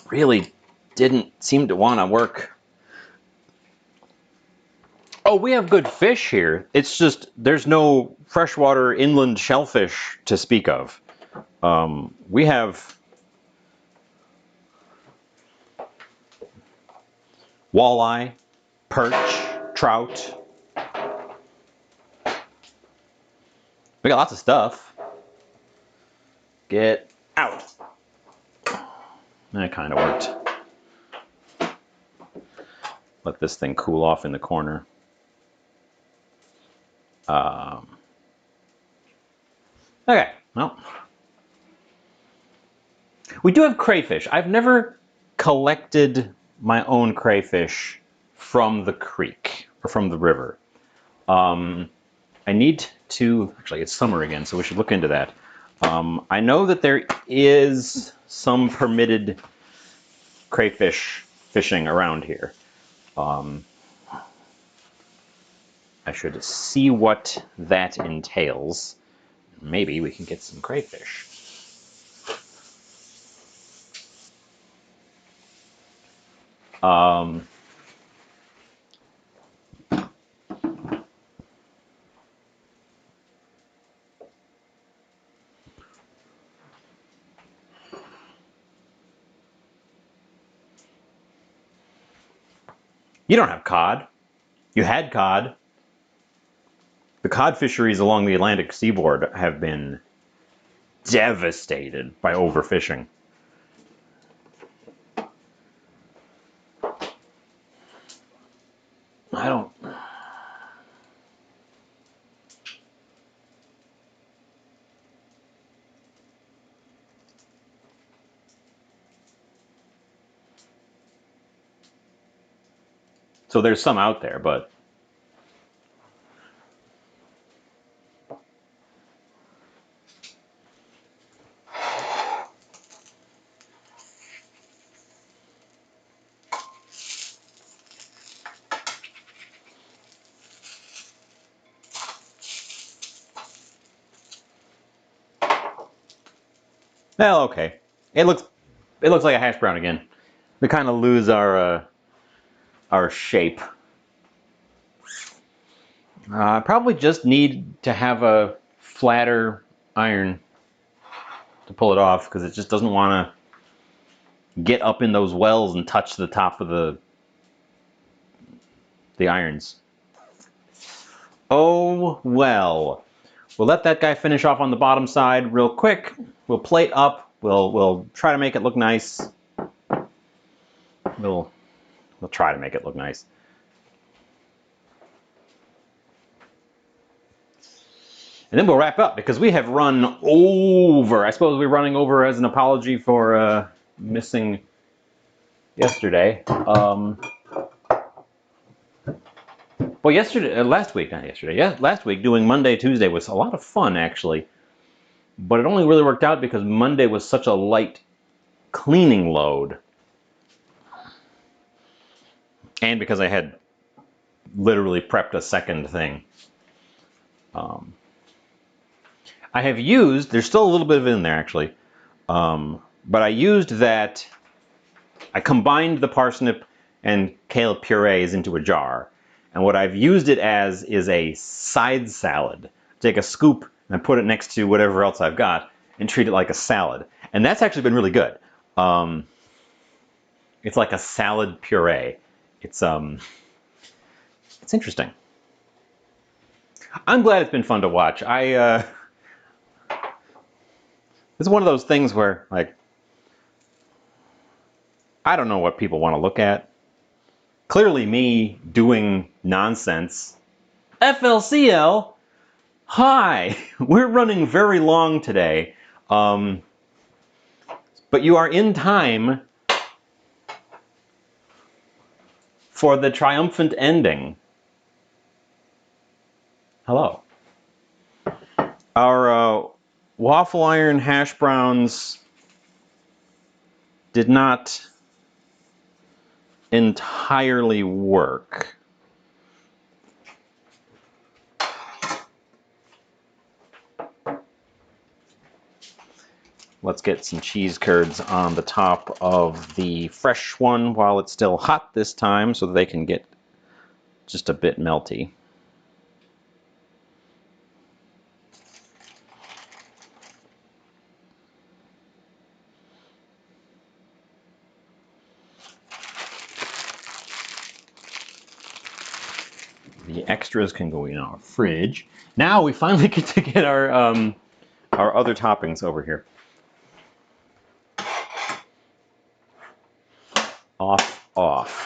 really didn't seem to want to work. Oh, we have good fish here. It's just there's no freshwater inland shellfish to speak of. We have walleye, perch, trout. We got lots of stuff. Get out. That kind of worked. Let this thing cool off in the corner. Okay, well. We do have crayfish. I've never collected my own crayfish from the creek or from the river. I need to, actually it's summer again, so we should look into that. I know that there is some permitted crayfish fishing around here. I should see what that entails. Maybe we can get some crayfish. You don't have cod. You had cod. The cod fisheries along the Atlantic seaboard have been devastated by overfishing. I don't. So there's some out there, but well, okay. It looks like a hash brown again. We kind of lose our shape. Probably just need to have a flatter iron to pull it off because it just doesn't want to get up in those wells and touch the top of the irons. Oh well. We'll let that guy finish off on the bottom side real quick. We'll plate up. We'll try to make it look nice. We'll try to make it look nice. And then we'll wrap up because we have run over. I suppose we're running over as an apology for missing yesterday. Well, last week, not yesterday. Yeah, last week doing Monday, Tuesday was a lot of fun actually. But it only really worked out because Monday was such a light cleaning load. And because I had literally prepped a second thing. I have used, there's still a little bit of it in there actually, but I used that, I combined the parsnip and kale purees into a jar. And what I've used it as is a side salad. Take a scoop and put it next to whatever else I've got and treat it like a salad. And that's actually been really good. It's like a salad puree. It's interesting. I'm glad it's been fun to watch. It's one of those things where, like, I don't know what people want to look at. Clearly me doing nonsense. FLCL, hi! We're running very long today. But you are in time for the triumphant ending. Hello. waffle iron hash browns did not entirely work. Let's get some cheese curds on the top of the fresh one while it's still hot this time so that they can get just a bit melty. The extras can go in our fridge. Now we finally get to get our other toppings over here. Off, off.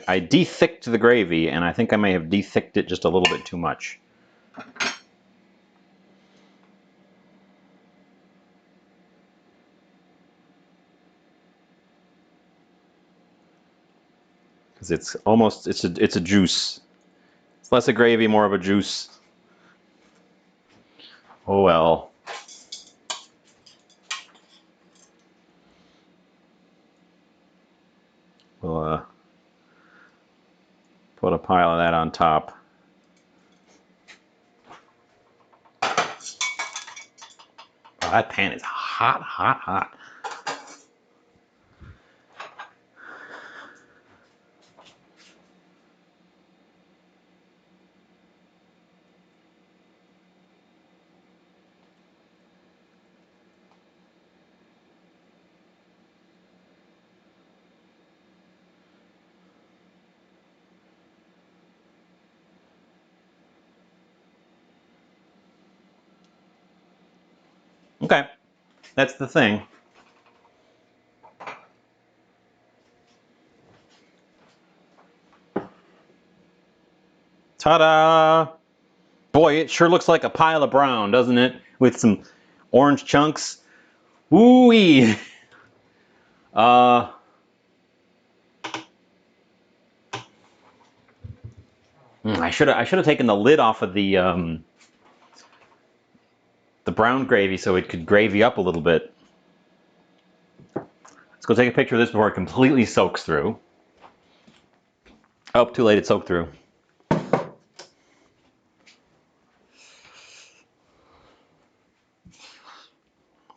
I de-thicked the gravy, and I think I may have de-thicked it just a little bit too much. Because it's a juice. It's less a gravy, more of a juice. Oh well. We'll put a pile of that on top. Oh, that pan is hot, hot, hot. Okay, that's the thing. Ta-da! Boy, it sure looks like a pile of brown, doesn't it? With some orange chunks. Ooh-wee! I should have taken the lid off of the brown gravy so it could gravy up a little bit. Let's go take a picture of this before it completely soaks through. Oh, too late, it soaked through.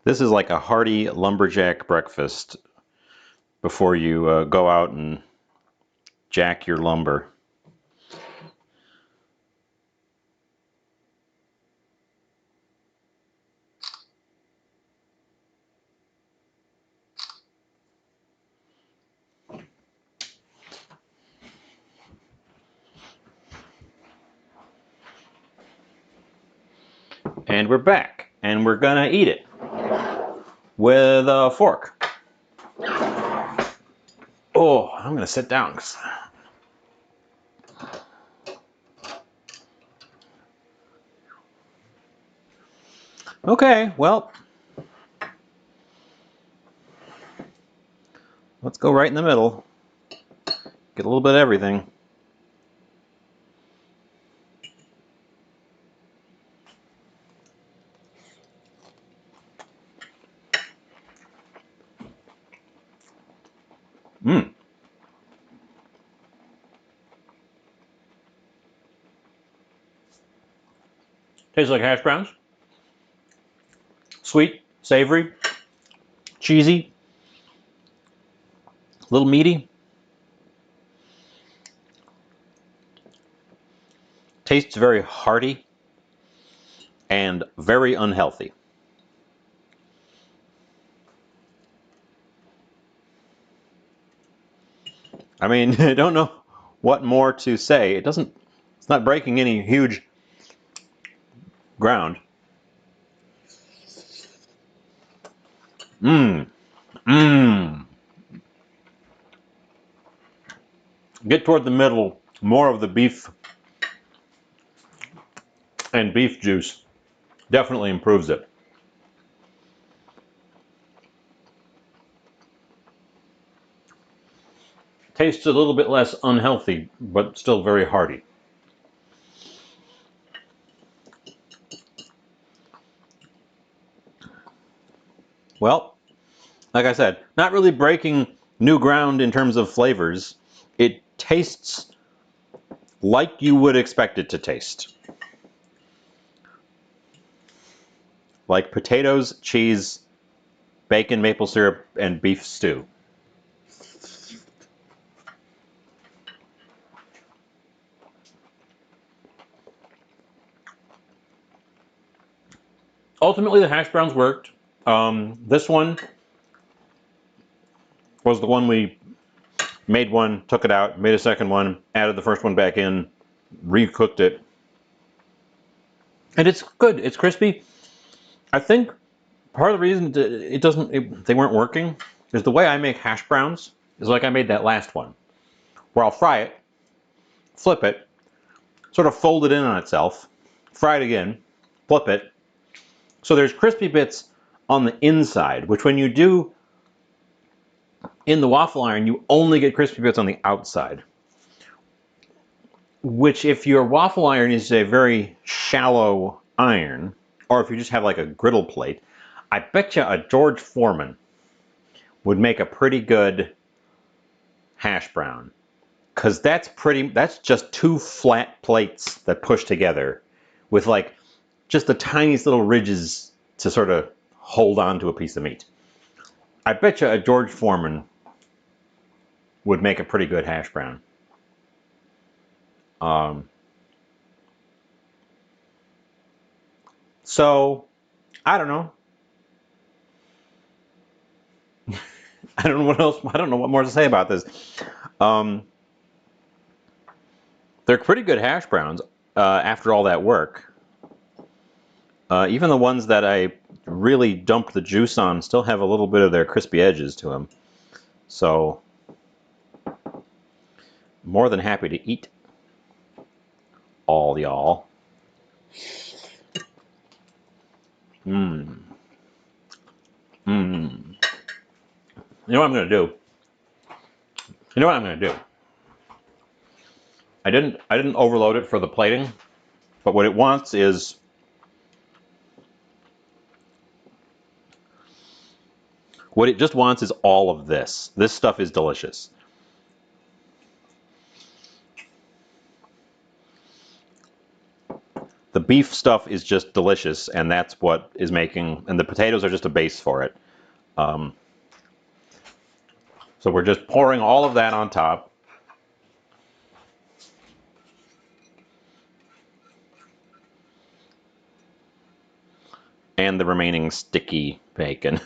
This is like a hearty lumberjack breakfast before you go out and jack your lumber. And we're back, and we're gonna eat it with a fork. Oh, I'm gonna sit down. Okay, well, let's go right in the middle. Get a little bit of everything. Mmm. Tastes like hash browns. Sweet, savory, cheesy, a little meaty. Tastes very hearty and very unhealthy. I mean, I don't know what more to say. It's not breaking any huge ground. Mmm. Mmm. get toward the middle, more of the beef and beef juice definitely improves it. Tastes a little bit less unhealthy, but still very hearty. Well, like I said, not really breaking new ground in terms of flavors. It tastes like you would expect it to taste. Like potatoes, cheese, bacon, maple syrup, and beef stew. Ultimately, the hash browns worked. This one was the one we made one, took it out, made a second one, added the first one back in, recooked it. And it's good. It's crispy. I think part of the reason they weren't working is the way I make hash browns is like I made that last one, where I'll fry it, flip it, sort of fold it in on itself, fry it again, flip it. So there's crispy bits on the inside, which when you do in the waffle iron, you only get crispy bits on the outside. Which if your waffle iron is a very shallow iron, or if you just have like a griddle plate, I bet you a George Foreman would make a pretty good hash brown. Because that's just two flat plates that push together with like just the tiniest little ridges to sort of hold on to a piece of meat. I bet you a George Foreman would make a pretty good hash brown. So, I don't know. I don't know what else. I don't know what more to say about this. Um, they're pretty good hash browns after all that work. Even the ones that I really dumped the juice on still have a little bit of their crispy edges to them. So, more than happy to eat all y'all. Mmm. Mmm. You know what I'm gonna do? You know what I'm gonna do? I didn't overload it for the plating, but what it wants is what it just wants is all of this. This stuff is delicious. The beef stuff is just delicious, and that's what is making, and the potatoes are just a base for it. Um, so we're just pouring all of that on top. And the remaining sticky bacon.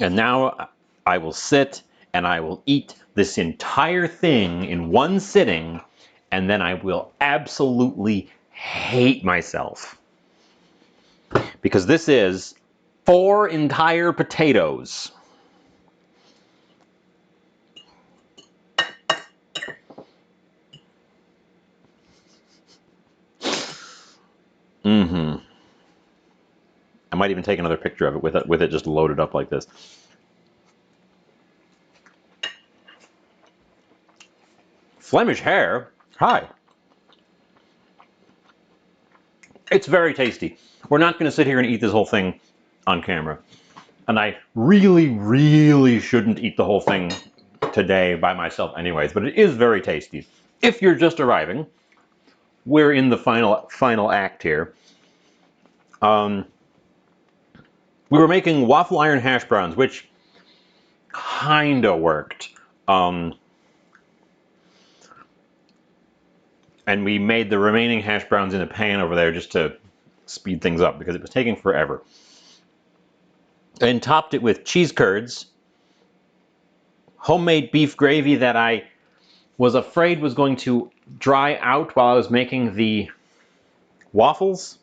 And now I will sit and I will eat this entire thing in one sitting, and then I will absolutely hate myself. Because this is 4 entire potatoes. Mm-hmm. I might even take another picture of it with it just loaded up like this. Flemish hare? Hi. It's very tasty. We're not going to sit here and eat this whole thing on camera. And I really, really shouldn't eat the whole thing today by myself anyways, but it is very tasty. If you're just arriving, we're in the final act here. We were making waffle iron hash browns, which kinda worked. And we made the remaining hash browns in a pan over there just to speed things up because it was taking forever. And topped it with cheese curds, homemade beef gravy that I was afraid was going to dry out while I was making the waffles.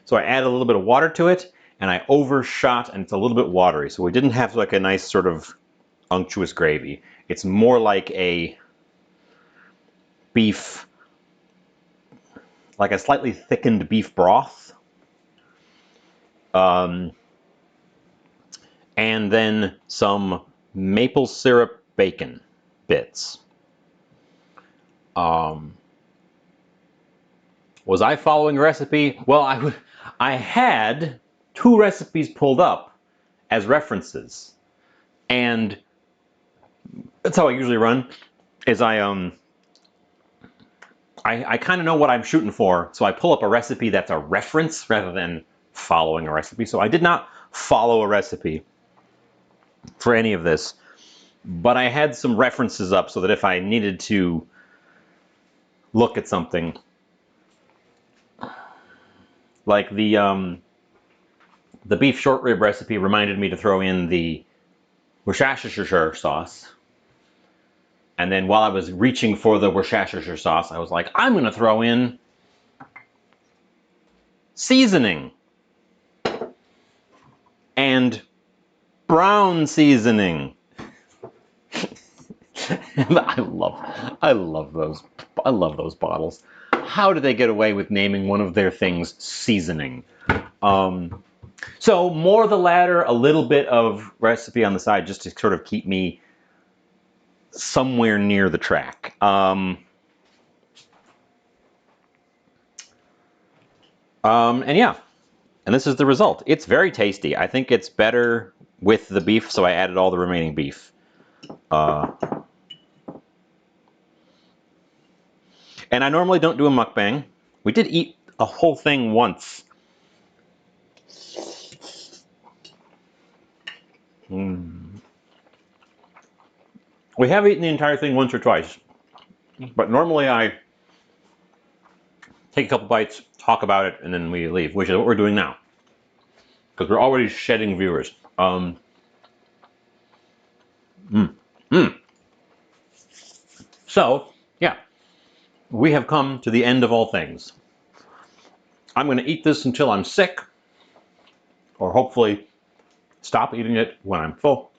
So I added a little bit of water to it, and I overshot, and it's a little bit watery. So we didn't have like a nice sort of unctuous gravy. It's more like a beef, like a slightly thickened beef broth. And then some maple syrup bacon bits. Was I following a recipe? Well, I had 2 recipes pulled up as references, and that's how I usually run. Is I kind of know what I'm shooting for, so I pull up a recipe that's a reference rather than following a recipe. So I did not follow a recipe for any of this, but I had some references up so that if I needed to look at something, like the beef short rib recipe reminded me to throw in the Worcestershire sauce. And then while I was reaching for the Worcestershire sauce, I was like, I'm going to throw in seasoning and brown seasoning. I love those bottles. How do they get away with naming one of their things seasoning? So more the latter, a little bit of recipe on the side just to sort of keep me somewhere near the track. And yeah, and this is the result. It's very tasty. I think it's better with the beef, so I added all the remaining beef. And I normally don't do a mukbang. We did eat a whole thing once. We have eaten the entire thing once or twice, but normally I take a couple bites, talk about it, and then we leave, which is what we're doing now. Because we're already shedding viewers. So, yeah, we have come to the end of all things. I'm going to eat this until I'm sick, or hopefully stop eating it when I'm full.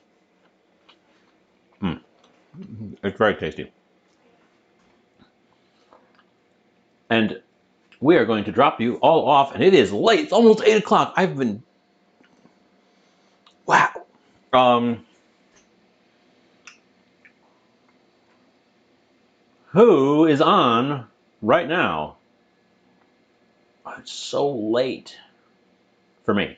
It's very tasty. And we are going to drop you all off, and it is late. It's almost 8 o'clock. I've been... Wow. Who is on right now? Oh, it's so late for me.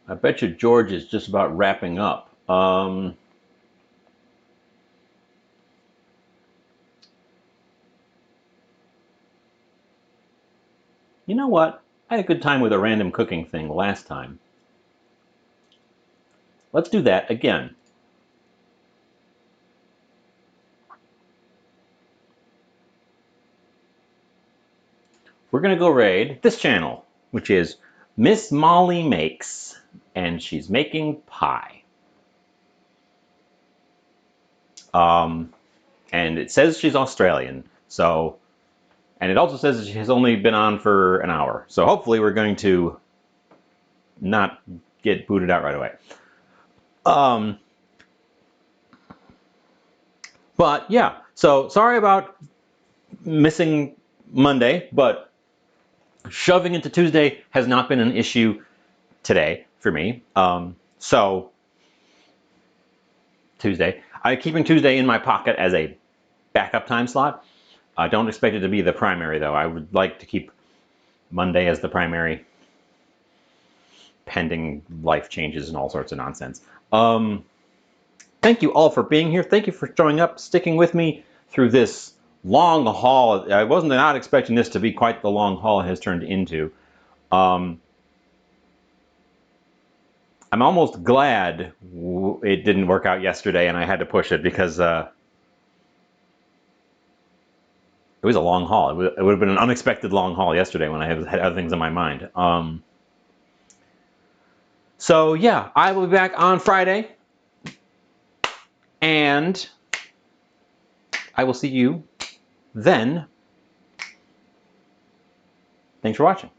I bet you George is just about wrapping up. You know what? I had a good time with a random cooking thing last time. Let's do that again. We're going to go raid this channel, which is Miss Molly Makes, and she's making pie. And it says she's Australian, so, and it also says she has only been on for an hour. So hopefully we're going to not get booted out right away. But yeah, so sorry about missing Monday, but shoving into Tuesday has not been an issue today for me. So Tuesday, I'm keeping Tuesday in my pocket as a backup time slot. I don't expect it to be the primary though. I would like to keep Monday as the primary, pending life changes and all sorts of nonsense. Thank you all for being here. Thank you for showing up, sticking with me through this long haul. I wasn't not expecting this to be quite the long haul it has turned into. I'm almost glad it didn't work out yesterday and I had to push it because it was a long haul. It would have been an unexpected long haul yesterday when I had other things in my mind. So yeah, I will be back on Friday, and I will see you then. Thanks for watching.